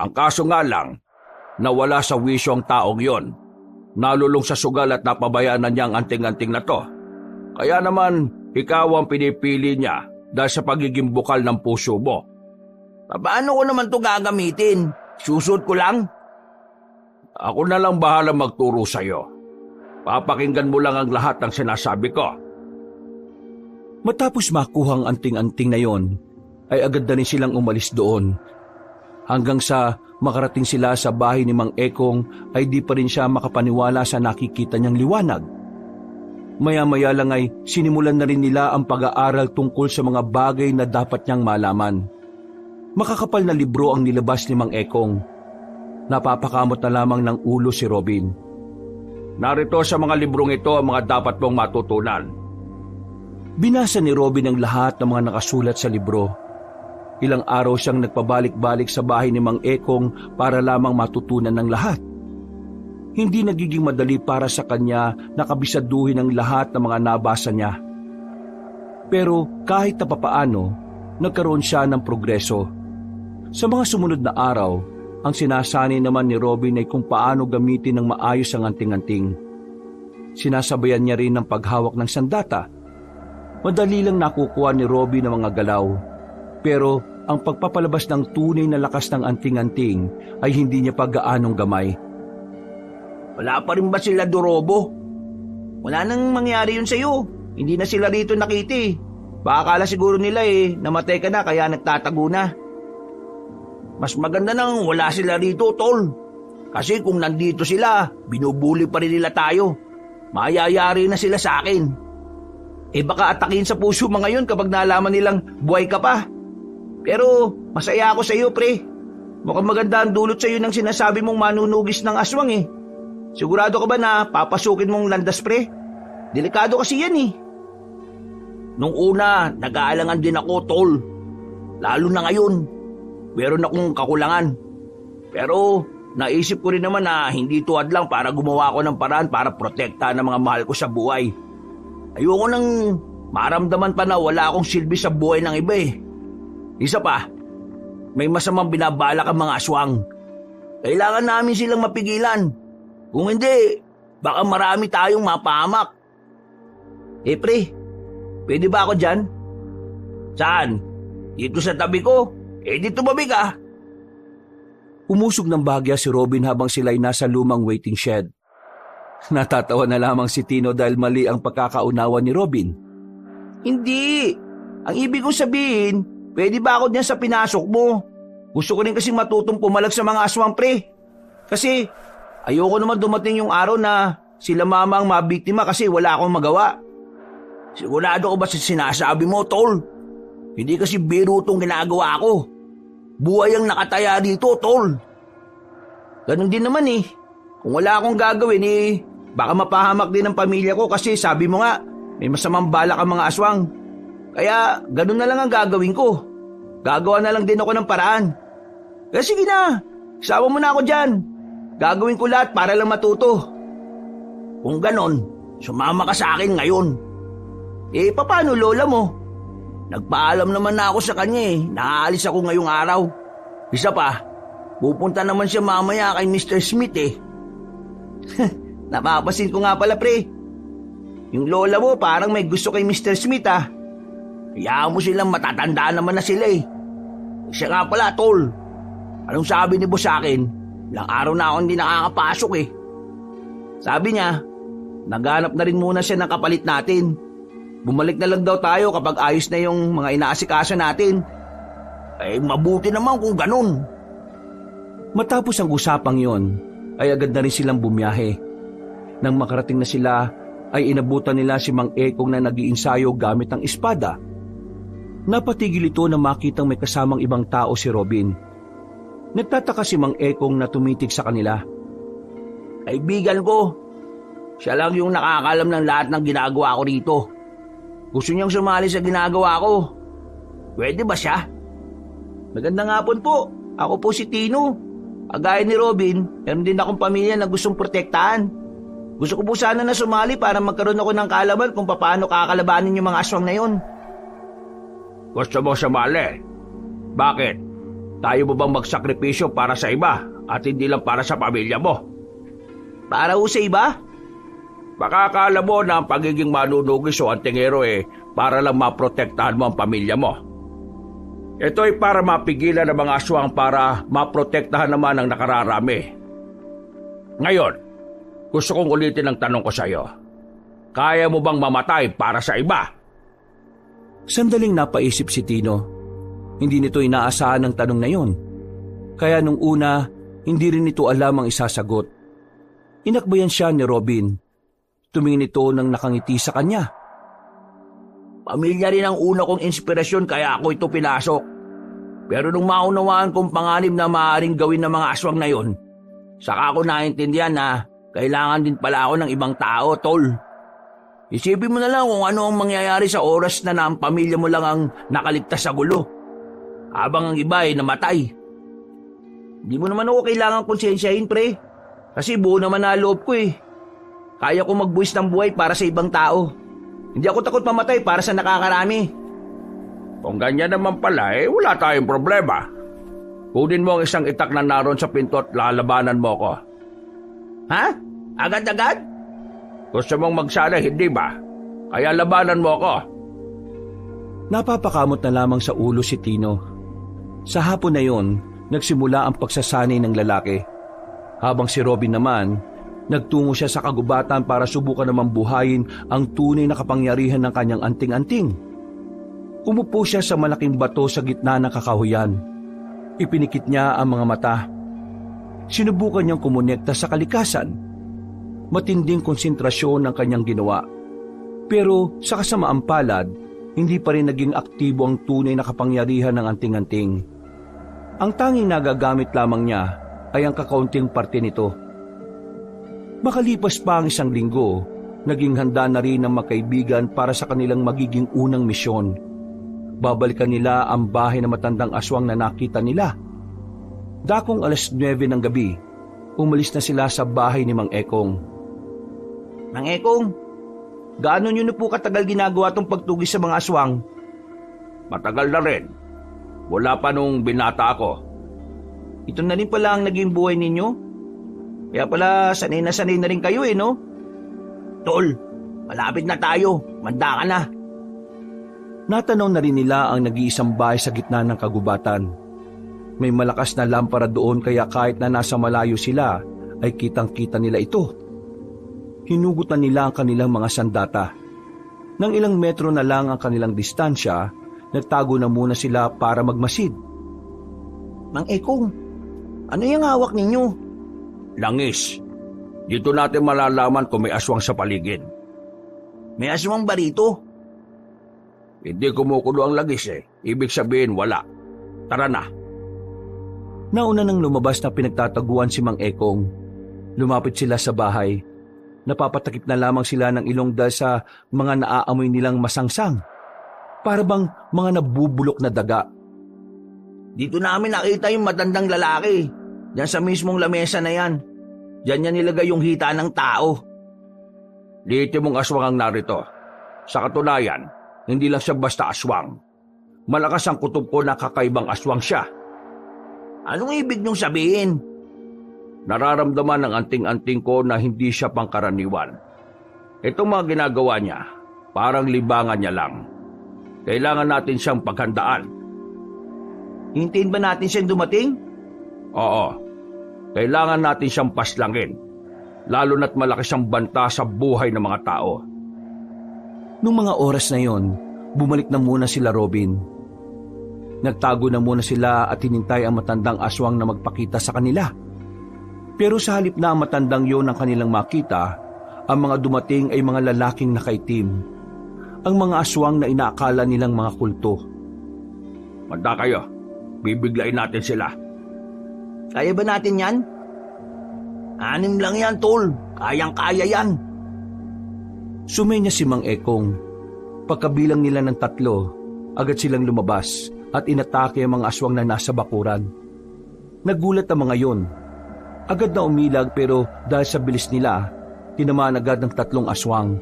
Ang kaso nga lang, nawala sa wisyo ang taong yon. Nalulong sa sugal at napabayaan na niya ang anting-anting na to. Kaya naman, ikaw ang pinipili niya dahil sa pagiging bukal ng puso mo. Paano ko naman to gagamitin? Susut ko lang? Ako na lang bahala magturo sa'yo. Papakinggan mo lang ang lahat ng sinasabi ko. Matapos makuha ang anting-anting na yon, ay agad na rin silang umalis doon. Hanggang sa makarating sila sa bahay ni Mang Ekong ay di pa rin siya makapaniwala sa nakikita niyang liwanag. Maya-maya lang ay sinimulan na rin nila ang pag-aaral tungkol sa mga bagay na dapat niyang malaman. Makakapal na libro ang nilabas ni Mang Ekong. Napapakamot na lamang ng ulo si Robin. Narito sa mga librong ito ang mga dapat mong matutunan. Binasa ni Robin ang lahat ng mga nakasulat sa libro. Ilang araw siyang nagpabalik-balik sa bahay ni Mang Ekong para lamang matutunan ng lahat. Hindi nagiging madali para sa kanya na kabisaduhin ang lahat ng mga nabasa niya. Pero kahit na papaano, nagkaroon siya ng progreso. Sa mga sumunod na araw, ang sinasanay naman ni Robin ay kung paano gamitin ng maayos ang anting-anting. Sinasabayan niya rin ng paghawak ng sandata. Madali lang nakukuha ni Robin ang mga galaw. Pero ang pagpapalabas ng tunay na lakas ng anting-anting ay hindi niya pa gaanong gamay. Wala pa rin ba sila Dorobo? Wala nang mangyari yun sa'yo. Hindi na sila rito nakita eh. Baka akala siguro nila namatay ka na kaya nagtatago na. Mas maganda nang wala sila rito, tol. Kasi kung nandito sila, binubuli pa rin nila tayo. Mayayari na sila sa akin. Baka atakin sa puso mga yun kapag nalaman nilang buhay ka pa. Pero masaya ako sa iyo, pre. Mukhang maganda ang dulot sa iyo ng sinasabi mong manunugis ng aswang eh. Sigurado ka ba na papasukin mong landas, pre? Delikado kasi yan eh. Nung una, nag-aalangan din ako, tol. Lalo na ngayon. Meron akong kakulangan. Pero naisip ko rin naman na hindi tuwad lang para gumawa ko ng paraan para protektahan ng mga mahal ko sa buhay. Ayoko nang maramdaman pa na wala akong silbi sa buhay ng iba eh. Isa pa, may masamang binabalak ang mga aswang. Kailangan namin silang mapigilan. Kung hindi, baka marami tayong mapahamak. Pre, pwede ba ako dyan? Saan? Dito sa tabi ko? Dito babi ka. Umusog ng bagya si Robin habang sila'y nasa lumang waiting shed. Natatawa na lamang si Tino dahil mali ang pagkakaunawa ni Robin. Hindi. Ang ibig kong sabihin, pwede ba ako dyan sa pinasok mo? Gusto ko rin kasi matutong pumalag sa mga aswang, pre. Kasi ayoko naman dumating yung araw na sila mama ang mabiktima kasi wala akong magawa. Sigurado ko ba sa sinasabi mo, tol? Hindi kasi biro tong ginagawa ko. Buhay ang nakataya dito, tol. Ganun din naman eh. Kung wala akong gagawin eh, baka mapahamak din ang pamilya ko kasi sabi mo nga, may masamang balak ang mga aswang. Kaya ganun na lang ang gagawin ko. Gagawa na lang din ako ng paraan. Kaya sige na, sama mo na ako dyan. Gagawin ko lahat para lang matuto. Kung ganon, sumama ka sa akin ngayon. Eh, paano lola mo? Nagpaalam naman na ako sa kanya eh. Naaalis ako ngayong araw. Isa pa, pupunta naman siya mamaya kay Mr. Smith eh. Napapasin ko nga pala, pre. Yung lola mo parang may gusto kay Mr. Smith ah. Hayaan mo silang matatandaan naman na sila eh. Siya nga pala, tol. Anong sabi ni boss sa akin? Ilang araw na ako hindi nakakapasok eh. Sabi niya, naghanap na rin muna siya ng kapalit natin. Bumalik na lang daw tayo kapag ayos na yung mga inaasikaso natin. Eh, mabuti naman kung ganun. Matapos ang usapang yon, ay agad na rin silang bumiyahe. Nang makarating na sila, ay inabutan nila si Mang Ekong na nag-iinsayo gamit ang espada. Napatigil ito na makitang may kasamang ibang tao si Robin. Nagtataka si Mang Ekong na tumitig sa kanila. Kaibigan ko, siya lang yung nakakalam ng lahat ng ginagawa ko rito. Gusto niyang sumali sa ginagawa ko. Pwede ba siya? Magandang hapon po. Ako po si Tino. Agaya ni Robin, meron din akong pamilya na gustong protektahan. Gusto ko po sana na sumali para magkaroon ako ng kaalaman kung paano kakalabanin yung mga aswang na yun. Gusto mo sumali? Bakit? Tayo mo bang magsakripisyo para sa iba at hindi lang para sa pamilya mo? Para ho sa iba? Baka akala mo na ang pagiging manunugis o antingero para lang maprotektahan mo ang pamilya mo. Ito ay para mapigilan ang mga aswang para maprotektahan naman ang nakararami. Ngayon, gusto kong ulitin ang tanong ko sa iyo. Kaya mo bang mamatay para sa iba? Sandaling napaisip si Tino. Hindi nito inaasahan ang tanong na yon. Kaya nung una, hindi rin nito alam ang isasagot. Inakbayan siya ni Robin. Tumingin ito nang nakangiti sa kanya. Pamilya rin ang una kong inspirasyon kaya ako ito pinasok. Pero nung maunawaan kong panganib na maaaring gawin ng mga aswang na yon, saka ako naintindihan na kailangan din pala ako ng ibang tao, tol. Isipin mo na lang kung ano ang mangyayari sa oras na ang pamilya mo lang ang nakaligtas sa gulo. Habang ang iba ay namatay. Hindi mo naman ako kailangan konsensyahin, pre. Kasi buo naman na loob ko eh. Kaya ko magbuwis ng buhay para sa ibang tao. Hindi ako takot mamatay para sa nakakarami. Kung ganyan naman pala wala tayong problema. Kunin mo ang isang itak na naroon sa pinto at lalabanan mo ko. Ha? Agad-agad? Gusto mong magsala, hindi ba? Kaya labanan mo ko. Napapakamot na lamang sa ulo si Tino. Sa hapon na yon, nagsimula ang pagsasanay ng lalaki. Habang si Robin naman, nagtungo siya sa kagubatan para subukan namang buhayin ang tunay na kapangyarihan ng kanyang anting-anting. Umupo siya sa malaking bato sa gitna ng kakahuyan. Ipinikit niya ang mga mata. Sinubukan niyang kumonekta sa kalikasan. Matinding konsentrasyon ang kanyang ginawa. Pero sa kasamaang palad, hindi pa rin naging aktibo ang tunay na kapangyarihan ng anting-anting. Ang tanging nagagamit lamang niya ay ang kakaunting parte nito. Makalipas pa ang isang linggo, naging handa na rin ang magkaibigan para sa kanilang magiging unang misyon. Babalikan nila ang bahay na matandang aswang na nakita nila. Dakong 9:00 ng gabi, umalis na sila sa bahay ni Mang Ekong. Mang Ekong, gaano nyo na po katagal ginagawa tong pagtugis sa mga aswang? Matagal na rin. Mula pa nung binata ako. Ito na rin pala ang naging buhay ninyo? Kaya pala sanay na rin kayo no? Tol, malapit na tayo. Manda ka na. Natanaw na rin nila ang nag-iisang bahay sa gitna ng kagubatan. May malakas na lampara doon kaya kahit na nasa malayo sila, ay kitang-kita nila ito. Hinugutan nila ang kanilang mga sandata. Nang ilang metro na lang ang kanilang distansya, nagtago na muna sila para magmasid. Mang Ekong, ano yung hawak ninyo? Langis. Dito natin malalaman kung may aswang sa paligid. May aswang ba rito? Hindi kumukulo ang langis eh. Ibig sabihin wala. Tara na. Nauna nang lumabas na pinagtataguan si Mang Ekong. Lumapit sila sa bahay. Napapatakip na lamang sila ng ilong dahil sa mga naaamoy nilang masangsang. Para bang mga nabubulok na daga. Dito namin nakita yung matandang lalaki. Diyan sa mismong lamesa na yan. Diyan niya nilagay yung hita ng tao. Liitimong aswang ang narito. Sa katunayan, hindi lang siya basta aswang. Malakas ang kutob ko na kakaibang aswang siya. Anong ibig niyong sabihin? Nararamdaman ng anting-anting ko na hindi siya pangkaraniwan. Itong mga ginagawa niya, parang libangan niya lang. Kailangan natin siyang paghandaan. Hintayin ba natin siyang dumating? Oo, kailangan natin siyang paslangin. Lalo na't malaki siyang banta sa buhay ng mga tao. Nung mga oras na yon, bumalik na muna sila Robin. Nagtago na muna sila at hinintay ang matandang aswang na magpakita sa kanila. Pero sa halip na ang matandang yon ang kanilang makita, ang mga dumating ay mga lalaking nakaitim. Ang mga aswang na inaakala nilang mga kulto. Manda kayo, bibiglain natin sila. Kaya ba natin yan? 6 lang yan, tol. Kayang-kaya yan. Sumenya si Mang Ekong. Pagkabilang nila ng 3, agad silang lumabas at inatake ang mga aswang na nasa bakuran. Nagulat ang mga yon. Agad na umilag pero dahil sa bilis nila, tinamaan agad ng 3 aswang.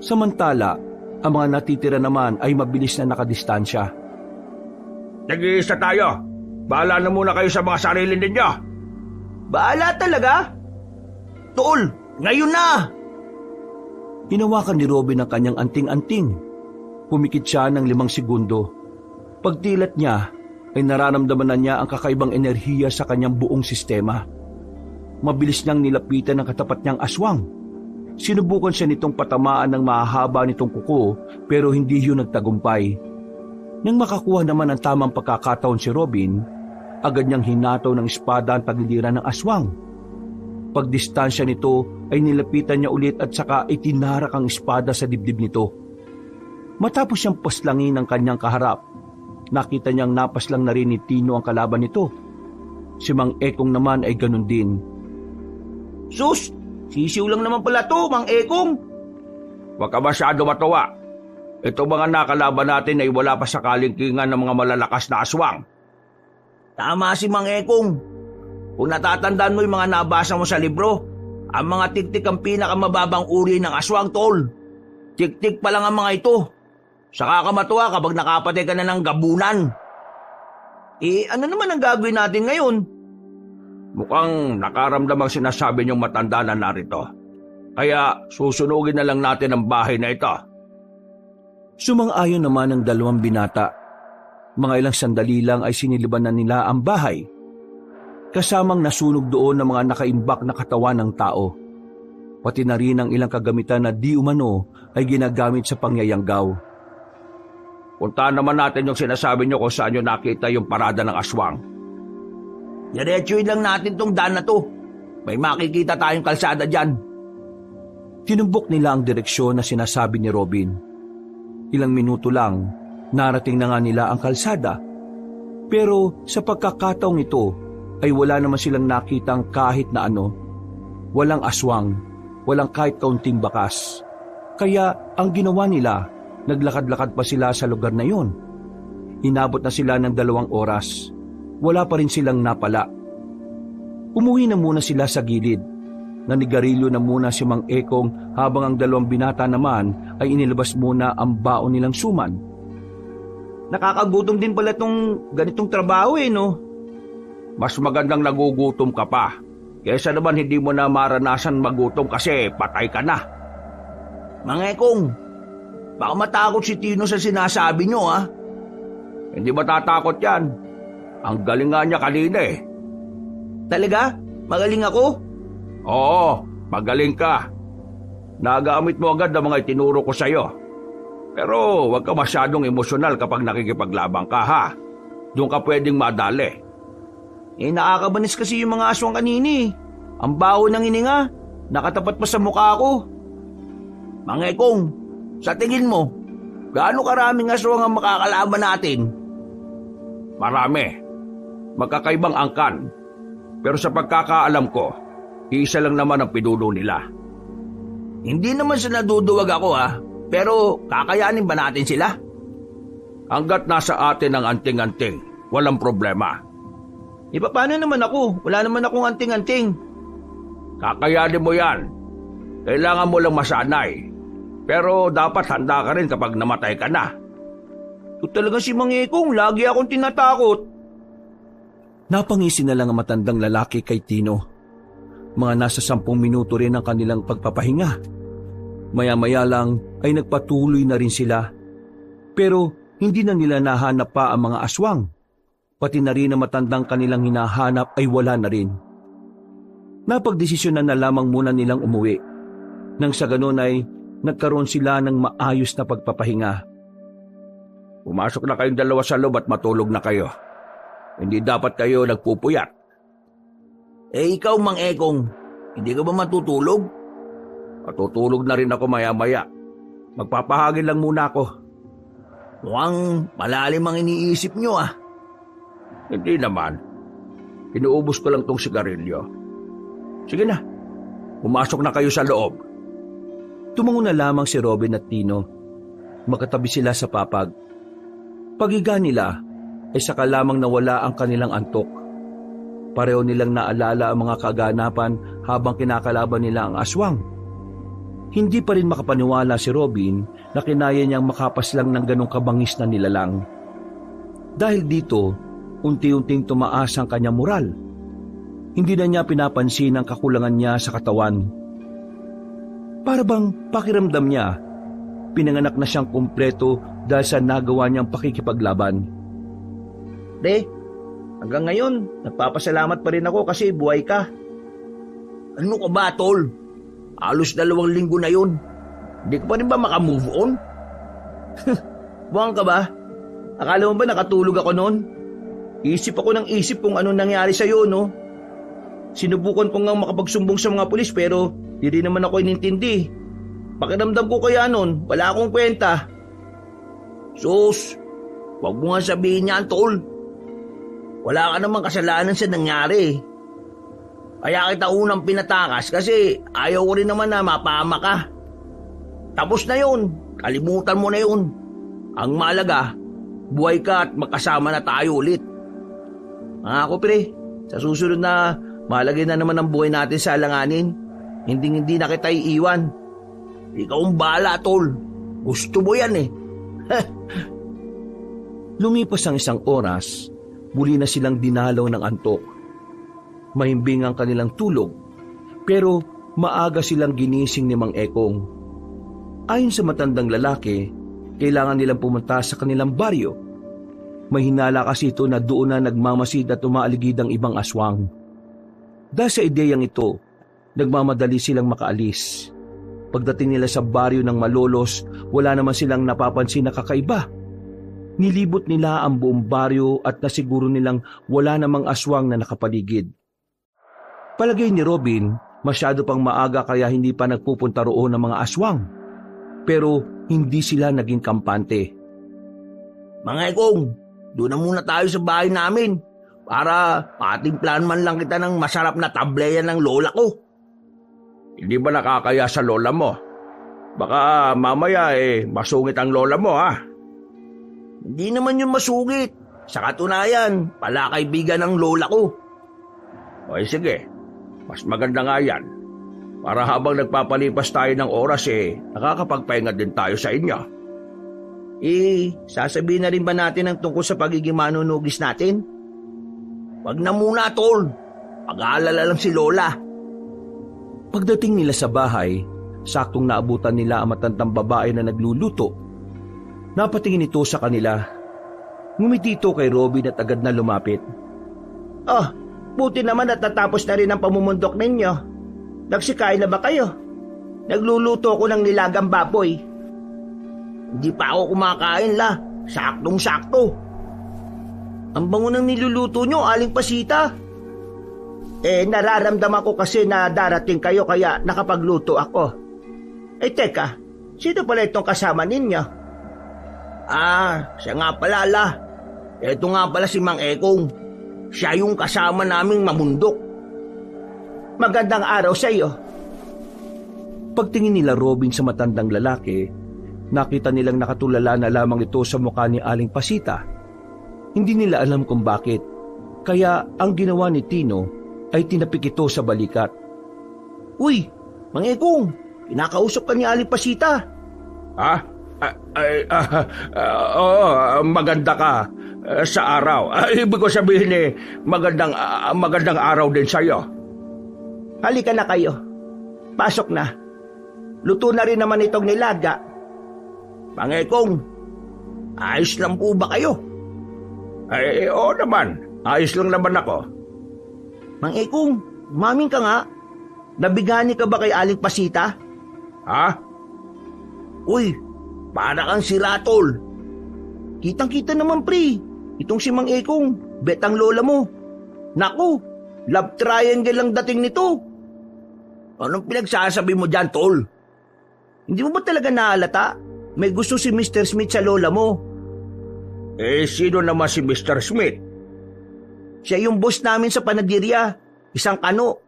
Samantala, ang mga natitira naman ay mabilis na nakadistansya. Nag-iisa tayo. Bahala na muna kayo sa mga sarili ninyo. Bahala talaga? Tol, ngayon na! Hinawakan ni Robin ang kanyang anting-anting. Pumikit siya ng 5 segundo. Pagdilat niya, ay nararamdaman na niya ang kakaibang enerhiya sa kanyang buong sistema. Mabilis niyang nilapitan ang katapat niyang aswang. Sinubukan siya nitong patamaan ng mahahaba nitong kuko pero hindi yun nagtagumpay. Nang makakuha naman ng tamang pagkakataon si Robin, agad niyang hinataw ng espada ang tagiliran ng aswang. Pagdistansya nito ay nilapitan niya ulit at saka itinarak ang espada sa dibdib nito. Matapos siyang paslangin ng kanyang kaharap, nakita niyang napaslang na rin ni Tino ang kalaban nito. Si Mang Ekong naman ay ganun din. Sus! Sisiw lang naman pala to, Mang Ekong! Huwag ka masyado matuwa. Ito mga nakalaban natin ay wala pa sa kalingkingan ng mga malalakas na aswang. Tama si Mang Ekong. Kung natatandaan mo yung mga nabasa mo sa libro, ang mga tiktik ang pinakamababang uri ng aswang, tol. Tiktik pa lang ang mga ito. Saka ka matuwa kapag nakapatay ka na ng gabunan. Ano naman ang gagawin natin ngayon? Mukhang nakaramdam ang sinasabi niyong matanda na narito. Kaya susunugin na lang natin ang bahay na ito. Sumang-ayon naman ang 2 binata. Mga ilang sandali lang ay siniliban na nila ang bahay. Kasamang nasunog doon ng mga nakaimbak na katawan ng tao. Pati na rin ang ilang kagamitan na di umano ay ginagamit sa pangyayanggaw. Puntahan naman natin yung sinasabi niyo kung saan niyo nakita yung parada ng aswang. Diretsuin lang natin tong daan na to. May makikita tayong kalsada dyan. Tinumbok nila ang direksyon na sinasabi ni Robin. Ilang minuto lang, narating na nga nila ang kalsada. Pero sa pagkakataong ito, ay wala naman silang nakitang kahit na ano. Walang aswang, walang kahit kaunting bakas. Kaya ang ginawa nila, naglakad-lakad pa sila sa lugar na yun. Inabot na sila ng 2 oras. Wala pa rin silang napala. Umuwi na muna sila sa gilid. Nanigarilyo na muna si Mang Ekong habang ang 2 binata naman ay inilabas muna ang baon nilang suman. Nakakagutom din pala tong ganitong trabaho no? Mas magandang nagugutom ka pa. Kaysa naman hindi mo na maranasan magutom kasi patay ka na. Mang Ekong, baka matakot si Tino sa sinasabi nyo Hindi matatakot yan. Ang galing nga niya kanina Talaga? Magaling ako? Oo, magaling ka. Nagamit mo agad ang mga itinuro ko sa'yo. Pero huwag ka masyadong emosyonal kapag nakikipaglabang ka Doon ka pwedeng madali. Nakakabanis kasi yung mga aswang kanini. Ang baho ng hininga, nakatapat pa sa mukha ko. Mang Ekong, sa tingin mo, gaano karaming aswang ang makakalaban natin? Marami. Magkakaibang angkan. Pero sa pagkakaalam ko, isa lang naman ang pinuno nila. Hindi naman sa naduduwag ako pero kakayanin ba natin sila? Hanggat nasa atin ang anting-anting, walang problema. Paano naman ako? Wala naman akong anting-anting. Kakayanin mo yan. Kailangan mo lang masanay. Pero dapat handa ka rin kapag namatay ka na. Ito talaga si Mang Ekong, lagi akong tinatakot. Napangisi na lang ang matandang lalaki kay Tino. Mga nasa 10 minuto rin ang kanilang pagpapahinga. Maya-maya lang ay nagpatuloy na rin sila. Pero hindi na nila nahanap pa ang mga aswang. Pati na rin ang matandang kanilang hinahanap ay wala na rin. Napagdesisyonan na lamang muna nilang umuwi. Nang sa ganon ay nagkaroon sila ng maayos na pagpapahinga. Pumasok na kayong dalawa sa loob at matulog na kayo. Hindi dapat kayo nagpupuyat. Ikaw, Mang Ekong, hindi ka ba matutulog? Matutulog na rin ako maya-maya. Magpapahangin lang muna ako. Mukhang malalim ang iniisip nyo Hindi naman. Inuubos ko lang tong sigarilyo. Sige na, pumasok na kayo sa loob. Tumango na lamang si Robin at Tino. Makatabi sila sa papag. Paghiga nila ay saka lamang nawala ang kanilang antok. Pareho nilang naalala ang mga kaganapan habang kinakalaban nila ang aswang. Hindi pa rin makapaniwala si Robin na kinaya niyang makapaslang ng ganong kabangis na nilalang. Dahil dito, unti-unting tumaas ang kanyang moral. Hindi na niya pinapansin ang kakulangan niya sa katawan. Para bang pakiramdam niya, pinanganak na siyang kumpleto dahil sa nagawa niyang pakikipaglaban. Hanggang ngayon, nagpapasalamat pa rin ako kasi buhay ka. Ano ka ba, tol? Halos 2 linggo na yun. Hindi ka pa rin ba makamove on? Buwang ka ba? Akala mo ba nakatulog ako noon? Isip ako ng isip kung ano nangyari sa'yo, no? Sinubukan ko nga makapagsumbong sa mga pulis pero di rin naman ako inintindi. Pakiramdam ko kaya noon, wala akong kwenta. Sus, wag mo nga sabihin niyan, tol. Wala ka namang kasalanan sa nangyari. Kaya kita unang pinatakas kasi ayaw ko rin naman na mapahama ka. Tapos na yun, kalimutan mo na yun. Ang malaga, buhay ka at magkasama na tayo ulit. Ako pre, sa susunod na malagay na naman ang buhay natin sa alanganin. Hindi na kita iiwan. Ikaw ang bahala, tol. Gusto mo yan Lumipas ang 1 oras, muli na silang dinalaw ng antok. Mahimbing ang kanilang tulog, pero maaga silang ginising ni Mang Ekong. Ayon sa matandang lalaki, kailangan nilang pumunta sa kanilang baryo. May hinala kasi ito na doon na nagmamasid at umaaligid ang ibang aswang. Dahil sa ideyang ito, nagmamadali silang makaalis. Pagdating nila sa baryo ng malolos, wala naman silang napapansin na kakaiba. Nilibot nila ang buong baryo at nasiguro nilang wala namang aswang na nakapaligid. Palagay ni Robin, masyado pang maaga kaya hindi pa nagpupunta roon ng mga aswang. Pero hindi sila naging kampante. Mga Ekong, doon na muna tayo sa bahay namin para patimplan man lang kita ng masarap na tableya ng lola ko. Hindi ba nakakaya sa lola mo? Baka mamaya masungit ang lola mo Hindi naman yun masungit. Sa katunayan, pala kaibigan ng lola ko. Okay, sige. Mas maganda nga yan. Para habang nagpapalipas tayo ng oras nakakapagpahinga din tayo sa inyo. Sasabihin na rin ba natin ang tungkol sa pagiging manunugis natin? Wag na muna, tol. Pag-aalala lang si lola. Pagdating nila sa bahay, saktong naabutan nila ang matandang babae na nagluluto. Napatingin ito sa kanila. Ngumiti ito kay Robin at agad na lumapit. Buti naman at natapos na rin ang pamumundok ninyo. Nagsikain na ba kayo? Nagluluto ko ng nilagang baboy. Hindi pa ako kumakain Saktong-sakto. Ang bango ng niluluto nyo, Aling Pasita. Nararamdaman ko kasi na darating kayo kaya nakapagluto ako. Teka, sino pala itong kasama ninyo? Siya nga pala, La. Ito nga pala si Mang Ekong. Siya yung kasama naming mamundok. Magandang araw sa iyo. Pagtingin nila Robin sa matandang lalaki, nakita nilang nakatulala na lamang ito sa mukha ni Aling Pasita. Hindi nila alam kung bakit, kaya ang ginawa ni Tino ay tinapik ito sa balikat. Uy, Mang Ekong, kinakausap ka ni Aling Pasita. Maganda ka sa araw. Ibig ko sabihin magandang araw din sa'yo. Halika na kayo. Pasok na. Luto na rin naman itong nilaga. Mang Ekong, ayos lang po ba kayo? Oo naman. Ayos lang naman ako. Mang Ekong, umamin ka nga. Nabigani ka ba kay Aling Pasita? Uy, para kang si Ratol. Kitang-kita naman, pre. Itong si Mang Ekong, betang lola mo. Naku, love triangle lang dating nito. Anong pinagsasabi mo dyan, tol? Hindi mo ba talaga naalata? May gusto si Mr. Smith sa lola mo. Sino naman si Mr. Smith? Siya yung boss namin sa panadirya. Isang kano.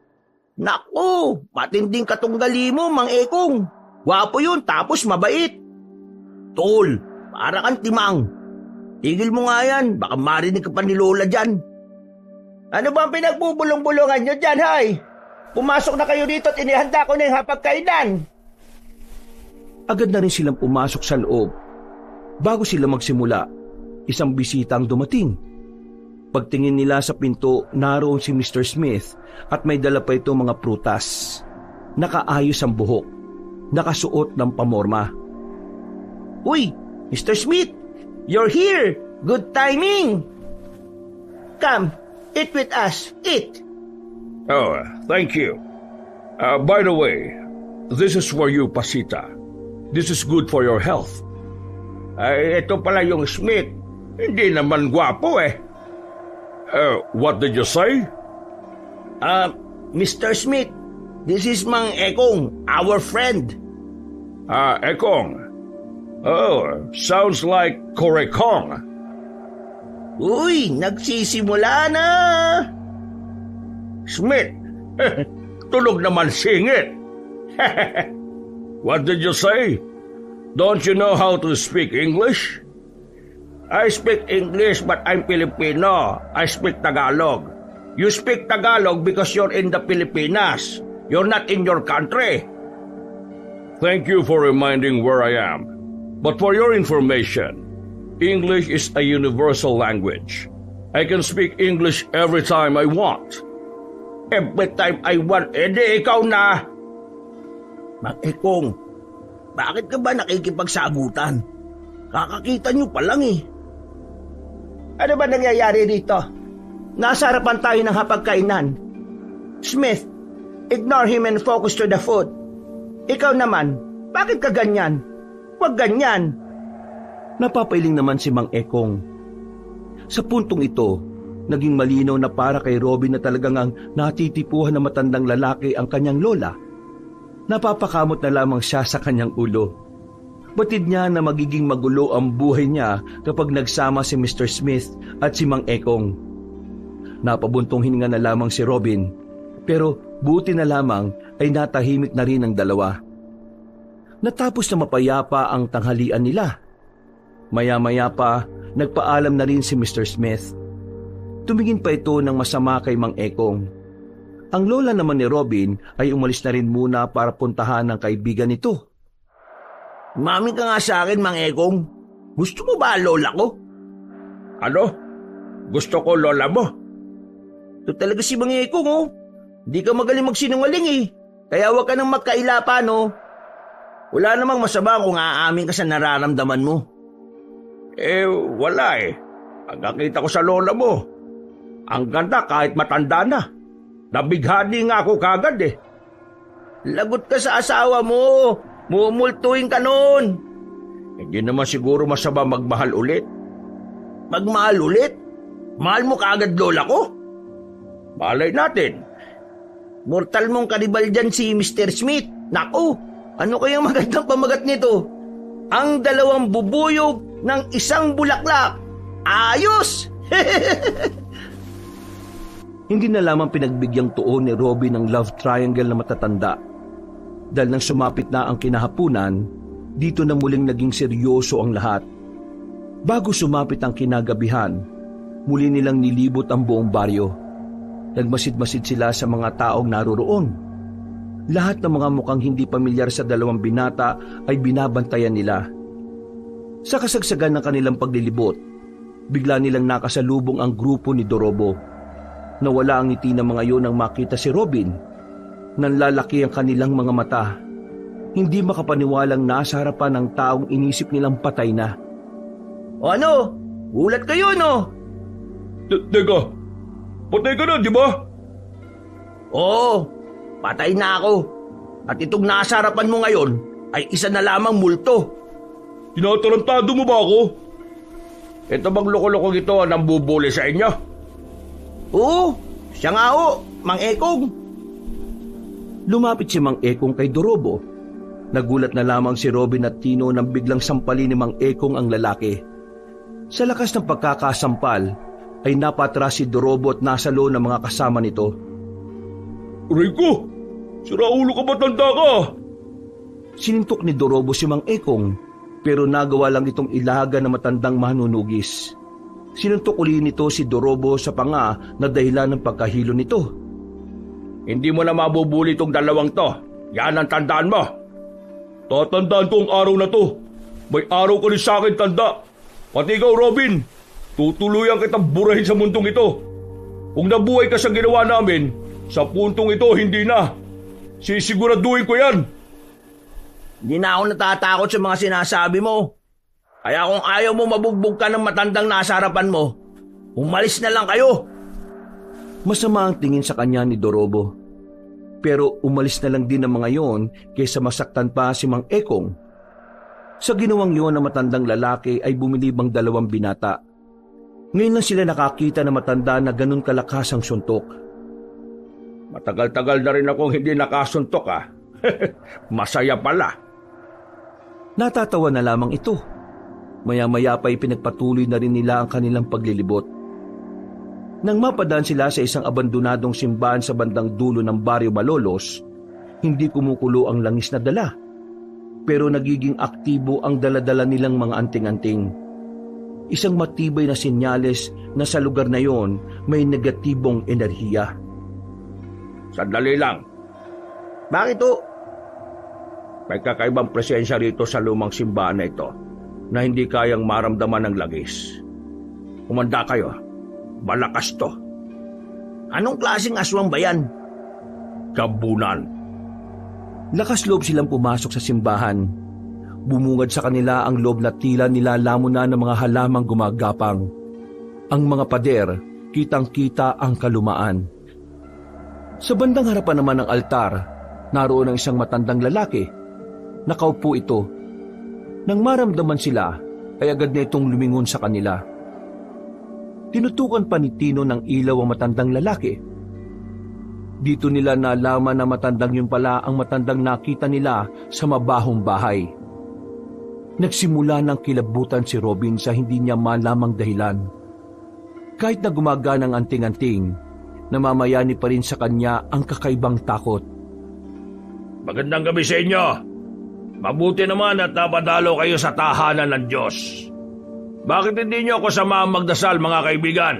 Naku, matinding katunggali mo, Mang Ekong. Gwapo yun, tapos mabait. Tol, para kang timang. Tigil mo nga yan, baka marinig ka pa ni Lola dyan. Ano ba ang pinagbubulong-bulungan nyo dyan, hay? Pumasok na kayo dito at inihanda ko na yung hapagkainan. Agad na rin silang pumasok sa loob. Bago sila magsimula, isang bisita ang dumating. Pagtingin nila sa pinto, naroon si Mr. Smith at may dala pa itong mga prutas. Nakaayos ang buhok, nakasuot ng pamorma. Uy, Mr. Smith, you're here. Good timing. Come, eat with us. Eat. Oh, thank you. By the way, this is for you, Pasita. This is good for your health. Ito pala yung Smith. Hindi naman gwapo eh. What did you say? Mr. Smith, this is Mang Ekong, our friend. Ekong. Oh, sounds like Korekong. Uy, nagsisimula na. Smith, tulog naman singit. What did you say? Don't you know how to speak English? I speak English but I'm Filipino. I speak Tagalog. You speak Tagalog because you're in the Pilipinas. You're not in your country. Thank you for reminding where I am. But for your information, English is a universal language. I can speak English every time I want. Every time I want, di ikaw na. Mang Ekong, bakit ka ba nakikipagsagutan? Kakakita nyo pa lang eh. Ano ba nangyayari dito? Nasa harapan tayo ng hapagkainan. Smith, ignore him and focus to the food. Ikaw naman, bakit ka ganyan? Huwag ganyan. Napapailing naman si Mang Ekong. Sa puntong ito, naging malinaw na para kay Robin na talagang ang natitipuhan na matandang lalaki ang kanyang lola. Napapakamot na lamang siya sa kanyang ulo. Batid niya na magiging magulo ang buhay niya kapag nagsama si Mr. Smith at si Mang Ekong. Napabuntong hininga na lamang si Robin, pero buti na lamang ay natahimik na rin ang dalawa. Natapos na mapayapa ang tanghalian nila. Maya-maya pa, nagpaalam na rin si Mr. Smith. Tumingin pa ito ng masama kay Mang Ekong. Ang lola naman ni Robin ay umalis na rin muna para puntahan ng kaibigan nito. Mami ka nga sa akin, Mang Ekong. Gusto mo ba lola ko? Ano? Gusto ko lola mo? Ito talaga si Mang Ekong, oh. Hindi ka magaling magsinungaling eh. Kaya huwag ka nang magkailapa, no? Wala namang masama kung aamin ka sa nararamdaman mo. Wala eh. Pagkakita ko sa lola mo, ang ganda kahit matanda na. Nabighani nga ako kagad eh. Lagot ka sa asawa mo. Mumultuin ka noon. Hindi naman siguro masama magmahal ulit. Magmahal ulit? Mahal mo kaagad lola ko? Malay natin. Mortal mong kanibal dyan si Mr. Smith. Naku, ano kayang magandang pamagat nito? Ang dalawang bubuyog ng isang bulaklak. Ayos! Hindi na lamang pinagbigyan tuon ni Robin ng love triangle na matatanda. Dahil nang sumapit na ang kinahapunan, dito na muling naging seryoso ang lahat. Bago sumapit ang kinagabihan, muli nilang nilibot ang buong baryo. Nagmasid-masid sila sa mga taong naroroon. Lahat ng mga mukhang hindi pamilyar sa dalawang binata ay binabantayan nila. Sa kasagsagan ng kanilang paglilibot, bigla nilang nakasalubong ang grupo ni Dorobo. Nawala ang ngiti ng mga iyon nang makita si Robin. Nanlalaki ang kanilang mga mata. Hindi makapaniwalang nasa harapan ng taong inisip nilang patay na. O ano? Ulat kayo, no? Teka, patay ka na, di ba? Oo, patay na ako. At itong nasa harapan mo ngayon ay isa na lamang multo. Tinatarantado mo ba ako? Ito bang loko-loko ito ang nambubuli sa inyo? Oo, siya nga ho, Mang Ekong. Lumapit si Mang Ekong kay Dorobo. Nagulat na lamang si Robin at Tino nang biglang sampalin ni Mang Ekong ang lalaki. Sa lakas ng pagkakasampal, ay napatras si Dorobo at nasalo ng mga kasama nito. Rico, sira ulo ka ba, tanda ka? Sinintok ni Dorobo si Mang Ekong, pero nagawa lang itong ilaga na matandang manunugis. Sinuntok uli nito si Dorobo sa panga na dahilan ng pagkahilo nito. Hindi mo na mabubuli itong dalawang to. Yan ang tandaan mo. Tatandaan ko ang araw na to. May araw ka rin sa akin, tanda. Pati ikaw, Robin. Tutuluyan kitang burahin sa mundong ito. Kung nabuhay ka sa ginawa namin, sa puntong ito hindi na. Sisiguraduhin ko yan. Hindi na ako natatakot sa mga sinasabi mo. Kaya kung ayaw mo mabugbog ka ng matandang nasa harapan mo, umalis na lang kayo. Masama ang tingin sa kanya ni Dorobo. Pero umalis na lang din ang mga yon kaysa masaktan pa si Mang Ekong. Sa ginawang yon ng matandang lalaki ay bumilibang dalawang binata. Ngayon lang sila nakakita na matanda na ganun kalakas ang suntok. Matagal-tagal na rin akong hindi nakasuntok Masaya pala. Natatawa na lamang ito. Maya-maya pa pinagpatuloy na rin nila ang kanilang paglilibot. Nang mapadaan sila sa isang abandonadong simbahan sa bandang dulo ng Baryo Malolos, hindi kumukulo ang langis na dala. Pero nagiging aktibo ang daladala nilang mga anting-anting. Isang matibay na senyales na sa lugar na yon may negatibong enerhiya. Sandali lang. Bakit ho? May kakaibang presensya rito sa lumang simbahan na ito na hindi kayang maramdaman ng langis. Kumanda kayo. Malakas to. Anong klaseng aswang ba yan? Gabunan. Lakas loob silang pumasok sa simbahan. Bumungad sa kanila ang loob na tila nilalamon na ng mga halamang gumagapang. Ang mga pader, kitang-kita ang kalumaan. Sa bandang harapan naman ng altar, naroon ang isang matandang lalaki. Nakaupo ito. Nang maramdaman sila, ay agad na itong lumingon sa kanila. Tinutukan pa ni Tino ng ilaw ang matandang lalaki. Dito nila nalaman na matandang yun pala ang matandang nakita nila sa mabahong bahay. Nagsimula ng kilabutan si Robin sa hindi niya malamang dahilan. Kahit na gumagana ang anting-anting, namamayani pa rin sa kanya ang kakaibang takot. Magandang gabi sa inyo. Mabuti naman at napadalo kayo sa tahanan ng Diyos. Bakit hindi niyo ako samahan magdasal, mga kaibigan?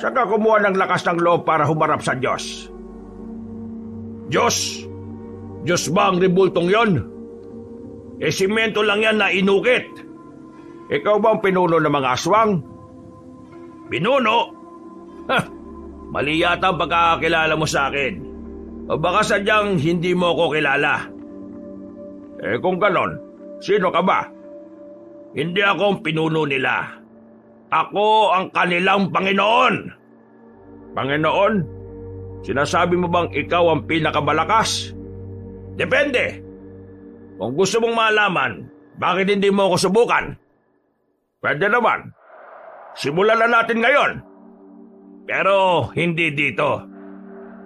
Saan ka kumuha ng lakas ng loob para humarap sa Diyos? Diyos? Diyos ba ang rebultong yon? Simento lang yan na inukit. Ikaw ba ang pinuno ng mga aswang? Pinuno? Mali yata ang pagkakakilala mo sa akin. O baka sadyang hindi mo ko kilala. Kung ganon, sino ka ba? Hindi ako ang pinuno nila. Ako ang kanilang Panginoon. Panginoon? Sinasabi mo bang ikaw ang pinakamalakas? Depende. Kung gusto mong malaman, bakit hindi mo ako subukan? Pwede naman. Simulan na natin ngayon. Pero hindi dito.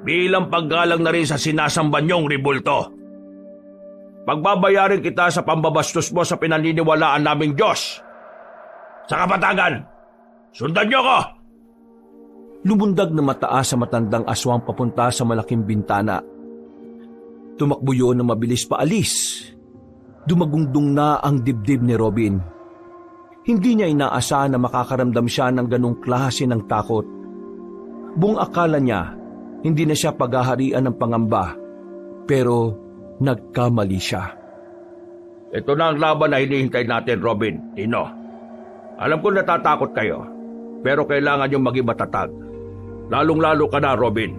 bilang paggalang na rin sa sinasamba niyong ribulto. Pagbabayarin kita sa pambabastos mo sa pinaniniwalaan naming Diyos. Sa kapatagan, sundan niyo ko! Lumundag na mataas sa matandang aswang papunta sa malaking bintana. Tumakbo yun na mabilis paalis. Dumagungdong na ang dibdib ni Robin. Hindi niya inaasahan na makakaramdam siya ng ganong klase ng takot. Buong akala niya, hindi na siya paghaharian ng pangamba. Pero nagkamali siya. Ito na ang laban na hinihintay natin, Robin, Tino. Alam ko natatakot kayo, pero kailangan niyong maging matatag. Lalong-lalo ka na, Robin.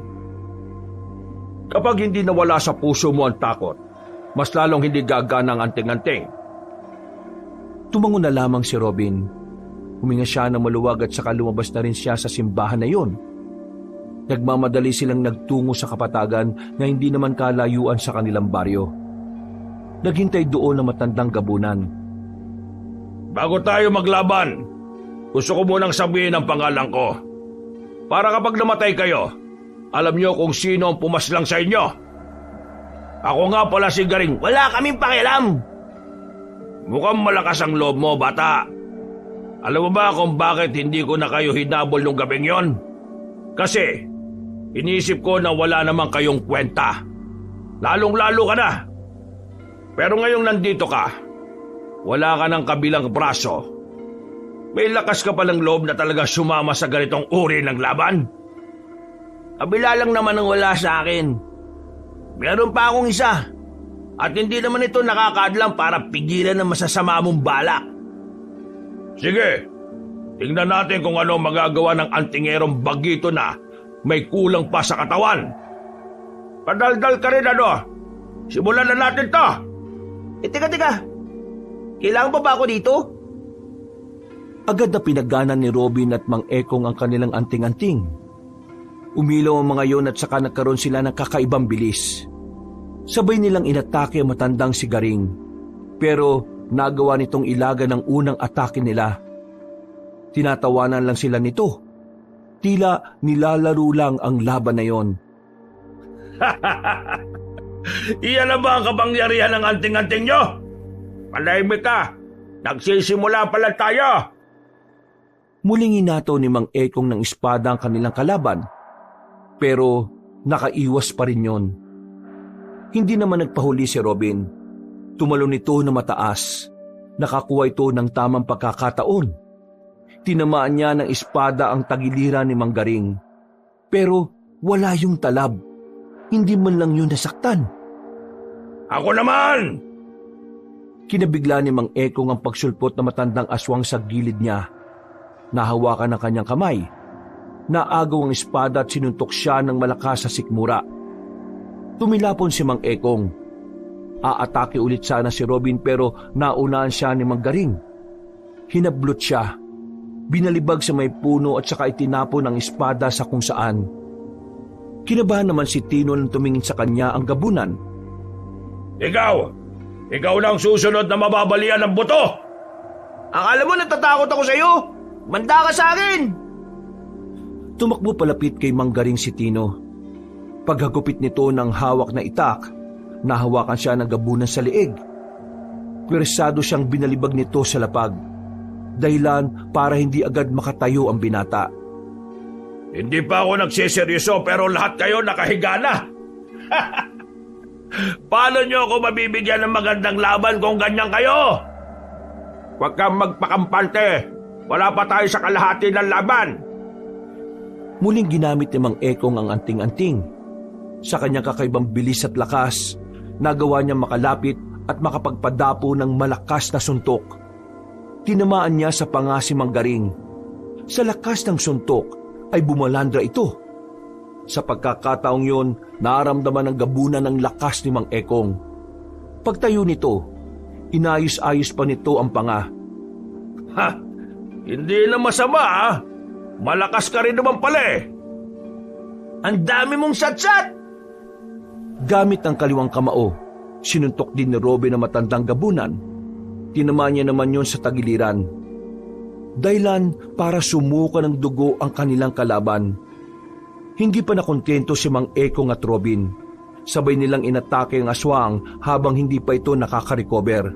Kapag hindi nawala sa puso mo ang takot, mas lalong hindi gagana ang anting-anting. Tumango na lamang si Robin. Huminga siya ng maluwag at saka lumabas na rin siya sa simbahan na yon. Nagmamadali silang nagtungo sa kapatagan na hindi naman kalayuan sa kanilang baryo. Naghintay doon ang matandang gabunan. Bago tayo maglaban, gusto ko munang sabihin ang pangalan ko. Para kapag namatay kayo, alam niyo kung sino ang pumaslang sa inyo. Ako nga pala si Garing. Wala kaming pakialam! Mukhang malakas ang loob mo, bata. Alam mo ba kung bakit hindi ko na kayo hinabol nung gabing yon? Kasi, inisip ko na wala namang kayong kwenta. Lalong-lalo ka na. Pero ngayong nandito ka, wala ka ng kabilang braso. May lakas ka palang loob na talaga sumama sa ganitong uri ng laban? Kabila lang naman ang wala sa akin. Meron pa akong isa. At hindi naman ito nakakadlang para pigilan ng masasama mong balak. Sige, tingnan natin kung ano magagawa ng antingerong bagito na may kulang pa sa katawan. Padaldal ka rin, ano? Simulan na natin to! Teka. Kailangan pa ba ako dito? Agad na pinagganan ni Robin at Mang Ekong ang kanilang anting-anting. Umilaw ang mga yon at saka nagkaroon sila ng kakaibang bilis. Sabay nilang inatake ang matandang si Garing. Pero nagawa nitong ilaga ng unang atake nila. Tinatawanan lang sila nito. Tila nilalaro lang ang laban na yon. Iyan na ba ang kapangyarihan ng anting-anting nyo? Palahimik ka! Nagsisimula pa lang tayo! Muling inato ni Mang Ekong ng espada ang kanilang kalaban. Pero nakaiwas pa rin yon. Hindi naman nagpahuli si Robin. Tumalon ito na mataas. Nakakuha ito ng tamang pagkakataon. Tinamaan niya ng espada ang tagiliran ni Mang Garing. Pero wala yung talab. Hindi man lang yun nasaktan. Ako naman! Kinabigla ni Mang Ekong ang pagsulpot na matandang aswang sa gilid niya. Nahawakan ang kanyang kamay. Naagaw ang espada at sinuntok siya ng malakas sa sikmura. Tumilapon si Mang Ekong. Aatake ulit sana si Robin pero naunaan siya ni Mang Garing. Hinablot siya. Binalibag sa may puno at saka itinapon ang espada sa kung saan. Kinabahan naman si Tino nang tumingin sa kanya ang gabunan. Ikaw na ang susunod na mababalian ng buto! Akala mo natatakot ako sa'yo? Manda ka sa akin! Tumakbo palapit kay Mang Garing si Tino. Paghagupit nito ng hawak na itak, nahawakan siya ng gabunan sa liig. Pwersado siyang binalibag nito sa lapag. Dahilan para hindi agad makatayo ang binata. Hindi pa ako nagsiseryoso pero lahat kayo nakahiga na. Paano nyo ako mabibigyan ng magandang laban kung ganyan kayo? Huwag kang magpakampante. Wala pa tayo sa kalahati ng laban. Muling ginamit ni Mang Ekong ang anting-anting. Sa kanyang kakaibang bilis at lakas, nagawa niyang makalapit at makapagpadapo ng malakas na suntok. Tinamaan niya sa panga si Mang Garing. Sa lakas ng suntok ay bumalandra ito. Sa pagkakataong yon, naramdaman ng gabunan ng lakas ni Mang Ekong. Pagtayo nito, inayos-ayos pa nito ang panga. Ha? Hindi na masama, ha? Malakas ka rin naman pala eh. Ang dami mong satsat! Gamit ang kaliwang kamao, sinuntok din ni Robin ang matandang gabunan. Tinamaan niya naman yon sa tagiliran. Dahilan para sumuka ng dugo ang kanilang kalaban. Hindi pa nakontento si Mang Ekong at Robin. Sabay nilang inatake ang aswang habang hindi pa ito nakaka-recover.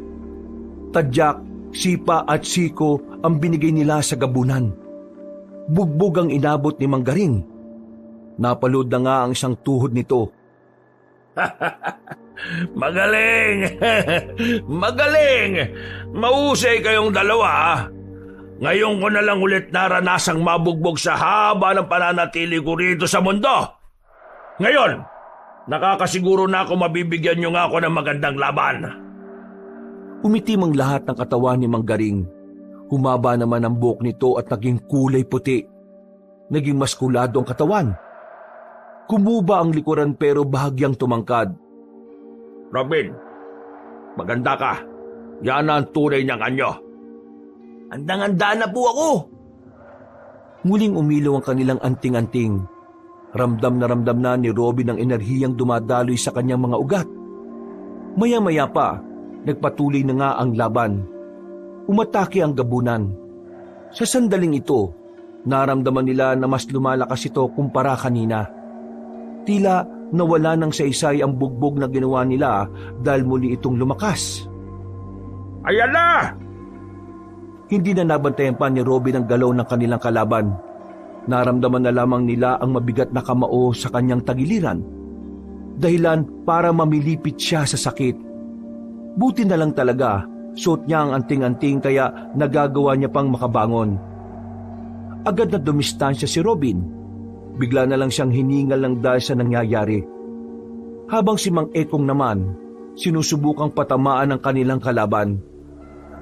Tadyak, sipa at siko ang binigay nila sa gabunan. Bugbog ang inabot ni Mang Garing. Napalood na nga ang isang tuhod nito. Magaling! Magaling! Mahusay kayong dalawa. Ngayon ko na lang ulit naranasang mabugbog sa haba ng pananatili ko rito sa mundo. Ngayon, nakakasiguro na ako mabibigyan niyo nga ako ng magandang laban. Umitim ang lahat ng katawan ni Mang Garing. Humaba naman ang buhok nito at naging kulay puti. Naging maskulado ang katawan. Kumuba ang likuran pero bahagyang tumangkad. Robin, maganda ka. Yan ang tunay niyang anyo. Andang-anda na po ako. Muling umilaw ang kanilang anting-anting. Ramdam na ni Robin ang enerhiyang dumadaloy sa kanyang mga ugat. Maya-maya pa, nagpatuloy na nga ang laban. Umatake ang gabunan. Sa sandaling ito, naramdaman nila na mas lumalakas ito kumpara kanina. Tila nawala ng saysay ang bugbog na ginawa nila dahil muli itong lumakas. Ayan na! Hindi na nabantayan pa ni Robin ang galaw ng kanilang kalaban. Naramdaman na lamang nila ang mabigat na kamao sa kanyang tagiliran. Dahilan para mamilipit siya sa sakit. Buti na lang talaga, suot niya ang anting-anting kaya nagagawa niya pang makabangon. Agad na dumistansya si Robin. Bigla na lang siyang hiningal ng dahil sa nangyayari. Habang si Mang Ekong naman, sinusubukang patamaan ang kanilang kalaban.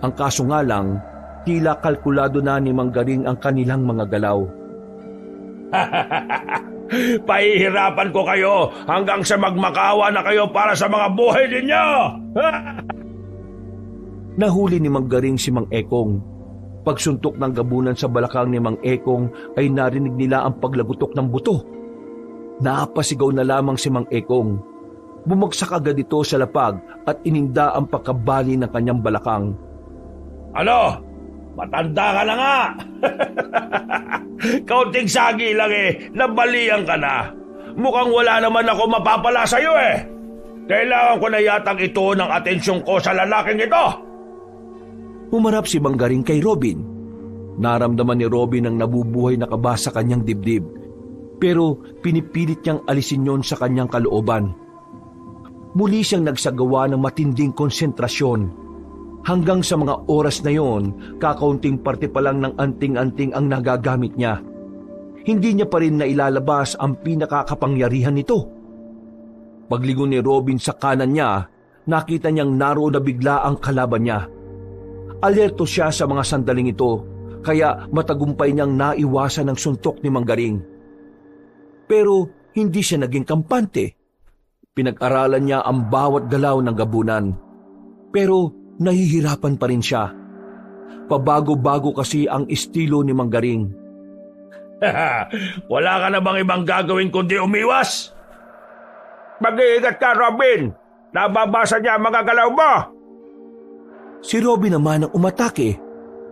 Ang kaso nga lang, tila kalkulado na ni Mang Garing ang kanilang mga galaw. Pahihirapan ko kayo hanggang sa magmakawa na kayo para sa mga buhay ninyo! Nahuli ni Mang Garing si Mang Ekong. Pagsuntok ng gabunan sa balakang ni Mang Ekong ay narinig nila ang paglagutok ng buto. Naapasigaw na lamang si Mang Ekong. Bumagsak agad ito sa lapag at ininda ang pagkabali ng kanyang balakang. Ano? Matanda ka na nga! Kaunting sagi lang nabalian ka na. Mukhang wala naman ako mapapala sa'yo Kailangan ko na yatang ito ng atensyon ko sa lalaking ito. Humarap si Mang Garing kay Robin. Naramdaman ni Robin ang nabubuhay na kaba sa kanyang dibdib. Pero pinipilit niyang alisin yon sa kanyang kalooban. Muli siyang nagsagawa ng matinding konsentrasyon. Hanggang sa mga oras na yon, kakaunting parte pa lang ng anting-anting ang nagagamit niya. Hindi niya pa rin nailalabas ang pinakakapangyarihan nito. Paglingon ni Robin sa kanan niya, nakita niyang naroon na bigla ang kalaban niya. Alerto siya sa mga sandaling ito, kaya matagumpay niyang naiwasan ang suntok ni Mang Garing. Pero hindi siya naging kampante. Pinag-aralan niya ang bawat galaw ng gabunan. Pero nahihirapan pa rin siya. Pabago-bago kasi ang estilo ni Mang Garing. Wala ka na bang ibang gagawin kundi umiwas? Mag-iingat ka, Robin! Nababasa niya ang mga galaw mo! Si Robin naman ang umatake.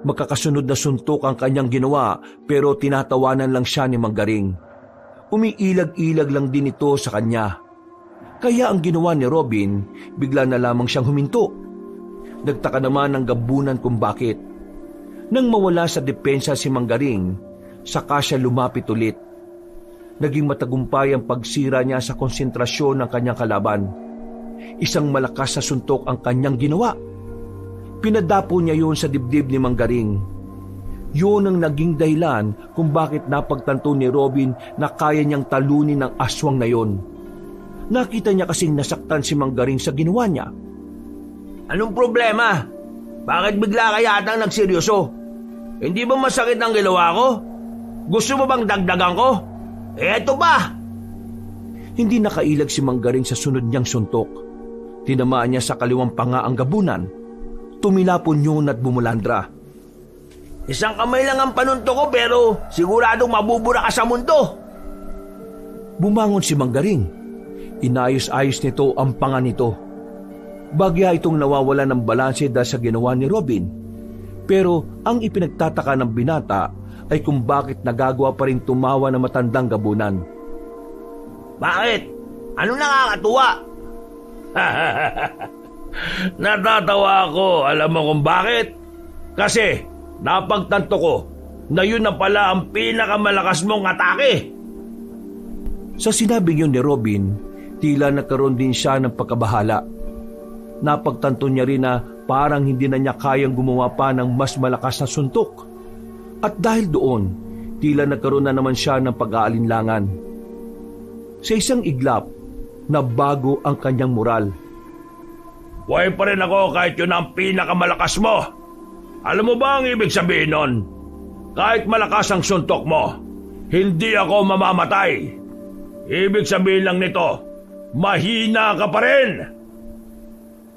Magkakasunod na suntok ang kanyang ginawa pero tinatawanan lang siya ni Mang Garing. Umiilag-ilag lang din ito sa kanya. Kaya ang ginawa ni Robin, bigla na lamang siyang huminto. Nagtaka naman ang gabunan kung bakit. Nang mawala sa depensa si Mang Garing, saka siya lumapit ulit. Naging matagumpay ang pagsira niya sa konsentrasyon ng kanyang kalaban. Isang malakas na suntok ang kanyang ginawa. Pinadapo niya yun sa dibdib ni Mang Garing. Yun ang naging dahilan kung bakit napagtanto ni Robin na kaya niyang talunin ang aswang na yon. Nakita niya kasing nasaktan si Mang Garing sa ginawa niya. Anong problema? Bakit bigla ka yatang nagseryoso? Hindi ba masakit ang ginawa ko? Gusto mo bang dagdagan ko? Eto pa! Hindi nakailag si Mang Garing sa sunod niyang suntok. Tinamaan niya sa kaliwang panga ang gabunan. Tumilapon yun at bumulandra. Isang kamay lang ang panunto ko pero siguradong mabubura ka sa mundo. Bumangon si Mang Garing. Inayos-ayos nito ang panga nito. Bagya itong nawawala ng balanse dahil sa ginawa ni Robin. Pero ang ipinagtataka ng binata ay kung bakit nagagawa pa rin tumawa ng matandang gabunan. Bakit? Ano nakakatuwa? Natatawa ako, alam mo kung bakit? Kasi napagtanto ko na yun na pala ang pinakamalakas mong atake. Sa sinabing yun ni Robin, tila nagkaroon din siya ng pagkabahala. Napagtanto niya rin na parang hindi na niya kayang gumawa pa ng mas malakas na suntok. At dahil doon, tila nagkaroon na naman siya ng pag-aalinlangan. Sa isang iglap, nabago ang kanyang moral. Buhay pa rin ako kahit yun ang pinakamalakas mo. Alam mo ba ang ibig sabihin nun? Kahit malakas ang suntok mo, hindi ako mamamatay. Ibig sabihin lang nito, mahina ka pa rin.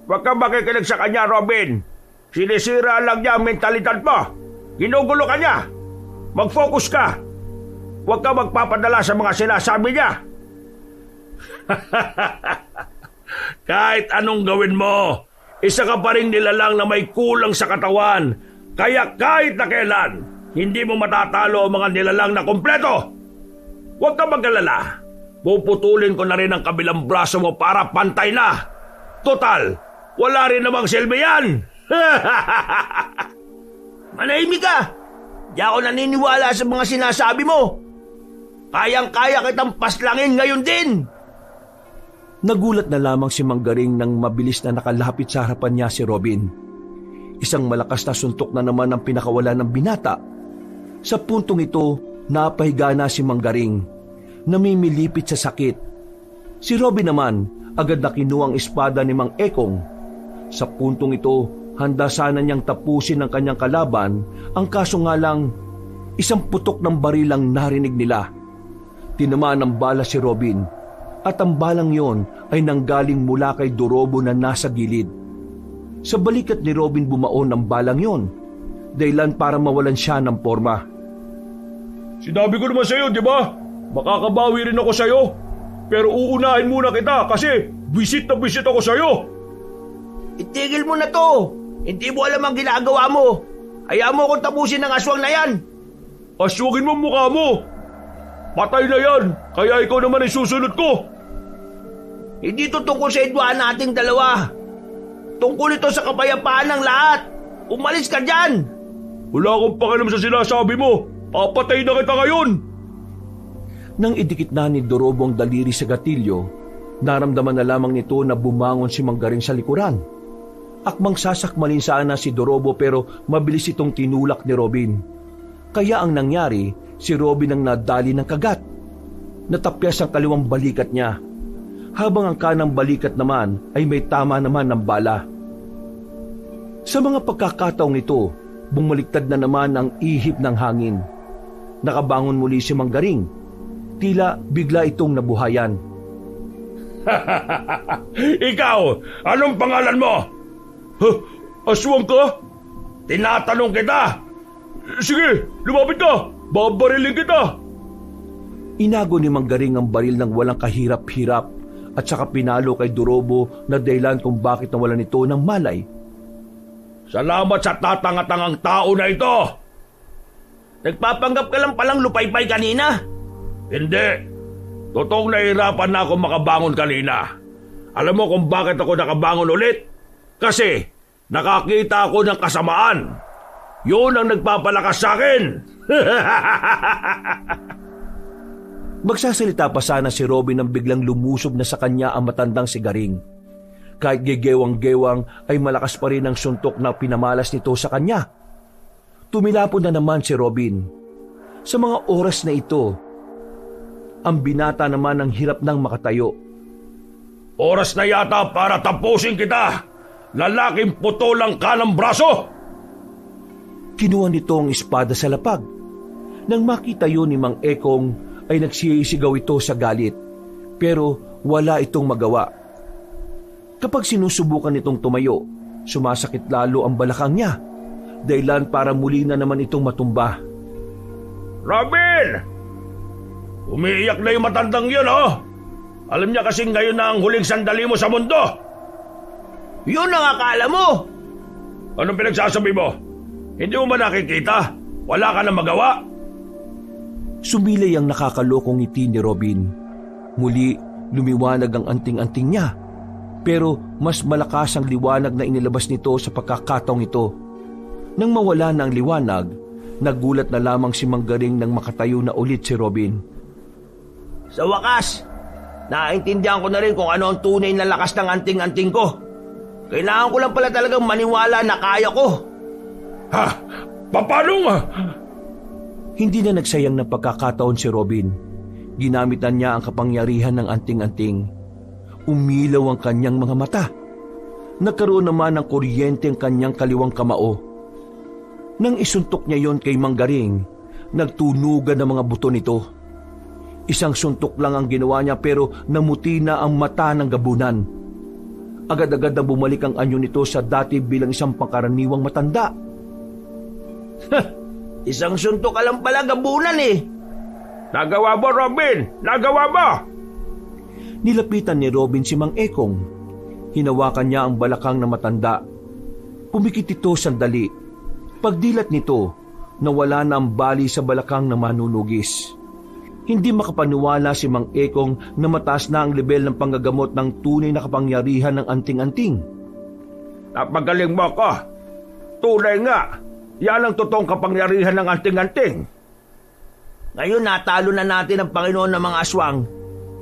Huwag kang makikinig sa kanya, Robin. Sinisira lang niya ang mentalidad mo. Ginugulo ka niya. Mag-focus ka. Huwag kang magpapadala sa mga sinasabi niya. Kahit anong gawin mo, isa ka pa rin nilalang na may kulang sa katawan. Kaya kahit na kailan, hindi mo matatalo ang mga nilalang na kompleto. Huwag kang mag-alala. Puputulin ko na rin ang kabilang braso mo para pantay na. Total, wala rin namang silbi yan. Manahimik ka! Di ako naniniwala sa mga sinasabi mo. Kayang-kaya kitang paslangin ngayon din. Nagulat na lamang si Manggaring nang mabilis na nakalapit sa harapan niya si Robin. Isang malakas na suntok na naman ang pinakawala ng binata. Sa puntong ito, napahiga na si Manggaring. Namimilipit sa sakit. Si Robin naman, agad na kinuha ang espada ni Mang Ekong. Sa puntong ito, handa sana niyang tapusin ang kanyang kalaban, ang kaso nga lang, isang putok ng baril ang narinig nila. Tinamaan ng bala si Robin, at ang balang yon ay nanggaling mula kay Dorobo na nasa gilid. Sa balikat ni Robin bumaon ang balang yon, dahilan para mawalan siya ng porma. Sinabi ko naman sa'yo, di ba? Makakabawi rin ako sa'yo. Pero uunahin muna kita kasi visit na visit ako sa'yo. Itigil mo na to. Hindi mo alam ang ginagawa mo. Hayaan mo akong tapusin ng aswang na yan. Aswagin mo mukha mo. Patay na yan, kaya ikaw naman ay susunod ko. Hindi to tungkol sa idwaan nating dalawa. Tungkol ito sa kapayapaan ng lahat. Umalis ka dyan. Wala akong pakialam sa sinasabi mo. Papatay na kita ngayon. Nang idikit na ni Dorobo ang daliri sa gatilyo, naramdaman na lamang nito na bumangon si Manggaring sa likuran. Akmang sasakmalin sana si Dorobo pero mabilis itong tinulak ni Robin. Kaya ang nangyari, si Robin ang nadali ng kagat. Natapyas ang kaliwang balikat niya, habang ang kanang balikat naman ay may tama naman ng bala. Sa mga pagkakataong ito, bumaliktad na naman ang ihip ng hangin. Nakabangon muli si Manggaring. Tila bigla itong nabuhayan. Ikaw, anong pangalan mo? Aswang ka? Tinatanong kita. Sige, lumapit ka. Babariling kita. Inago ni Manggaring ang baril ng walang kahirap-hirap at saka pinalo kay Dorobo na dahilan kung bakit nawalan ito ng malay. Salamat sa tatanga-tangang tao na ito. Nagpapanggap ka lang palang lupaypay kanina. Hindi. Totoong nahihirapan na ako makabangon kanina. Alam mo kung bakit ako nakabangon ulit? Kasi nakakita ako ng kasamaan. Yun ang nagpapalakas sa akin. Magsasalita pa sana si Robin nang biglang lumusob na sa kanya ang matandang si Garing. Kahit gegewang-gewang ay malakas pa rin ang suntok na pinamalas nito sa kanya. Tumilapon na naman si Robin. Sa mga oras na ito, ang binata naman ang hirap nang makatayo. Oras na yata para tapusin kita. Lalaking putolang ka ng braso. Kinuha nito ang espada sa lapag. Nang makita yun ni Mang Ekong ay nagsisigaw ito sa galit. Pero wala itong magawa. Kapag sinusubukan itong tumayo, sumasakit lalo ang balakang niya. Dahilan para muli na naman itong matumba. Robin! Umiiyak na yung matandang yun, oh! Alam niya kasing ngayon na ang huling sandali mo sa mundo. Yun ang akala mo. Anong pinagsasabi mo? Hindi mo ba nakikita? Wala ka na magawa? Sumilay ang nakakalokong ngiti ni Robin. Muli, lumiwanag ang anting-anting niya. Pero mas malakas ang liwanag na inilabas nito sa pagkakataong ito. Nang mawala na ang liwanag, nagulat na lamang si Manggaring nang makatayo na ulit si Robin. Sa wakas, naintindihan ko na rin kung ano ang tunay na lakas ng anting-anting ko. Kailangan ko lang pala talagang maniwala na kaya ko. Ha? Paano nga? Hindi na nagsayang ng pagkakataon si Robin. Ginamitan niya ang kapangyarihan ng anting-anting. Umilaw ang kanyang mga mata. Nagkaroon naman ng kuryente ang kanyang kaliwang kamao. Nang isuntok niya yon kay Manggaring, nagtunugan ang mga buto nito. Isang suntok lang ang ginawa niya pero namuti na ang mata ng gabunan. Agad-agad na bumalik ang anyo nito sa dati bilang isang pangkaraniwang matanda. Isang suntok ka lang pala, gabunan eh. Nagawa mo, Robin! Nagawa mo! Nilapitan ni Robin si Mang Ekong. Hinawakan niya ang balakang na matanda. Pumikit ito sandali. Pagdilat nito, nawala na ang bali sa balakang na manunugis. Hindi makapaniwala si Mang Ekong na mataas na ang level ng panggagamot ng tunay na kapangyarihan ng anting-anting. Napagaling mo ko. Tunay nga. Yan ang totoong kapangyarihan ng anting-anting. Ngayon natalo na natin ang Panginoon ng mga aswang.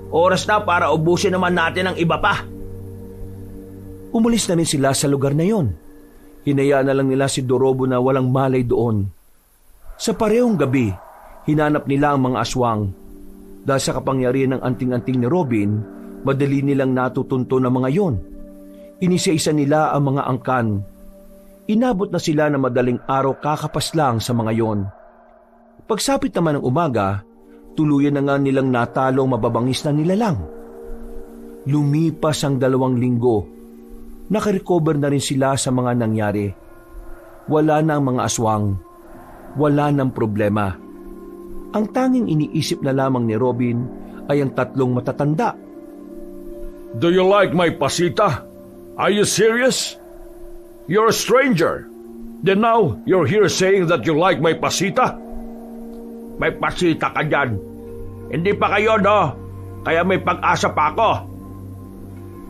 Oras na para ubusin naman natin ang iba pa. Umalis na rin sila sa lugar na yon. Hinayaan na lang nila si Dorobo na walang malay doon. Sa parehong gabi, hinanap nila ang mga aswang. Dahil sa kapangyarihan ng anting-anting ni Robin, madali nilang natutunto ng mga yon. Inisa-isa nila ang mga angkan. Inabot na sila na madaling araw kakapas lang sa mga yon. Pagsapit naman ng umaga, tuluyan na nga nilang natalo ang mababangis na nilalang. Lumipas ang 2 linggo. Nakarecover na rin sila sa mga nangyari. Wala na ang mga aswang. Wala nang problema. Ang tanging iniisip na lamang ni Robin ay ang 3 matatanda. Do you like my pasita? Are you serious? You're a stranger. Then now, you're here saying that you like my pasita? May pasita ka dyan. Hindi pa kayo, no? Kaya may pag-asa pa ako.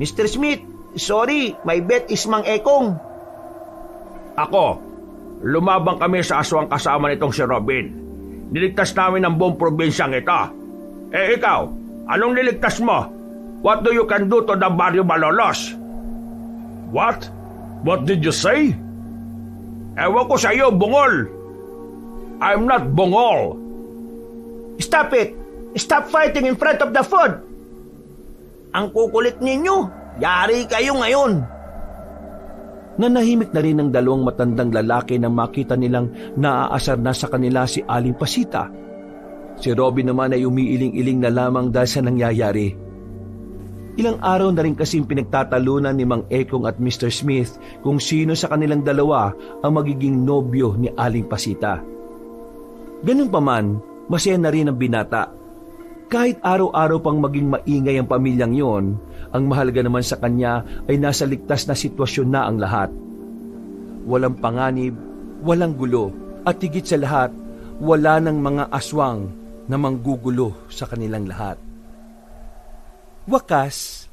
Mr. Smith, sorry, my bet is Mang Ekong. Ako, lumabang kami sa aswang kasama nitong si Robin. Niligtas namin ang buong probinsyang ito. Eh ikaw, anong niligtas mo? What do you can do to the Barrio Malolos? What? What did you say? Ewan ko sa iyo, bungol. I'm not bungol. Stop it! Stop fighting in front of the food! Ang kukulit ninyo. Yari kayo ngayon. Nanahimik na rin ang 2 matandang lalaki nang makita nilang naaasar na sa kanila si Aling Pasita. Si Robin naman ay umiiling-iling na lamang dahil sa nangyayari. Ilang araw na rin kasing pinagtatalunan ni Mang Ekong at Mr. Smith kung sino sa kanilang 2 ang magiging nobyo ni Aling Pasita. Ganun pa man, masaya na rin ang binata. Kahit araw-araw pang maging maingay ang pamilyang yon, ang mahalaga naman sa kanya ay nasa ligtas na sitwasyon na ang lahat. Walang panganib, walang gulo, at higit sa lahat, wala ng mga aswang na manggugulo sa kanilang lahat. Wakas,